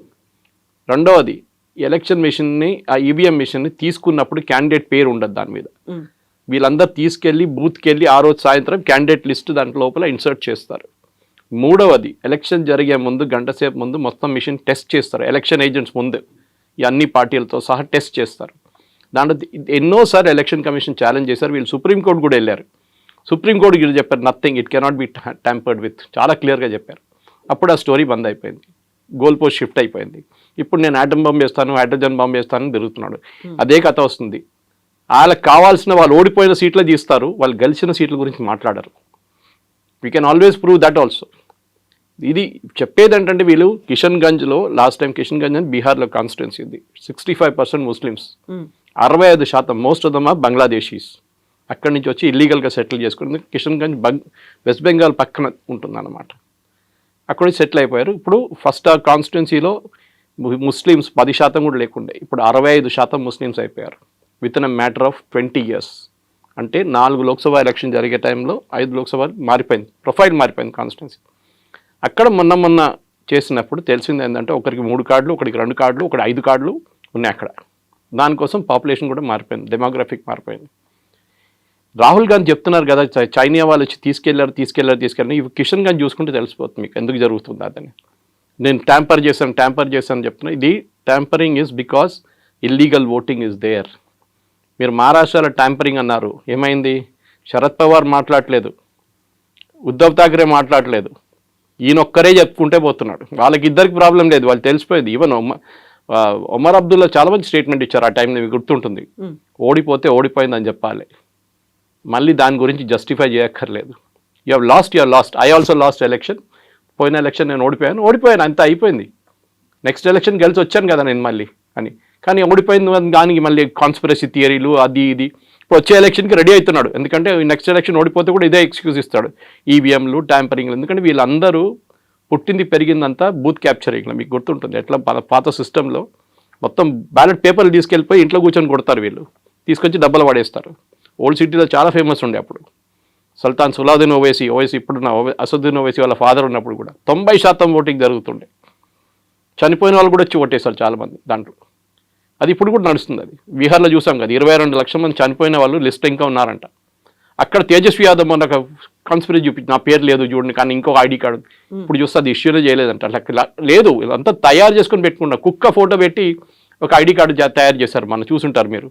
రెండవది ఎలక్షన్ మిషన్ని, ఆ ఈవీఎం మిషన్ని తీసుకున్నప్పుడు క్యాండిడేట్ పేరు ఉండదు దాని మీద. వీళ్ళందరూ తీసుకెళ్ళి బూత్కి వెళ్ళి ఆ రోజు సాయంత్రం క్యాండిడేట్ లిస్ట్ దాంట్లో లోపల ఇన్సర్ట్ చేస్తారు. మూడవది ఎలక్షన్ జరిగే ముందు గంట సేపు ముందు మొత్తం మిషన్ టెస్ట్ చేస్తారు. ఎలక్షన్ ఏజెంట్స్ ముందు ఈ అన్ని పార్టీలతో సహా టెస్ట్ చేస్తారు. దాంట్లో ఎన్నోసార్లు ఎలక్షన్ కమిషన్ ఛాలెంజ్ చేశారు. వీళ్ళు సుప్రీంకోర్టు కూడా వెళ్ళారు. సుప్రీంకోర్టుకి వీళ్ళు చెప్పారు nothing, it cannot be tampered with, చాలా క్లియర్గా చెప్పారు. అప్పుడు ఆ స్టోరీ బంద్ అయిపోయింది, గోల్ పోస్ట్ షిఫ్ట్ అయిపోయింది. ఇప్పుడు నేను ఆటం బాంబు వేస్తాను, హైడ్రోజన్ బాంబు వేస్తానని తిరుగుతున్నాడు. అదే కథ వస్తుంది. వాళ్ళకి కావాల్సిన వాళ్ళు ఓడిపోయిన సీట్లు తీస్తారు, వాళ్ళు గెలిచిన సీట్ల గురించి మాట్లాడరు. We can always prove that also. ఇది చెప్పేది ఏంటంటే వీళ్ళు కిషన్గంజ్లో లాస్ట్ టైం కిషన్గంజ్ అని బీహార్లో కాన్స్టిట్యున్సీ ఉంది, 65% Muslims, 65% most of them are Bangladeshis. అక్కడి నుంచి వచ్చి ఇల్లీగల్గా సెటిల్ చేసుకుంది. కిషన్గంజ్ వెస్ట్ బెంగాల్ పక్కన ఉంటుందన్నమాట. అక్కడ సెటిల్ అయిపోయారు. ఇప్పుడు ఫస్ట్ ఆ కాన్స్టిట్యున్సీలో ముస్లిమ్స్ 10% కూడా లేకుండే, ఇప్పుడు 65% ముస్లిమ్స్ అయిపోయారు with in a matter of 20 years. అంటే 4 లోక్సభ ఎలక్షన్ జరిగే టైంలో 5 లోక్సభ మారిపోయింది, ప్రొఫైల్ మారిపోయింది కాన్స్టిట్యున్సీ. అక్కడ మొన్న చేసినప్పుడు తెలిసింది ఏంటంటే ఒకరికి 3 కార్డులు, ఒకరికి 2 కార్డులు, ఒకటి 5 కార్డులు ఉన్నాయి అక్కడ. దానికోసం పాపులేషన్ కూడా మారిపోయింది, డెమోగ్రఫిక్ మారిపోయింది. రాహుల్ గాంధీ చెప్తున్నారు కదా చైనా వాళ్ళు వచ్చి తీసుకెళ్లారు. ఇవి కిషన్ గంజ్ చూసుకుంటే తెలిసిపోతుంది మీకు ఎందుకు జరుగుతుంది అదని. నేను ట్యాంపర్ చేశాను చెప్తున్నా. ఇది tampering is because illegal voting is there. మీరు మహారాష్ట్రలో ట్యాంపరింగ్ అన్నారు, ఏమైంది? శరద్ పవార్ మాట్లాడలేదు, ఉద్ధవ్ ఠాక్రే మాట్లాడలేదు, ఈయనొక్కరే చెప్పుకుంటే పోతున్నాడు. వాళ్ళకి ఇద్దరికి ప్రాబ్లం లేదు, వాళ్ళు తెలిసిపోయింది. ఈవెన్ ఒమర్ అబ్దుల్లా చాలా మంది స్టేట్మెంట్ ఇచ్చారు ఆ టైంలో, మీకు గుర్తుంటుంది. ఓడిపోతే ఓడిపోయిందని చెప్పాలి, మళ్ళీ దాని గురించి జస్టిఫై చేయక్కర్లేదు. You have lost, I also last election. పోయిన ఎలక్షన్ నేను ఓడిపోయాను, అంతా అయిపోయింది. నెక్స్ట్ ఎలక్షన్ గెలిచి వచ్చాను కదా నేను మళ్ళీ అని. కానీ ఓడిపోయింది దానికి మళ్ళీ కాన్స్పిరసీ థియరీలు అది ఇది. ఇప్పుడు వచ్చే ఎలక్షన్కి రెడీ అవుతున్నాడు, ఎందుకంటే నెక్స్ట్ ఎలక్షన్ ఓడిపోతే కూడా ఇదే ఎక్స్క్యూజ్ ఇస్తాడు, ఈవీఎంలు ట్యాంపరింగ్లు. ఎందుకంటే వీళ్ళందరూ పుట్టింది పెరిగిందంతా బూత్ క్యాప్చరింగ్లో. మీకు గుర్తుంటుంది ఎట్లా పాత సిస్టంలో మొత్తం బ్యాలెట్ పేపర్లు తీసుకెళ్ళిపోయి ఇంట్లో కూర్చొని కొడతారు వీళ్ళు, తీసుకొచ్చి డబ్బలు పడేస్తారు. ఓల్డ్ సిటీలో చాలా ఫేమస్ ఉండే అప్పుడు. సుల్తాన్ సులావుద్దీన్ ఓవైసీ ఇప్పుడున్న అసదుద్దీన్ ఓవైసీ వాళ్ళ ఫాదర్ ఉన్నప్పుడు కూడా 90% ఓటింగ్ జరుగుతుండే. చనిపోయిన వాళ్ళు కూడా వచ్చి ఓటేస్తారు చాలామంది దాంట్లో. అది ఇప్పుడు కూడా నడుస్తుంది. అది బీహార్లో చూసాం కదా, 22 లక్షల మంది చనిపోయిన వాళ్ళు లిస్ట్ ఇంకా ఉన్నారంట. అక్కడ తేజస్వి యాదవ్ మొన్న కాన్స్పిరసీ చూపించి నా పేరు లేదు చూడండి, కానీ ఇంకొక ఐడి కార్డు ఇప్పుడు చూస్తే అది ఇష్యూనే చేయలేదంట. అట్లా లేదు, అంతా తయారు చేసుకొని పెట్టుకున్నారు. కుక్క ఫోటో పెట్టి ఒక ఐడి కార్డు తయారు చేశారు, మనం చూసుంటారు మీరు.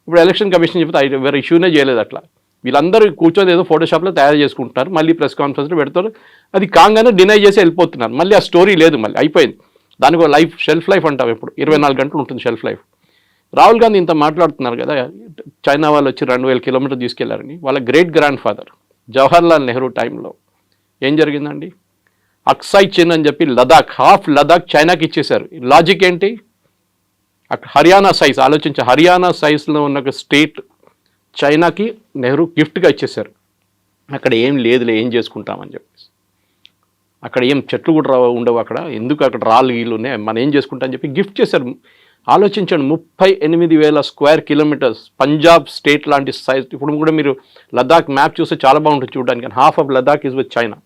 ఇప్పుడు ఎలక్షన్ కమిషన్ చెప్తే వేరే ఇష్యూనే చేయలేదు. అట్లా వీళ్ళందరూ కూర్చొని ఏదో ఫోటోషాప్లో తయారు చేసుకుంటున్నారు, మళ్ళీ ప్రెస్ కాన్ఫరెన్స్లో పెడతారు. అది కాగానే డినై చేసి వెళ్ళిపోతున్నారు. మళ్ళీ ఆ స్టోరీ లేదు, మళ్ళీ అయిపోయింది. దానికి లైఫ్ షెల్ఫ్ లైఫ్ అంటాం, ఇప్పుడు 24 గంటలు ఉంటుంది షెల్ఫ్ లైఫ్. రాహుల్ గాంధీ ఇంత మాట్లాడుతున్నారు కదా, చైనా వాళ్ళు వచ్చి 2000 కిలోమీటర్లు తీసుకెళ్లారని. వాళ్ళ great grand father Jawaharlal Nehru టైంలో ఏం జరిగిందండి? అక్సాయ్ చిన్ అని చెప్పి హాఫ్ లదాఖ్ చైనాకి ఇచ్చేశారు. లాజిక్ ఏంటి? హర్యానా సైజ్ ఆలోచించి, హర్యానా సైజ్లో ఉన్న ఒక స్టేట్ చైనాకి నెహ్రూ గిఫ్ట్గా ఇచ్చేశారు. అక్కడ ఏం లేదులే, ఏం చేసుకుంటామని చెప్పేసి. అక్కడ ఏం చెట్లు కూడా ఉండవు, అక్కడ ఎందుకు అక్కడ రాళ్ళు గీళ్ళు ఉన్నాయి, మనం ఏం చేసుకుంటామని చెప్పి గిఫ్ట్ చేశారు. ఆలోచించండి, 38,000 స్క్వేర్ కిలోమీటర్స్ పంజాబ్ స్టేట్ లాంటి సైజ్. ఇప్పుడు కూడా మీరు లదాఖ్ మ్యాప్ చూస్తే చాలా బాగుంటుంది చూడడానికి. Half of Ladakh is with China,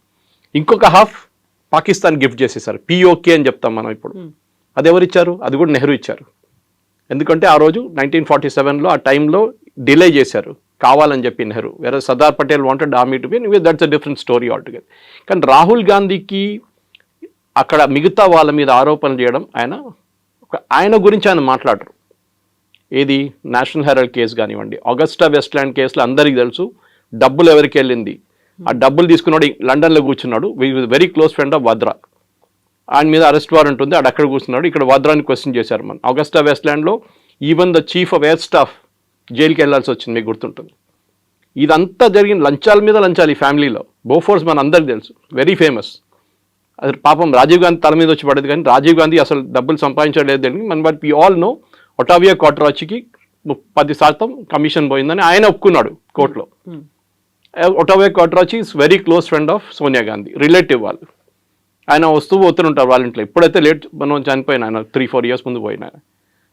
ఇంకొక హాఫ్ పాకిస్తాన్ గిఫ్ట్ చేసేసారు. పిఓకే అని చెప్తాం మనం ఇప్పుడు. అది ఎవరు ఇచ్చారు? అది కూడా నెహ్రూ ఇచ్చారు. ఎందుకంటే ఆ రోజు 1947లో ఆ టైంలో డిలే చేశారు కావాలని చెప్పి నెహ్రూ. వేరే Sardar Patel wanted army to be, that's a different story altogether. కానీ రాహుల్ గాంధీకి అక్కడ మిగతా వాళ్ళ మీద ఆరోపణలు చేయడం, ఆయన గురించి ఆయన మాట్లాడరు. ఏది నేషనల్ హెరాల్డ్ కేసు కానివ్వండి, ఆగస్టా వెస్ట్ల్యాండ్ కేసులో అందరికీ తెలుసు డబ్బులు ఎవరికి వెళ్ళింది. ఆ డబ్బులు తీసుకున్నాడు లండన్లో కూర్చున్నాడు, వెరీ క్లోజ్ ఫ్రెండ్ ఆఫ్ వద్రా. ఆయన మీద అరెస్ట్ వారెంట్ ఉంది, ఆడు అక్కడ కూర్చున్నాడు. ఇక్కడ వాద్రాని క్వశ్చన్ చేశారు మనం. ఆగస్టా వెస్ట్లాండ్లో even the chief of air staff జైలుకి వెళ్ళాల్సి వచ్చింది, మీకు గుర్తుంటుంది. ఇదంతా జరిగిన లంచాల మీద లంచాలు ఈ ఫ్యామిలీలో. బోఫోర్స్ మన అందరికి తెలుసు, వెరీ ఫేమస్. అది పాపం రాజీవ్ గాంధీ తల మీద వచ్చి పడేది, కానీ రాజీవ్ గాంధీ అసలు డబ్బులు సంపాదించలేదు. మన but we all know Ottavio క్వార్టరాచికి 10% కమిషన్ పోయిందని ఆయన ఒప్పుకున్నాడు కోర్టులో. Ottavio Quattrocchi is very close friend of Sonia Gandhi, relative వాళ్ళు. ఆయన వస్తూ పోతుంటారు వాళ్ళ ఇంట్లో. ఎప్పుడైతే లేట్ మనం చనిపోయిన ఆయన 3-4 years ముందు పోయిన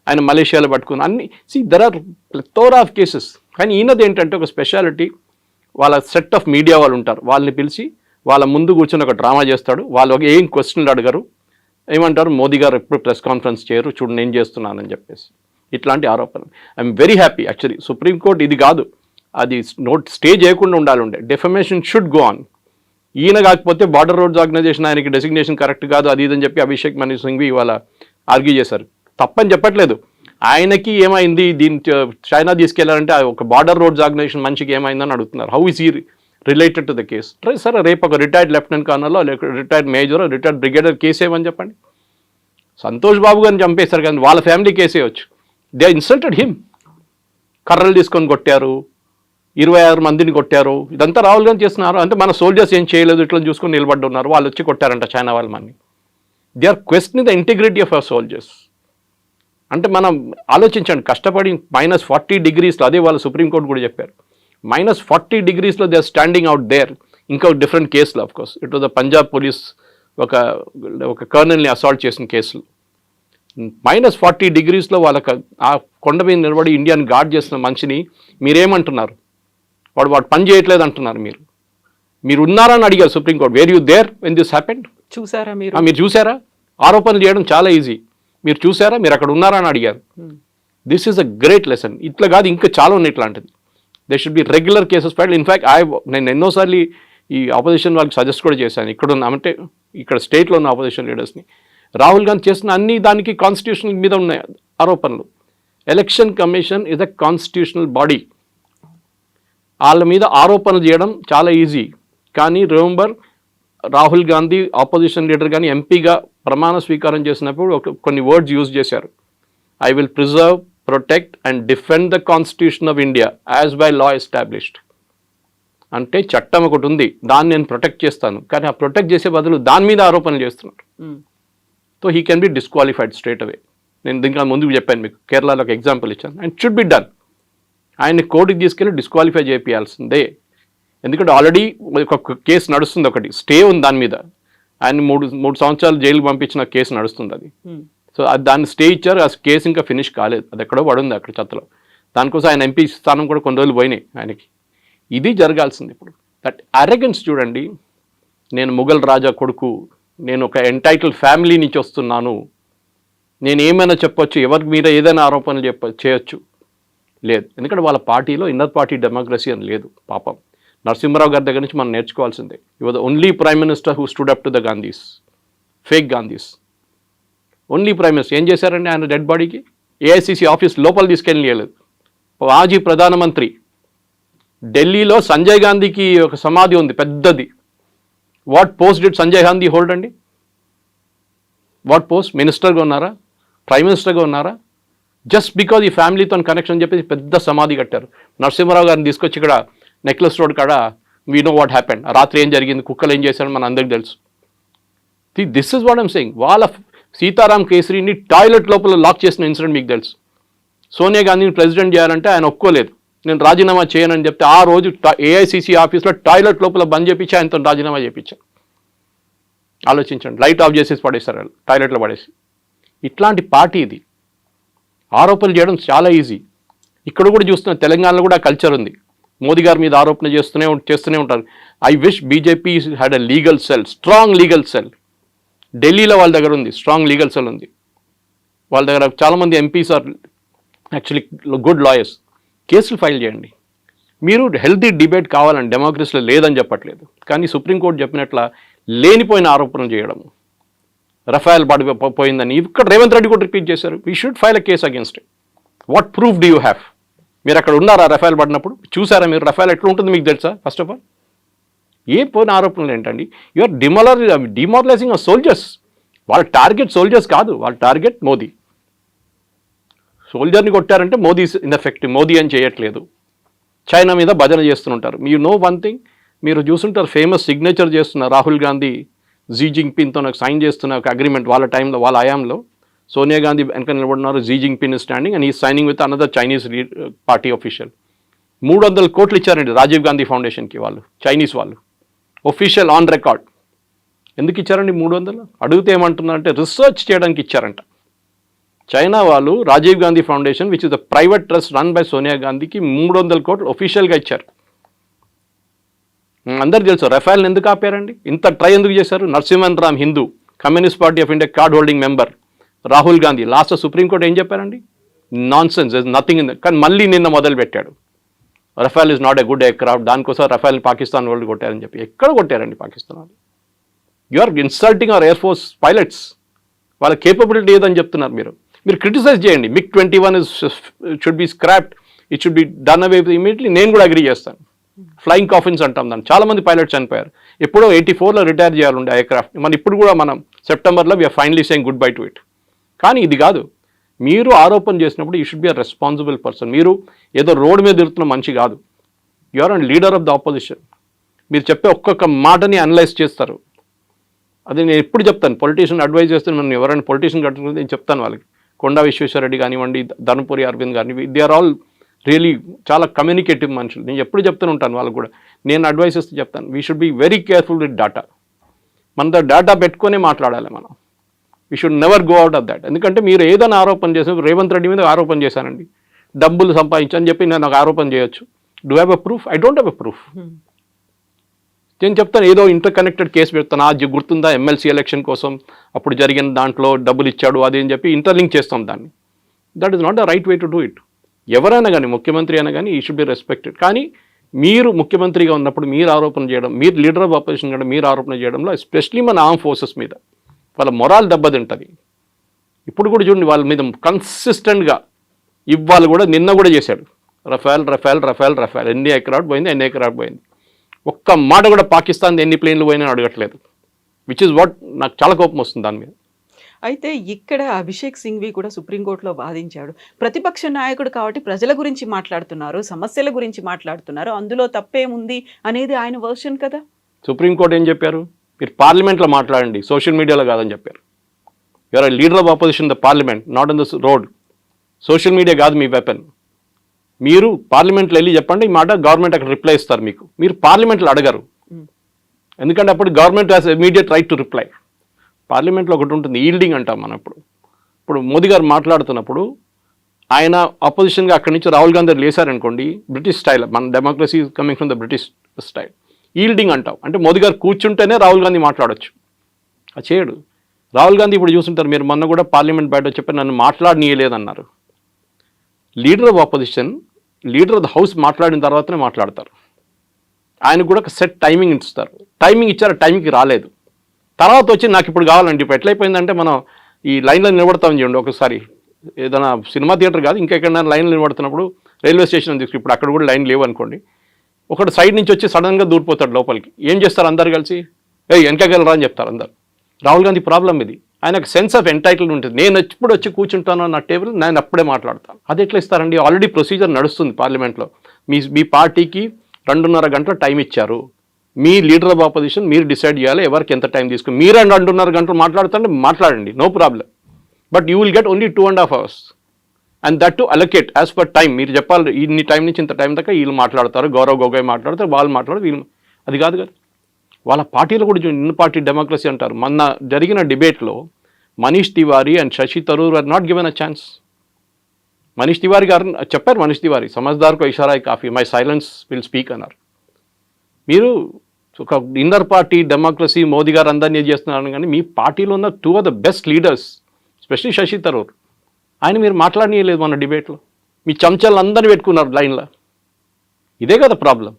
ఆయన మలేషియాలో పట్టుకుని అన్ని. There are plethora of cases. కానీ ఈయనది ఏంటంటే ఒక స్పెషాలిటీ, వాళ్ళ సెట్ ఆఫ్ మీడియా వాళ్ళు ఉంటారు, వాళ్ళని పిలిచి వాళ్ళ ముందు కూర్చొని ఒక డ్రామా చేస్తాడు. వాళ్ళు ఏం క్వశ్చన్లు అడగరు, ఏమంటారు మోదీ గారు ఎప్పుడు ప్రెస్ కాన్ఫరెన్స్ చేయరు, చూడు నేను చేస్తున్నానని చెప్పేసి ఇట్లాంటి ఆరోపణలు. I'm very happy actually. Supreme court ఇది కాదు, అది స్టే చేయకుండా ఉండాలి. Defamation should go on. ఈయన కాకపోతే బార్డర్ రోడ్స్ ఆర్గనైజేషన్ ఆయనకి డెసిగ్నేషన్ కరెక్ట్ కాదు అది ఇదని చెప్పి అభిషేక్ మను సింఘ్వి ఇవాళ ఆర్గ్యూ చేశారు. తప్పని చెప్పట్లేదు, ఆయనకి ఏమైంది దీని చైనా తీసుకెళ్లారంటే ఒక బార్డర్ రోడ్స్ ఆర్గనైజేషన్ మనిషికి ఏమైందని అడుగుతున్నారు. How is he related to the case? సరే రేపు ఒక రిటైర్డ్ లెఫ్టినెంట్ కర్నల్లో లేక retired major retired brigadier case ఏమని చెప్పండి. సంతోష్ బాబు గారిని చంపేశారు కానీ వాళ్ళ ఫ్యామిలీ కేసేయచ్చు. They insulted him. కర్రలు తీసుకొని కొట్టారు, 26 మందిని కొట్టారు. ఇదంతా రాహుల్ గాంధీ చేస్తున్నారు. అంటే మన సోల్జర్స్ ఏం చేయలేదు, ఇట్లా చూసుకొని నిలబడి ఉన్నారు, వాళ్ళు వచ్చి కొట్టారంట చైనా వాళ్ళ మన్ని. They are questioning the integrity of our soldiers. అంటే మనం ఆలోచించండి, కష్టపడి -40 degreesలో, అదే వాళ్ళు సుప్రీంకోర్టు కూడా చెప్పారు, -40 degreesలో they are standing out there. ఇంకా డిఫరెంట్ కేసులు of course, it was the Punjab police ఒక కర్నల్ని అసాల్ట్ చేసిన కేసులు. -40 degreesలో వాళ్ళకి ఆ కొండ మీద నిలబడి ఇండియాని గార్డ్ చేసిన మనిషిని మీరేమంటున్నారు? వాడు పని చేయట్లేదు అంటున్నారు. మీరు ఉన్నారని అడిగారు supreme court. Where you there when this happened? చూసారా మీరు? మీరు చూసారా? ఆరోపణలు చేయడం చాలా ఈజీ. మీరు చూసారా? మీరు అక్కడ ఉన్నారా అని అడిగారు. This is a great lesson. ఇట్లా కాదు, ఇంకా చాలా ఉన్నాయి ఇట్లాంటిది. They should be regular cases filed. In fact నేను ఎన్నోసార్లు ఈ ఆపోజిషన్ వాళ్ళకి సజెస్ట్ కూడా చేశాను. ఇక్కడ స్టేట్లో ఉన్న ఆపోజిషన్ లీడర్స్ని, రాహుల్ గాంధీ చేసిన అన్ని దానికి కాన్స్టిట్యూషన్ మీద ఉన్నాయి ఆరోపణలు. Election commission is a constitutional body. వాళ్ళ మీద ఆరోపణలు చేయడం చాలా ఈజీ. కానీ remember, Rahul Gandhi opposition leader కానీ ఎంపీగా ప్రమాణ స్వీకారం చేసినప్పుడు కొన్ని వర్డ్స్ యూజ్ చేశారు. I will preserve, protect and defend the constitution of India as by law established. అంటే చట్టం ఒకటి ఉంది, దాన్ని నేను ప్రొటెక్ట్ చేస్తాను. కానీ ఆ ప్రొటెక్ట్ చేసే బదులు దాని మీద ఆరోపణలు చేస్తున్నారు. So he can be disqualified straight away. నేను దీనికి ముందుకు చెప్పాను మీకు, కేరళలో ఒక ఎగ్జాంపుల్ ఇచ్చాను. And should be done. ఆయన్ని కోర్టుకి తీసుకెళ్ళి డిస్క్వాలిఫై చేయాల్సిందే. ఎందుకంటే ఆల్రెడీ ఒక కేసు నడుస్తుంది, ఒకటి స్టే ఉంది దాని మీద. ఆయన 3 సంవత్సరాలు జైలుకి పంపించిన కేసు నడుస్తుంది అది. సో అది దాన్ని స్టే ఇచ్చారు, ఆ కేసు ఇంకా ఫినిష్ కాలేదు, అది ఎక్కడో పడుంది అక్కడ చెత్తలో. దానికోసం ఆయన ఎంపీ స్థానం కూడా కొన్ని రోజులు పోయినాయి ఆయనకి. ఇది జరగాల్సింది ఇప్పుడు. దట్ అరెగెన్స్ చూడండి. నేను ముఘల్ రాజా కొడుకు, నేను ఒక ఎంటైటిల్ ఫ్యామిలీ నుంచి వస్తున్నాను, నేను ఏమైనా చెప్పొచ్చు, ఎవరికి మీద ఏదైనా ఆరోపణలు చేయొచ్చు. లేదు, ఎందుకంటే వాళ్ళ పార్టీలో ఇన్నర్ పార్టీ డెమోక్రసీ అని లేదు. పాపం నరసింహరావు గారి దగ్గర నుంచి మనం నేర్చుకోవాల్సిందే. You are the only prime minister who stood up to the Gandhis, fake Gandhis. Only prime minister. ఏం చేశారండి ఆయన డెడ్ బాడీకి? ఏఐసిసి ఆఫీస్ లోపల తీసుకెళ్ళలేదు. మాజీ ప్రధానమంత్రి, ఢిల్లీలో సంజయ్ గాంధీకి ఒక సమాధి ఉంది పెద్దది. What post did Sanjay Gandhi hold అండి? What post? మినిస్టర్గా ఉన్నారా? ప్రైమ్ మినిస్టర్గా ఉన్నారా? జస్ట్ బికాజ్ ఈ ఫ్యామిలీతో కనెక్షన్ చెప్పేసి పెద్ద సమాధి కట్టారు. నరసింహరావు గారిని తీసుకొచ్చి ఇక్కడ నెక్లెస్ రోడ్ కాడ వీ నో వాట్ హ్యాపెండ్, రాత్రి ఏం జరిగింది, కుక్కలు ఏం చేశారో మన అందరికి తెలుసు. This is what I'm saying. వాళ్ళ సీతారాం కేసరిని టాయిలెట్ లోపల లాక్ చేసిన ఇన్సిడెంట్ మీకు తెలుసు. సోనియా గాంధీని ప్రెసిడెంట్ చేయాలంటే ఆయన ఒప్పుకోలేదు, నేను రాజీనామా చేయనని చెప్తే ఆ రోజు ఏఐసిసి ఆఫీస్లో టాయిలెట్ లోపల బంద్ చేయించి ఆయనతో రాజీనామా చేయించారు. ఆలోచించండి, లైట్ ఆఫ్ చేసేసి పడేస్తారు వాళ్ళు, టాయిలెట్లో పడేసి. ఇట్లాంటి పార్టీ ఇది. ఆరోపణలు చేయడం చాలా ఈజీ. ఇక్కడ కూడా చూస్తున్న తెలంగాణలో కూడా కల్చర్ ఉంది. మోదీ గారి మీద ఆరోపణ చేస్తూనే ఉంటారు. I wish BJP had a legal cell, strong legal cell. ఢిల్లీలో వాళ్ళ దగ్గర ఉంది, స్ట్రాంగ్ లీగల్ సెల్ ఉంది వాళ్ళ దగ్గర. చాలామంది MPs are actually good lawyers. కేసులు ఫైల్ చేయండి. మీరు హెల్తీ డిబేట్ కావాలని డెమోక్రసీలో లేదని చెప్పట్లేదు, కానీ సుప్రీంకోర్టు చెప్పినట్ల లేనిపోయిన ఆరోపణలు చేయడం, రఫాయల్ పోయిందని ఇక్కడ రేవంత్ రెడ్డి కూడా రిపీట్ చేశారు. We should file a case against it. What proof do you have? మీరు అక్కడ ఉన్నారా రఫాయల్ పడినప్పుడు? చూసారా మీరు రఫాయల్ ఎట్లా ఉంటుంది మీకు తెలుసా? ఫస్ట్ ఆఫ్ ఆల్ ఏ పోయిన ఆరోపణలు ఏంటండి? You're demoralising a soldiers. వాళ్ళ టార్గెట్ సోల్జర్స్ కాదు, వాళ్ళ టార్గెట్ మోదీ. సోల్జర్ని కొట్టారంటే మోదీ ఇన్ఎఫెక్టివ్, మోదీ అని చేయట్లేదు, చైనా మీద భజన చేస్తుంటారు. యూ నో వన్ థింగ్, మీరు చూస్తుంటారు ఫేమస్ సిగ్నేచర్ చేస్తున్న రాహుల్ గాంధీ జీ జింగ్పిన్తో నాకు సైన్ చేస్తున్న ఒక అగ్రిమెంట్ వాళ్ళ టైంలో, వాళ్ళ హయాంలో సోనియా గాంధీ వెనక నిలబడినారు, జీ జింగ్పిన్ స్టాండింగ్ అండ్ ఈ signing with another Chinese party official. 300 కోట్లు ఇచ్చారండి రాజీవ్ గాంధీ ఫౌండేషన్కి వాళ్ళు, చైనీస్ వాళ్ళు, ఒఫీషియల్ ఆన్ రికార్డ్. ఎందుకు ఇచ్చారండి 300? అడిగితే ఏమంటున్నారంటే రీసెర్చ్ చేయడానికి ఇచ్చారంట. చైనా వాళ్ళు Rajiv Gandhi foundation which is the private trust run by Sonia గాంధీకి 300 కోట్లు ఒఫీషియల్గా ఇచ్చారు. అందరికి తెలుసు రఫేల్ని ఎందుకు ఆపారండి, ఇంత ట్రై ఎందుకు చేశారు. Narasimhan Ram Hindu, communist party of India card holding member Rahul Gandhi last supreme court ఏం చెప్పారండి, నాన్ సెన్స్, నథింగ్ ఇన్. కానీ మళ్ళీ నిన్న మొదలు పెట్టాడు Rafale is not a good aircraft, దానికోసం రఫేల్ని పాకిస్తాన్ వాళ్ళు కొట్టారని చెప్పి. ఎక్కడ కొట్టారండి పాకిస్తాన్ వాళ్ళు? You are insulting our air force pilots, వాళ్ళ కేపబిలిటీ ఏదని చెప్తున్నారు మీరు. మీరు క్రిటిసైజ్ చేయండి, MiG-21 should be scrapped, it should be done away immediately. నేను కూడా అగ్రీ చేస్తాను. ఫ్లయింగ్ కాఫిన్స్ అంటాం దాన్ని, చాలామంది పైలట్స్ చనిపోయారు. ఎప్పుడో 84లో రిటైర్ చేయాలండి ఆ ఎయిర్క్రాఫ్ట్. మన ఇప్పుడు కూడా మనం సెప్టెంబర్లో we're finally saying good bye to it. కానీ ఇది కాదు, మీరు ఆరోపణ చేసినప్పుడు you should be a responsible person. మీరు ఏదో రోడ్డు మీద తిరుగుతున్న మనిషి కాదు, you are and leader of the opposition. మీరు చెప్పే ఒక్కొక్క మాటని అనలైజ్ చేస్తారు. అది నేను ఎప్పుడు చెప్తాను, పొలిటీషియన్ అడ్వైజ్ చేస్తాను, నన్ను ఎవరైనా పొలిటీషియన్ కట్టుకుంటే నేను చెప్తాను వాళ్ళకి. కొండా విశ్వేశ్వరరెడ్డి కానివ్వండి, ధర్మపురి అరవింద్ కానివ్వండి, దే ఆర్ ఆల్ రియలీ చాలా కమ్యూనికేటివ్ మనుషులు. నేను ఎప్పుడు చెప్తూనే ఉంటాను వాళ్ళకు కూడా, నేను అడ్వైస్ ఇస్తే చెప్తాను, we should be very careful with data. మనతో డేటా పెట్టుకునే మాట్లాడాలి మనం. We should never go out of that. ఎందుకంటే మీరు ఏదైనా ఆరోపణ చేసిన, రేవంత్ రెడ్డి మీద ఆరోపణ చేశానండి, డబ్బులు సంపాదించని చెప్పి నేను నాకు ఆరోపణ చేయొచ్చు. Do have a proof? I don't have a proof. నేను చెప్తాను ఏదో ఇంటర్ కనెక్టెడ్ కేసు పెడతాను, అది గుర్తుందా ఎమ్మెల్సీ ఎలక్షన్ కోసం అప్పుడు జరిగిన దాంట్లో డబ్బులు ఇచ్చాడు అది అని చెప్పి ఇంటర్లింక్ చేస్తాం దాన్ని. That is not the right way to do it. ఎవరైనా కానీ, ముఖ్యమంత్రి అయినా కానీ, ఈ షుడ్ బి రెస్పెక్టెడ్. కానీ మీరు ముఖ్యమంత్రిగా ఉన్నప్పుడు మీరు ఆరోపణ చేయడం, మీరు లీడర్ ఆఫ్ ఆపోజిషన్ కూడా మీరు ఆరోపణ చేయడంలో, ఎస్పెషలీ మన ఆర్మ్ ఫోర్సెస్ మీద వాళ్ళ మొరాల్ దెబ్బతింటుంది. ఇప్పుడు కూడా చూడండి వాళ్ళ మీద కన్సిస్టెంట్గా ఇవాళ కూడా, నిన్న కూడా చేశాడు రఫేల్ రఫేల్ రఫేల్ రఫేల్. ఎన్ని ఎకరాట్ పోయింది, ఎన్ని ఎకరాట్ పోయింది, ఒక్క మాట కూడా పాకిస్తాన్ ఎన్ని ప్లేన్లు పోయినా అడగట్లేదు. విచ్ ఇస్ వాట్ నాకు చాలా కోపం వస్తుంది దాని మీద. అయితే ఇక్కడ అభిషేక్ సింఘ్వి కూడా సుప్రీంకోర్టులో వాదించాడు. ప్రతిపక్ష నాయకుడు కాబట్టి ప్రజల గురించి మాట్లాడుతున్నారు, సమస్యల గురించి మాట్లాడుతున్నారు, అందులో తప్పేముంది అనేది ఆయన వర్షన్ కదా. సుప్రీంకోర్టు ఏం చెప్పారు, మీరు పార్లమెంట్లో మాట్లాడండి, సోషల్ మీడియాలో కాదని చెప్పారు. You're leader of opposition the parliament, not in the road. Social media కాదు మీ వెపన్. మీరు పార్లమెంట్లో వెళ్ళి చెప్పండి ఈ మాట, గవర్నమెంట్ అక్కడ రిప్లై ఇస్తారు మీకు. మీరు పార్లమెంట్లో అడగరు, ఎందుకంటే అప్పుడు government has immediate right to reply. పార్లమెంట్లో ఒకటి ఉంటుంది, ఈల్డింగ్ అంటాం మనం. ఇప్పుడు మోదీ గారు మాట్లాడుతున్నప్పుడు ఆయన అపోజిషన్గా అక్కడి నుంచి రాహుల్ గాంధీ లేసారనుకోండి, బ్రిటిష్ స్టైల్, మన democracy coming from the British style, yielding అంటాం. అంటే మోదీ గారు కూర్చుంటేనే రాహుల్ గాంధీ మాట్లాడొచ్చు, అది చేయడు. రాహుల్ గాంధీ ఇప్పుడు చూస్తుంటారు, మీరు మొన్న కూడా పార్లమెంట్ బయట చెప్పి నన్ను మాట్లాడనీయలేదన్నారు. Leader of opposition, leader of the house మాట్లాడిన తర్వాతనే మాట్లాడతారు. ఆయన కూడా ఒక సెట్ టైమింగ్ ఇస్తారు. టైమింగ్ ఇచ్చారు, టైంకి రాలేదు. తర్వాత వచ్చి నాకు ఇప్పుడు కావాలండి. ఇప్పుడు ఎట్లయిపోయిందంటే మనం ఈ లైన్లో నిలబడతామని చూడండి, ఒకసారి ఏదైనా సినిమా థియేటర్ కాదు ఇంకెక్కడైనా లైన్లో నిలబడుతున్నప్పుడు, రైల్వే స్టేషన్ తీసుకు, ఇప్పుడు అక్కడ కూడా లైన్ లేవు అనుకోండి, ఒకటి సైడ్ నుంచి వచ్చి సడన్గా దూరిపోతాడు లోపలికి. ఏం చేస్తారు అందరు కలిసి, వెనకగలరా అని చెప్తారు అందరు. రాహుల్ గాంధీ ప్రాబ్లం ఇది. ఆయనకు సెన్స్ ఆఫ్ ఎంటైటిల్మెంట్ ఉంటుంది. నేను ఎప్పుడు వచ్చి కూర్చుంటాను నా టేబుల్, నేను అప్పుడే మాట్లాడతాను. అది ఎట్లా ఇస్తారండి? ఆల్రెడీ ప్రొసీజర్ నడుస్తుంది పార్లమెంట్లో. మీ పార్టీకి 2.5 గంటల టైం ఇచ్చారు. మీ లీడర్ ఆఫ్ ఆపోజిషన్ మీరు డిసైడ్ చేయాలి ఎవరికి ఎంత టైం తీసుకుని. మీరు 2.5 గంటలు మాట్లాడుతుంటే మాట్లాడండి, no problem. But you will get only 2.5 hours and that to allocate as per time. మీరు చెప్పాలి ఇన్ని టైం నుంచి ఇంత టైం దాకా వీళ్ళు మాట్లాడతారు, గౌరవ్ గొగోయ్ మాట్లాడతారు, వాళ్ళు మాట్లాడతారు, వీళ్ళు. అది కాదు కదా వాళ్ళ పార్టీలో కూడా. ఇన్ని పార్టీ డెమోక్రసీ అంటారు. మొన్న జరిగిన డిబేట్లో Manish Tiwari and Shashi Tharoor are not given a chance. Manish Tiwari గారు చెప్పారు, మనీష్ తివారీ సమజ్దార్కో ఇషారా కాఫీ, మై సైలెన్స్ విల్ స్పీక్ అన్నారు. మీరు ఒక ఇన్నర్ పార్టీ డెమోక్రసీ మోదీ గారు అందరినీ చేస్తున్నారు, కానీ మీ పార్టీలో ఉన్న 2 of the best leaders, especially Shashi Tharoor, ఆయన మీరు మాట్లాడనీయలేదు మన డిబేట్లో. మీ చెంచాలను అందరినీ పెట్టుకున్నారు లైన్లో. ఇదే కదా ప్రాబ్లం.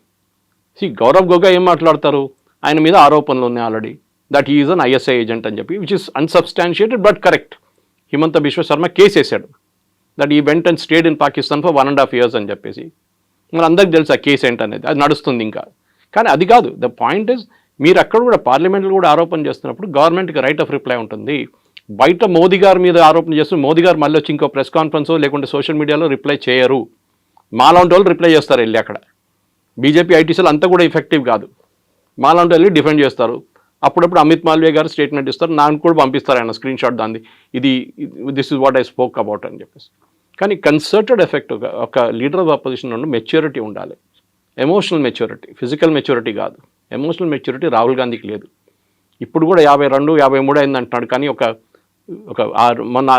గౌరవ్ గొగోయ్ ఏం మాట్లాడతారు, ఆయన మీద ఆరోపణలు ఉన్నాయి already, that he is an ISI agent అని చెప్పి, which is unsubstantiated but correct. Himanta Biswa Sarma case వేశాడు, that he went and stayed in Pakistan for 1.5 years అని చెప్పేసి. మరి అందరికి తెలుసు ఆ కేసు ఏంటనేది, అది నడుస్తుంది ఇంకా. కానీ అది కాదు ద పాయింట్ ఇస్, మీరు అక్కడ కూడా పార్లమెంట్లో కూడా ఆరోపణ చేస్తున్నప్పుడు గవర్నమెంట్కి రైట్ ఆఫ్ రిప్లై ఉంటుంది. బయట మోదీ గారి మీద ఆరోపణ చేస్తూ మోదీ గారు మళ్ళీ వచ్చి ఇంకో ప్రెస్ కాన్ఫరెన్స్ లేకుంటే సోషల్ మీడియాలో రిప్లై చేయరు. మాలాంటి వాళ్ళు రిప్లై చేస్తారు వెళ్ళి అక్కడ. బీజేపీ ఐటీసీలు అంతా కూడా ఎఫెక్టివ్ కాదు. మాలాంటి వెళ్ళి డిఫెండ్ చేస్తారు. అప్పుడప్పుడు అమిత్ మాల్వియా గారు స్టేట్మెంట్ ఇస్తారు, నాకు కూడా పంపిస్తారు ఆయన స్క్రీన్ షాట్ దాన్ని, this is what I spoke about అని చెప్పేసి. కానీ కన్సర్టెడ్ ఎఫెక్ట్ ఒక లీడర్ ఆఫ్ అపోజిషన్ నుండి మెచ్యూరిటీ ఉండాలి. ఎమోషనల్ మెచ్యూరిటీ, ఫిజికల్ మెచ్యూరిటీ కాదు. ఎమోషనల్ మెచ్యూరిటీ రాహుల్ గాంధీకి లేదు. ఇప్పుడు కూడా 52, 53 అయింది అంటున్నాడు. కానీ మొన్న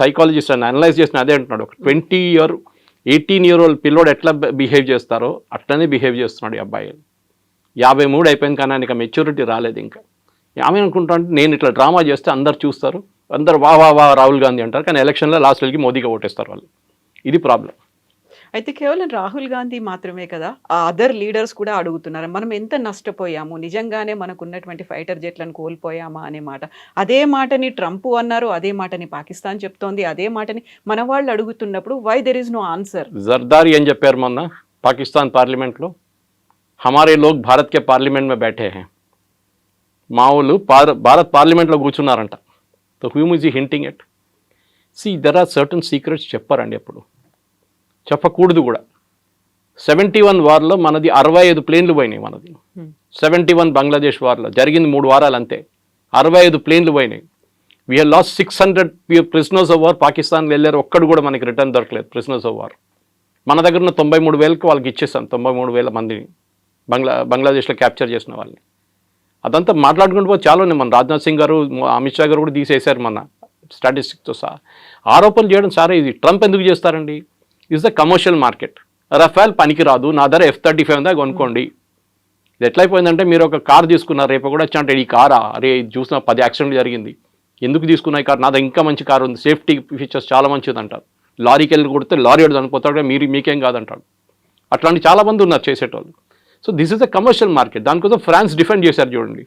సైకాలజిస్ట్ అని అనలైజ్ చేసిన అదే అంటున్నాడు, ఒక 18 year old పిల్లోడు ఎట్లా బిహేవ్ చేస్తారో అట్లనే బిహేవ్ చేస్తున్నాడు ఈ అబ్బాయి. 53 అయిపోయింది కానీ ఆయనకి మెచ్యూరిటీ రాలేదు ఇంకా. ఆమె అనుకుంటా అంటే నేను ఇట్లా డ్రామా చేస్తే అందరు చూస్తారు, అందరు వా రాహుల్ గాంధీ అంటారు, కానీ ఎలక్షన్లో లాస్ట్ వెళ్ళి మోదీగా ఓటేస్తారు వాళ్ళు. ఇది ప్రాబ్లం. అయితే కేవలం రాహుల్ గాంధీ మాత్రమే కదా, ఆ అదర్ లీడర్స్ కూడా అడుగుతున్నారు, మనం ఎంత నష్టపోయాము, నిజంగానే మనకు ఉన్నటువంటి ఫైటర్ జెట్లను కోల్పోయామా అనే మాట. అదే మాటని ట్రంప్ అన్నారు, అదే మాటని పాకిస్తాన్ చెప్తోంది, అదే మాటని మన వాళ్ళు అడుగుతున్నప్పుడు why there is no answer? Zardari ఏం చెప్పారు మొన్న పాకిస్తాన్ పార్లమెంట్లో, హమారే లోగ్ భారత్ కే పార్లమెంట్ మే బైఠే హై. మా వాళ్ళు భారత్ పార్లమెంట్లో కూర్చున్నారంట. So whom is hinting at. There are certain secrets చెప్పారండి, ఎప్పుడు చెప్పకూడదు కూడా. 71 వార్లో మనది 65 ప్లేన్లు పోయినాయి. మనది 71 బంగ్లాదేశ్ వార్లో జరిగింది 3 వారాలు అంతే, 65 ప్లేన్లు పోయినాయి. We have lost 600 prisoners of war. పాకిస్తాన్కి వెళ్ళారు, ఒక్కడు కూడా మనకి రిటర్న్ దొరకలేదు ప్రిజనర్స్ ఆఫ్ వార్. మన దగ్గర ఉన్న 93,000కి వాళ్ళకి ఇచ్చేసాం, 93,000 మందిని బంగ్లాదేశ్లో క్యాప్చర్ చేసిన వాళ్ళని. అదంతా మాట్లాడుకుంటూ పోతే చాలా ఉన్నాయి. మన రాజ్నాథ్ సింగ్ గారు, అమిత్ షా గారు కూడా తీసేశారు మన స్టాటిస్టిక్స్తో సహా. ఆరోపణలు చేయడం సరే, ఇది ట్రంప్ ఎందుకు చేస్తారండి? Is the commercial market. Rafale పనికిరాదు, నా ధర F-35 ఉందా కొనుక్కోండి. ఇది ఎట్లయిపోయిందంటే, మీరు ఒక కార్ తీసుకున్నారు, రేపు కూడా వచ్చి అంటే ఈ కారా, అరే ఇది చూసిన 10 యాక్సిడెంట్ జరిగింది, ఎందుకు తీసుకున్నా ఈ కార్, నాది ఇంకా మంచి కారు ఉంది, సేఫ్టీ ఫీచర్స్ చాలా మంచిది అంటారు. లారీకి వెళ్ళి కొడితే లారీ వాడు చనిపోతాడు, మీకేం కాదంటాడు. అట్లాంటి చాలామంది ఉన్నారు చేసేటోళ్ళు. So this is the commercial market. దానికోసం ఫ్రాన్స్ డిఫెండ్ చేశారు చూడండి.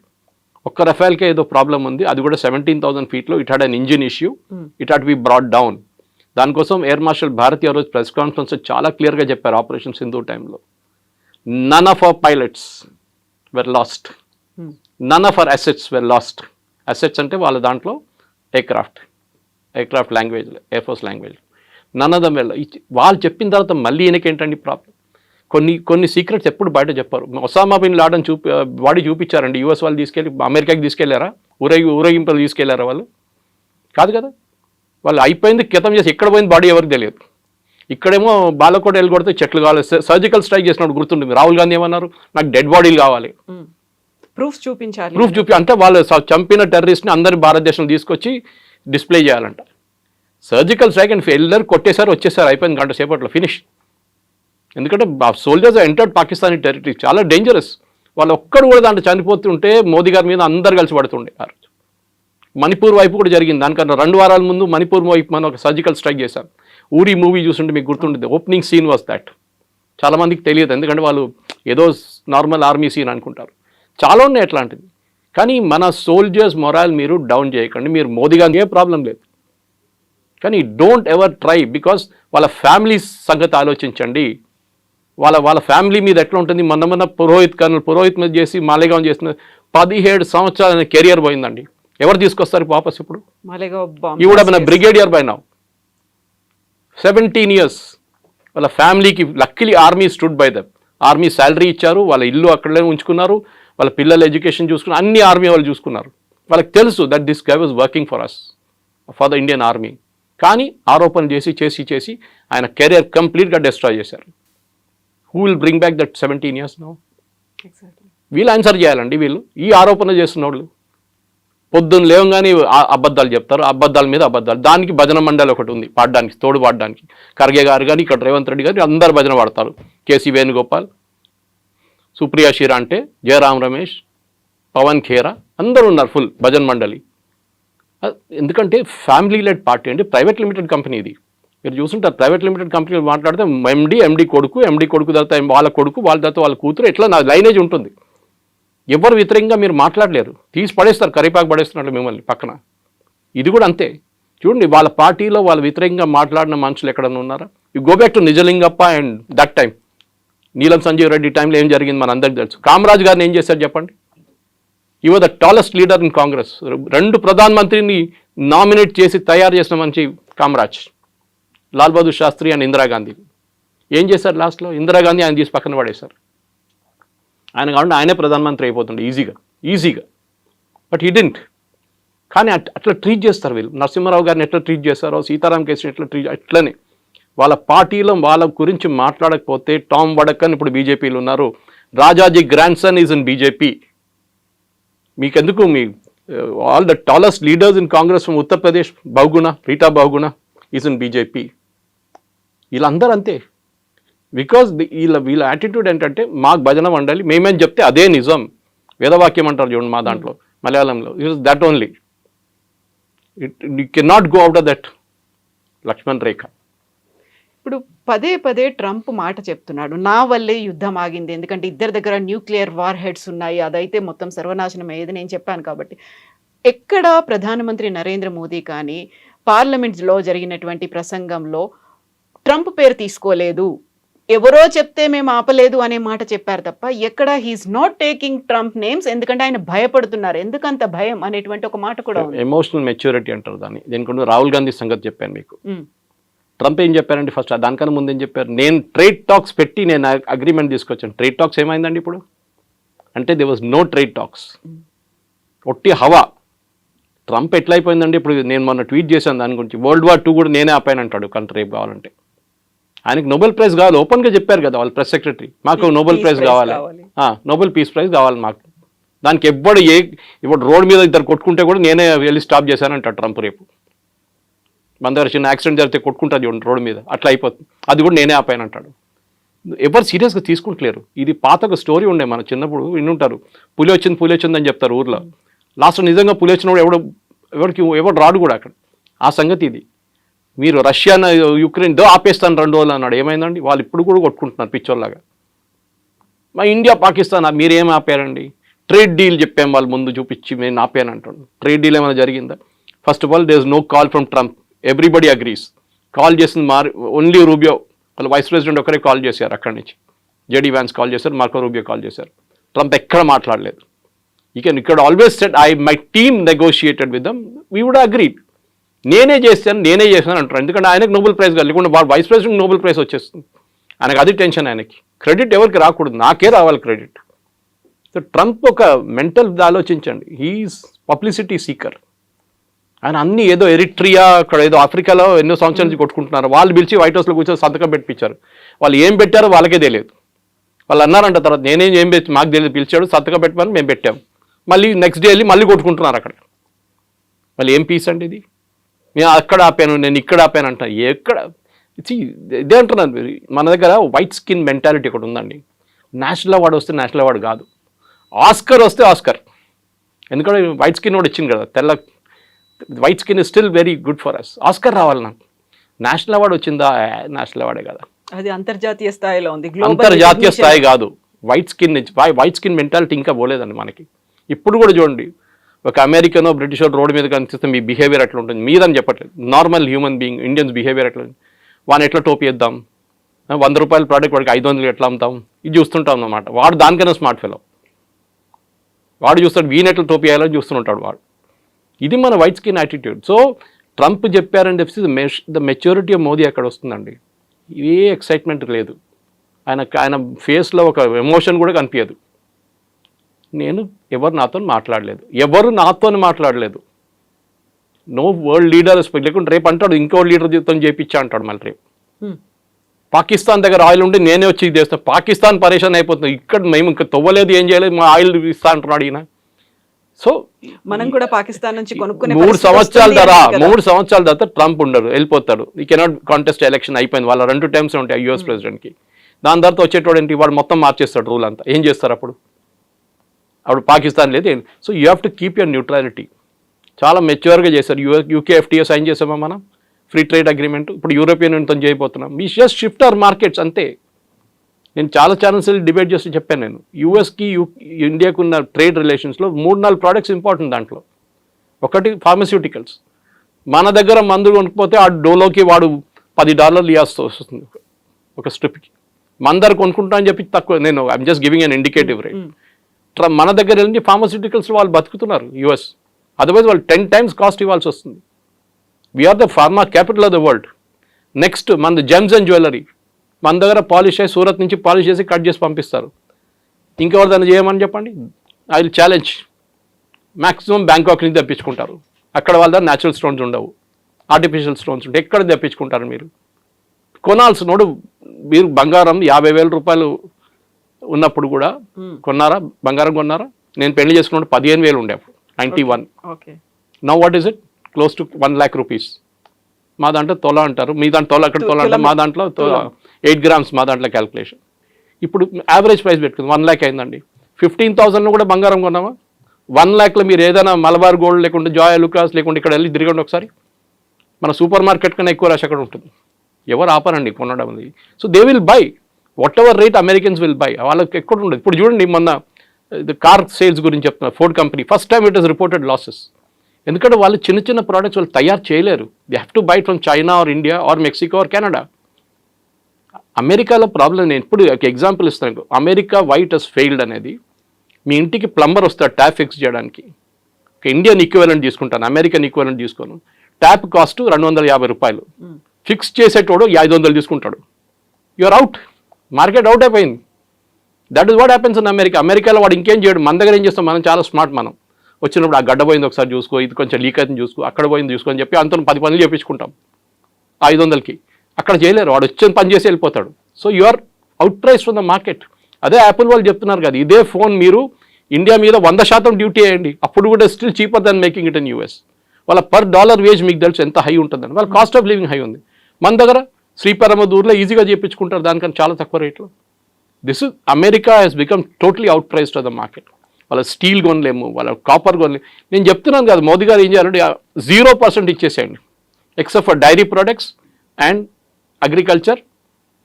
ఒక్క రఫేల్కే ఏదో ప్రాబ్లం ఉంది, అది కూడా 17,000 ఫీట్లో. It had an engine issue, it had be brought down. దానికోసం ఎయిర్ మార్షల్ భారతి ఆ రోజు ప్రెస్ కాన్ఫరెన్స్ చాలా క్లియర్గా చెప్పారు, ఆపరేషన్ సింధు టైంలో. None of our pilots were lost, none of our assets were lost. Assets అంటే వాళ్ళ దాంట్లో aircraft language, air force language, none of them well. వాళ్ళు చెప్పిన తర్వాత మళ్ళీ ఈయనకేంటండి ప్రాబ్లం? కొన్ని సీక్రెట్స్ ఎప్పుడు బయట చెప్పారు. ఒసామా బిన్ లాడన్ వాడి చూపించారండి, యూఎస్ వాళ్ళు తీసుకెళ్ళి అమెరికాకి తీసుకెళ్లారా, ఊరేగింపులు తీసుకెళ్లారా? వాళ్ళు కాదు కదా, వాళ్ళు అయిపోయింది క్రితం చేసి ఎక్కడ పోయింది బాడీ ఎవరికి తెలియదు. ఇక్కడేమో బాలకోట వెళ్ళి కొడితే చెట్లు కావాలి. సర్జికల్ స్ట్రైక్ చేసినప్పుడు గుర్తుంటుంది, రాహుల్ గాంధీ ఏమన్నారు, నాకు డెడ్ బాడీలు కావాలి, ప్రూఫ్ చూపించాలి. అంటే వాళ్ళు చంపిన టెర్రరిస్ట్ని అందరి భారతదేశం తీసుకొచ్చి డిస్ప్లే చేయాలంట. సర్జికల్ స్ట్రైక్ అండ్ వెళ్ళారు, కొట్టేశారు, వచ్చేసారు, అయిపోయింది గంట సేపట్లో ఫినిష్. ఎందుకంటే సోల్జర్స్ ఎంటర్డ్ పాకిస్తానీ టెరిటరీ, చాలా డేంజరస్. వాళ్ళు ఒక్కడు కూడా దాంట్లో చనిపోతుంటే మోదీ గారి మీద అందరు కలిసి పడుతుండే. ఆ రోజు మణిపూర్ వైపు కూడా జరిగింది. దానికన్నా 2 వారాల ముందు మణిపూర్ వైపు మనం ఒక సర్జికల్ స్ట్రైక్ చేశాం. ఊరి మూవీ చూస్తుంటే మీకు గుర్తుంటుంది, ఓపెనింగ్ సీన్ వాజ్ దాట్. చాలామందికి తెలియదు, ఎందుకంటే వాళ్ళు ఏదో నార్మల్ ఆర్మీ సీన్ అనుకుంటారు. చాలా ఉన్నాయి అట్లాంటిది. కానీ మన సోల్జర్స్ మొరాల్ మీరు డౌన్ చేయకండి. మీరు మోదీ గారికి ఏ ప్రాబ్లం లేదు, కానీ డోంట్ ఎవర్ ట్రై, బికాస్ వాళ్ళ ఫ్యామిలీ సంగతి ఆలోచించండి. వాళ్ళ ఫ్యామిలీ మీద ఎట్లా ఉంటుంది. మొన్న పురోహిత్ మీద చేసి మాలేగాం చేసిన 17 సంవత్సరాల కెరియర్ పోయిందండి. ఎవరు తీసుకొస్తారు వాపస్ ఇప్పుడు? ఈ కూడా మన బ్రిగేడియర్ బై నౌ 17 years. వాళ్ళ ఫ్యామిలీకి luckily army stood by them. Army salary ఇచ్చారు, వాళ్ళ ఇల్లు అక్కడే ఉంచుకున్నారు, వాళ్ళ పిల్లల ఎడ్యుకేషన్ చూసుకున్నారు, అన్ని ఆర్మీ వాళ్ళు చూసుకున్నారు. వాళ్ళకి తెలుసు that this guy was working for us, for the Indian army. కానీ ఆరోపణ చేసి ఆయన కెరియర్ కంప్లీట్గా డిస్ట్రాయ్ చేశారు. Who will bring back that 17 years no? వీళ్ళు ఆన్సర్ చేయాలండి. వీళ్ళు ఈ ఆరోపణ చేస్తున్న వాళ్ళు పొద్దున్న లేవగానే అబద్ధాలు చెప్తారు, అబద్ధాల మీద అబద్ధాలు. దానికి భజన మండలి ఒకటి ఉంది పాడడానికి, తోడు పాడడానికి. ఖర్గే గారు కానీ, ఇక్కడ రేవంత్ రెడ్డి గారు అందరు భజన పాడతారు. కేసీ వేణుగోపాల్, సుప్రియా షిరాంటే, జయరామ్ రమేష్, పవన్ ఖేరా అందరూ ఉన్నారు ఫుల్ భజన్ మండలి. ఎందుకంటే ఫ్యామిలీ లెడ్ పార్టీ అంటే ప్రైవేట్ లిమిటెడ్ కంపెనీ ఇది. మీరు చూస్తుంటారు ప్రైవేట్ లిమిటెడ్ కంపెనీ మాట్లాడితే ఎండి కొడుకు తర్వాత వాళ్ళ కొడుకు, వాళ్ళ తర్వాత వాళ్ళ కూతురు, ఇట్లా నా లైనేజ్ ఉంటుంది. ఎవరు వ్యతిరేకంగా మీరు మాట్లాడలేరు, తీసి పడేస్తారు, కరిపాకు పడేస్తున్నట్లు మిమ్మల్ని పక్కన. ఇది కూడా అంతే. చూడండి, వాళ్ళ పార్టీలో వాళ్ళు వ్యతిరేకంగా మాట్లాడిన మనుషులు ఎక్కడన్నా ఉన్నారా? You go back to Nijalingappa and that time, నీలం సంజీవ్ రెడ్డి టైంలో ఏం జరిగింది మన అందరికి తెలుసు. కామరాజ్ గారిని ఏం చేశారు చెప్పండి? You are the tallest leader in Congress. 2 ప్రధానమంత్రిని నామినేట్ చేసి తయారు చేసిన మంచి కామరాజ్, లాల్ బహదూర్ శాస్త్రి అండ్ ఇందిరాగాంధీ. ఏం చేశారు లాస్ట్లో? ఇందిరాగాంధీ ఆయన తీసి పక్కన పడేశారు. ఆయన కాకుండా ఆయనే ప్రధానమంత్రి అయిపోతుండే ఈజీగా. But he didn't. కానీ అట్లా ట్రీట్ చేస్తారు వీళ్ళు. నరసింహారావు గారిని ఎట్లా ట్రీట్ చేస్తారో, సీతారాం కేసుని ఎట్లా ట్రీట్, అట్లనే వాళ్ళ పార్టీలో వాళ్ళ గురించి మాట్లాడకపోతే టామ్ వడకన్ ఇప్పుడు బీజేపీలో ఉన్నారు, Rajaji grandson is in BJP. మీకెందుకు? మీ all the tallest leaders in Congress from Uttar Pradesh, Rita Bahuguna is in BJP. వీళ్ళందరూ అంతే. బికాజ్ వీళ్ళ యాటిట్యూడ్ ఏంటంటే మాకు భజన మండాలి, మేమేం చెప్తే అదే నిజం. వేదవాక్యం అంటారు చూడండి మా దాంట్లో మలయాళంలో. That only. You can not go out of that Lakshman Rekha. ఇప్పుడు పదే ట్రంప్ మాట చెప్తున్నాడు, నా వల్లే యుద్ధం ఆగింది, ఎందుకంటే ఇద్దరి దగ్గర న్యూక్లియర్ వార్ హెడ్స్ ఉన్నాయి, అదైతే మొత్తం సర్వనాశనం అయ్యేది నేను చెప్పాను కాబట్టి. ఎక్కడ ప్రధానమంత్రి నరేంద్ర మోదీ కానీ పార్లమెంట్లో జరిగినటువంటి ప్రసంగంలో ట్రంప్ పేరు తీసుకోలేదు, ఎవరో చెప్తే మేము ఆపలేదు అనే మాట చెప్పారు తప్ప ఎక్కడ he's not taking Trump names. ఎందుకంటే ఆయన భయపడుతున్నారు. ఎందుకంత భయం అనేటువంటి ఒక మాట కూడా ఉంది. ఎమోషనల్ మెచ్యూరిటీ అంటారు దాన్ని. దీనికి రాహుల్ గాంధీ సంగతి చెప్పాను మీకు. ట్రంప్ ఏం చెప్పారండి ఫస్ట్? దానికన్నా ముందు ఏం చెప్పారు? నేను ట్రేడ్ టాక్స్ పెట్టి నేను అగ్రిమెంట్ తీసుకొచ్చాను. ట్రేడ్ టాక్స్ ఏమైందండి ఇప్పుడు? అంటే they was no trade talks, ఒట్టి హవా. ట్రంప్ ఎట్లయిపోయిందండి ఇప్పుడు? నేను మొన్న ట్వీట్ చేశాను దాని గురించి. World War II కూడా నేనే ఆపాను అంటాడు కంట్రీ రేపు కావాలంటే. ఆయనకి నోబెల్ ప్రైజ్ కావాలి, ఓపెన్గా చెప్పారు కదా వాళ్ళ ప్రెస్ సెక్రటరీ, మాకు నోబెల్ ప్రైజ్ కావాలి, నోబెల్ పీస్ ప్రైజ్ కావాలి మాకు. దానికి ఇప్పుడు రోడ్ మీద ఇద్దరు కొట్టుకుంటే కూడా నేనే వెళ్ళి స్టాప్ చేశాను అంటాడు ట్రంప్ రేపు. మన దగ్గర చిన్న యాక్సిడెంట్ జరిగితే కొట్టుకుంటుంది చూడండి రోడ్ మీద, అట్లా అయిపోతుంది. అది కూడా నేనే ఆపాను అంటాడు. ఎవరు సీరియస్గా తీసుకుంటలేరు. ఇది పాత ఒక స్టోరీ ఉండే, మన చిన్నప్పుడు వింటుంటారు, పులి వచ్చింది అని చెప్తారు ఊర్లో. లాస్ట్లో నిజంగా పులి వచ్చినప్పుడు ఎవరు రాడు కూడా అక్కడ. ఆ సంగతి ఇది. మీరు రష్యా యుక్రెయిన్ ఆపేస్తాను 2 రోజులు అన్నాడు, ఏమైందండి? వాళ్ళు ఇప్పుడు కూడా కొట్టుకుంటున్నారు పిచ్చోళ్ళలాగా. మా ఇండియా పాకిస్తాన్ మీరేం ఆపారండి? ట్రేడ్ డీల్ చెప్పాం వాళ్ళు ముందు చూపించి నేను ఆపాను అంటాడు. ట్రేడ్ డీల్ ఏమైనా జరిగిందా? First of all there is no call from Trump, everybody agrees. Call చేసింది ఓన్లీ రూబియో, వాళ్ళు వైస్ ప్రెసిడెంట్ ఒకరే కాల్ చేశారు అక్కడి నుంచి. జేడీ వ్యాన్స్ కాల్ చేశారు, మార్కో రూబియో కాల్ చేశారు. ట్రంప్ ఎక్కడ మాట్లాడలేదు. ఇక్కడ always said my team negotiated with them, we would agreed. నేనే చేశాను అంటారు. ఎందుకంటే ఆయనకు నోబెల్ ప్రైజ్ కాదు, లేకుండా వైస్ ప్రెసిడెంట్ నోబెల్ ప్రైజ్ వచ్చేస్తుంది. ఆయనకు అది టెన్షన్. ఆయనకి క్రెడిట్ ఎవరికి రాకూడదు, నాకే రావాలి క్రెడిట్. సో ట్రంప్ ఒక మెంటల్ ఆలోచించండి, హీఈస్ పబ్లిసిటీ సీకర్. ఆయన అన్ని ఏదో ఎరిట్రియా, అక్కడ ఏదో ఆఫ్రికాలో ఎన్నో సంవత్సరాల నుంచి కొట్టుకుంటున్నారు. వాళ్ళు పిలిచి వైట్ హౌస్లో కూర్చొని సంతకం పెట్టించారు. వాళ్ళు ఏం పెట్టారో వాళ్ళకే తెలియదు. వాళ్ళు అన్నారంట తర్వాత, ఏం పెట్టి మాకు తెలియదు, పిలిచాడు సంతకం పెట్టమని మేము పెట్టాము. మళ్ళీ నెక్స్ట్ డే వెళ్ళి మళ్ళీ కొట్టుకుంటున్నారు అక్కడ. మళ్ళీ ఏం పీస్ అండి ఇది? నేను అక్కడ ఆపాను, నేను ఇక్కడ ఆపాను అంట. ఎక్కడ ఇదే అంటున్నాను. మన దగ్గర వైట్ స్కిన్ మెంటాలిటీ ఒకటి ఉందండి. నేషనల్ అవార్డు వస్తే నేషనల్ అవార్డు కాదు, ఆస్కర్ వస్తే ఆస్కర్. ఎందుకంటే వైట్ స్కిన్ కూడా వచ్చింది కదా, తెల్ల white skin is still very good for us. Oscar రావాలి నాకు. నేషనల్ అవార్డు వచ్చిందా? నేషనల్ అవార్డే కదా, అది అంతర్జాతీయ స్థాయిలో ఉంది. అంతర్జాతీయ స్థాయి కాదు. వైట్ స్కిన్ మెంటాలిటీ ఇంకా పోలేదండి మనకి. ఇప్పుడు కూడా చూడండి, ఒక అమెరికనో బ్రిటిషో రోడ్డు మీద కనిపిస్తే మీ బిహేవియర్ ఎట్లా ఉంటుంది మీదని చెప్పట్లేదు. Normal human being Indians behaviour ఎట్లా ఉంది, వాడిని ఎట్లా టోపీ ఇద్దాం, 100 రూపాయల ప్రోడక్ట్ వాడికి 500 ఎట్లా అమ్ముతాం, ఇది చూస్తుంటాం అన్నమాట. వాడు దానికైనా స్మార్ట్ ఫెలో, వాడు చూస్తాడు వీని ఎట్లా టోపీ వేయాలని చూస్తుంటాడు వాడు. ఇది మన white skin attitude. So Trump చెప్పారని చెప్పి ద మెచ్యూరిటీ ఆఫ్ మోదీ అక్కడ వస్తుందండి. ఏ ఎక్సైట్మెంట్ లేదు ఆయన ఫేస్లో, ఒక ఎమోషన్ కూడా కనిపించదు. నేను ఎవరు నాతో మాట్లాడలేదు. నో వరల్డ్ లీడర్ లేకుంటే రేపు అంటాడు ఇంకో లీడర్తో చేయించా అంటాడు మళ్ళీ రేపు. పాకిస్తాన్ దగ్గర ఆయిల్ ఉంటే నేనే వచ్చి చేస్తాను. పాకిస్తాన్ పరేషాన్ అయిపోతుంది. ఇక్కడ మేము ఇంకా తవ్వలేదు, ఏం చేయలేదు, మా ఆయిల్ ఇస్తా అంటున్నాడు ఈయన. సో మనం కూడా పాకిస్తాన్ నుంచి కొనుక్కునే 3 సంవత్సరాల తర్వాత ట్రంప్ ఉండరు, వెళ్ళిపోతాడు. ఈ కెనాట్ కాంటెస్ట్ ఎలక్షన్ అయిపోయింది. వాళ్ళ 2 టైమ్స్ ఉంటాయి యూఎస్ ప్రెసిడెంట్కి. దాని తర్వాత వచ్చేటోడు ఏంటి, వాడు మొత్తం మార్చేస్తాడు రూల్ అంతా. ఏం చేస్తారు అప్పుడు పాకిస్తాన్ లేదు. So you have to keep your neutrality. చాలా మెచ్యూర్గా చేశారు. యూకే FTA సైన్ చేసామా మనం, ఫ్రీ ట్రేడ్ అగ్రిమెంట్. ఇప్పుడు యూరోపియన్ యూనియన్తో చేయబోతున్నాం. We just shift our markets అంతే. నేను చాలా ఛానల్స్ డిబేట్ చేస్తూ చెప్పాను. నేను యూఎస్కి ఇండియాకు ఉన్న ట్రేడ్ రిలేషన్స్లో 3-4 ప్రోడక్ట్స్ ఇంపార్టెంట్. దాంట్లో ఒకటి ఫార్మస్యూటికల్స్. మన దగ్గర మందులు కొనుక్కపోతే ఆ డోలోకి వాడు $10 ఇవ్వాల్సి వస్తుంది ఒక స్ట్రిప్కి. మన దగ్గర కొనుక్కుంటా అని చెప్పి తక్కువ. నేను I'm just giving an indicative rate. మన దగ్గర వెళ్ళి ఫార్మాస్యూటికల్స్ వాళ్ళు బతుకుతున్నారు యూఎస్. అదర్వైజ్ వాళ్ళు 10 times కాస్ట్ ఇవ్వాల్సి వస్తుంది. We're the pharma capital of the world. Next మనది జెమ్స్ అండ్ జ్యువెలరీ, మన దగ్గర పాలిష్ అయ్యి సూరత్ నుంచి పాలిష్ చేసి కట్ చేసి పంపిస్తారు. ఇంకెవరు దాన్ని చేయమని చెప్పండి. I will challenge. Maximum Bangkok నుంచి తెప్పించుకుంటారు. అక్కడ వాళ్ళ దగ్గర న్యాచురల్ స్టోన్స్ ఉండవు, ఆర్టిఫిషియల్ స్టోన్స్ ఉంటాయి. ఎక్కడ తెప్పించుకుంటారు మీరు? కొనాల్సినోడు మీరు బంగారం 50,000 రూపాయలు ఉన్నప్పుడు కూడా కొన్నారా? బంగారం కొన్నారా? నేను పెళ్లి చేసుకున్నప్పుడు 15,000 ఉండే అప్పుడు 91. Now what is it? Close to 1 lakh rupees. మా దాంట్లో తొల అంటారు, మీ దాంట్లో తొల, అక్కడ తొల అంటారు, మా దాంట్లో 8 grams మా దాంట్లో క్యాల్కులేషన్. ఇప్పుడు యావరేజ్ ప్రైస్ పెట్టుకుంది 1 lakh అయిందండి. 15,000 కూడా బంగారం కొన్నామా? 1 lakhలో మీరు ఏదైనా మలబార్ గోల్డ్ లేకుంటే జాయ్ లుకాస్ లేకుంటే ఇక్కడ వెళ్ళి తిరగండి ఒకసారి. మన సూపర్ మార్కెట్ కన్నా ఎక్కువ రష్ అక్కడ ఉంటుంది. ఎవరు ఆపరండి కొనడం అది. So they will buy what ever rate Americans will buy. వాళ్ళకి ఎక్కడ ఉండదు. ఇప్పుడు చూడండి, మొన్న కార్ సేల్స్ గురించి చెప్తున్నారు. Ford company first time it is reported losses. ఎందుకంటే వాళ్ళు చిన్న చిన్న ప్రోడక్ట్స్ వాళ్ళు తయారు చేయలేరు. They have to buy from China or India or Mexico or Canada. అమెరికాలో ప్రాబ్లం, నేను ఇప్పుడు ఒక ఎగ్జాంపుల్ ఇస్తాను. అమెరికా వైట్ హస్ ఫెయిల్డ్ అనేది, మీ ఇంటికి ప్లంబర్ వస్తాడు ట్యాప్ ఫిక్స్ చేయడానికి. ఇండియన్ ఈక్వలెంట్ తీసుకుంటాను, అమెరికన్ ఈక్వలెంట్ తీసుకోను. ట్యాప్ కాస్ట్ 250 రూపాయలు, ఫిక్స్ చేసేటోడు 500 తీసుకుంటాడు. You're out. మార్కెట్ అవుట్ అయిపోయింది. That is what happens in America. అమెరికాలో వాడు ఇంకేం చేయడు. మన దగ్గర ఏం చేస్తాం, మనం చాలా స్మార్ట్. మనం వచ్చినప్పుడు ఆ గడ్డ పోయింది ఒకసారి చూసుకో, ఇది కొంచెం లీక్ అవుతుంది చూసుకో, అక్కడ పోయింది చూసుకో అని చెప్పి అంత 10 పనులు చేయించుకుంటాం 500కి. అక్కడ చేయలేరు, వాడు వచ్చిన పని చేసి వెళ్ళిపోతాడు. So you are out price from the market. అదే యాపిల్ వాళ్ళు చెప్తున్నారు కదా, ఇదే ఫోన్ మీరు ఇండియా మీద 100% డ్యూటీ వేయండి, అప్పుడు కూడా still cheaper than making it in US. వాళ్ళ పర్ $1 వేజ్ మీకు తెలుసు ఎంత హై ఉంటుందని. వాళ్ళ కాస్ట్ ఆఫ్ లివింగ్ హై ఉంది. మన దగ్గర శ్రీపెరంబదూర్లో ఈజీగా చేయించుకుంటారు దానికన్నా చాలా తక్కువ రేట్లో. This is America has become totally out priced of the market. వాళ్ళ స్టీల్ కొనలేము, వాళ్ళ కాపర్ కొనలేము. నేను చెప్తున్నాను కదా, మోదీ గారు ఏం చేయాలంటే 0% ఇచ్చేసేయండి, except for dairy products and agriculture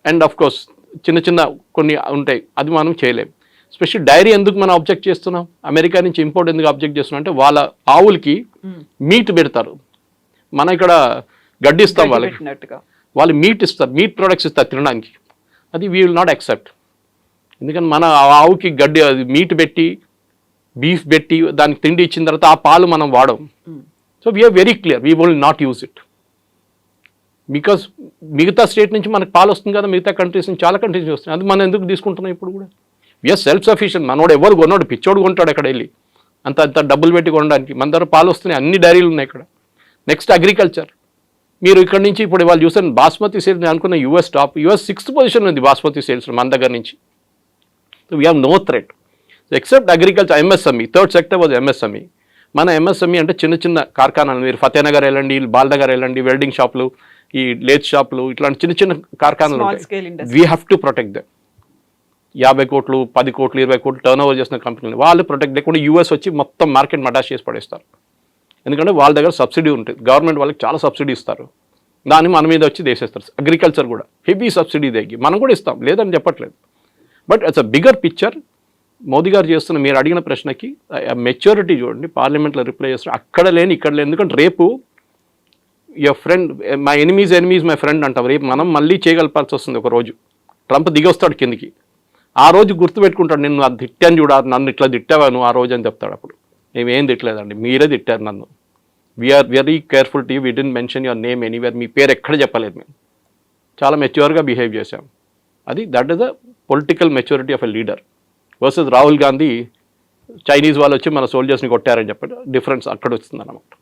and of course చిన్న చిన్న కొన్ని ఉంటాయి, అది మనం చేయలేము. స్పెషల్ డైరీ ఎందుకు మనం అబ్జెక్ట్ చేస్తున్నాం, అమెరికా నుంచి ఇంపోర్ట్ ఎందుకు అబ్జెక్ట్ చేస్తున్నాం అంటే వాళ్ళ ఆవులకి మీట్ పెడతారు, మనం ఇక్కడ గడ్డి ఇస్తాం వాళ్ళకి, వాళ్ళు మీట్ ఇస్తారు, మీట్ ప్రొడక్ట్స్ ఇస్తారు తినడానికి. అది వీ విల్ నాట్ యాక్సెప్ట్. ఎందుకంటే మన ఆవుకి గడ్డి అది మీట్ పెట్టి బీఫ్ పెట్టి దానికి తిండి ఇచ్చిన తర్వాత ఆ పాలు మనం వాడం. So we're very clear, we will not use it. Because మిగతా స్టేట్ నుంచి మనకు పాలు వస్తుంది కదా, మిగతా కంట్రీస్ నుంచి చాలా కంట్రీస్ వస్తుంది, అది మనం ఎందుకు తీసుకుంటున్నాం ఇప్పుడు కూడా. We are self sufficient. మనోడు ఎవరు కొన్నాడు, పిచ్చోడు కొంటాడు అక్కడ వెళ్ళి అంత అంత డబ్బులు పెట్టి కొనడానికి. మన దగ్గర పాలు వస్తున్నాయి, అన్ని డైరీలు ఉన్నాయి ఇక్కడ. Next agriculture. మీరు ఇక్కడ నుంచి ఇప్పుడు వాళ్ళు చూసాను బాస్మతి సేల్స్, నేను అనుకున్న US top, US 6th position ఉంది బాస్మతి సేల్స్ మన దగ్గర నుంచి. So we have no threat except agriculture. MSME, third sector was MSME. మన ఎంఎస్ఎంఈ అంటే చిన్న చిన్న కార్ఖానాలు. మీరు ఫతేనగర్ వెళ్ళండి, బాల్నగర్ వెళ్ళండి, వెల్డింగ్ షాపులు, ఈ లేత్ షాపులు, ఇట్లాంటి చిన్న చిన్న కార్ఖానాలు ఉంటాయి. We have to protect them. 50 కోట్లు 10 కోట్లు 20 కోట్లు టర్న్ ఓవర్ చేసిన కంపెనీలు వాళ్ళు ప్రొటెక్ట్ లేకుండా యూఎస్ వచ్చి మొత్తం మార్కెట్ మటాష్ చేసి పడేస్తారు. ఎందుకంటే వాళ్ళ దగ్గర సబ్సిడీ ఉంటుంది, గవర్నమెంట్ వాళ్ళకి చాలా సబ్సిడీ ఇస్తారు, దాన్ని మన మీద వచ్చి దేశేస్తారు. అగ్రికల్చర్ కూడా హెవీ సబ్సిడీ దగ్గర మనం కూడా ఇస్తాం, లేదని చెప్పట్లేదు. But it's a bigger picture. Modi గారు చేస్తున్న మీరు అడిగిన ప్రశ్నకి మెచ్యూరిటీ చూడండి, పార్లమెంట్లో రిప్లై చేస్తారు. అక్కడ లేని ఇక్కడ లేని, ఎందుకంటే రేపు your friend my enemies my friend అంటాం. రేపు మనం మళ్ళీ చేయగలపాల్సి వస్తుంది. ఒక రోజు ట్రంప్ దిగొస్తాడు కిందికి, ఆ రోజు గుర్తుపెట్టుకుంటాడు, నేను అది తిట్టాను చూడ, నన్ను ఇట్లా తిట్టావాను ఆ రోజు అని చెప్తాడు. అప్పుడు మేమేం తిట్టలేదండి, మీరే తిట్టారు నన్ను. We're very careful to you, we didn't mention your name anywhere. మీ పేరు ఎక్కడ చెప్పలేదు, మేము చాలా మెచ్యూర్గా బిహేవ్ చేశాం. అది that is the political maturity of a leader versus Rahul Gandhi Chinese వాళ్ళు వచ్చి మన సోల్జర్స్ని కొట్టారని చెప్పి డిఫరెన్స్ అక్కడ వస్తుంది అన్నమాట.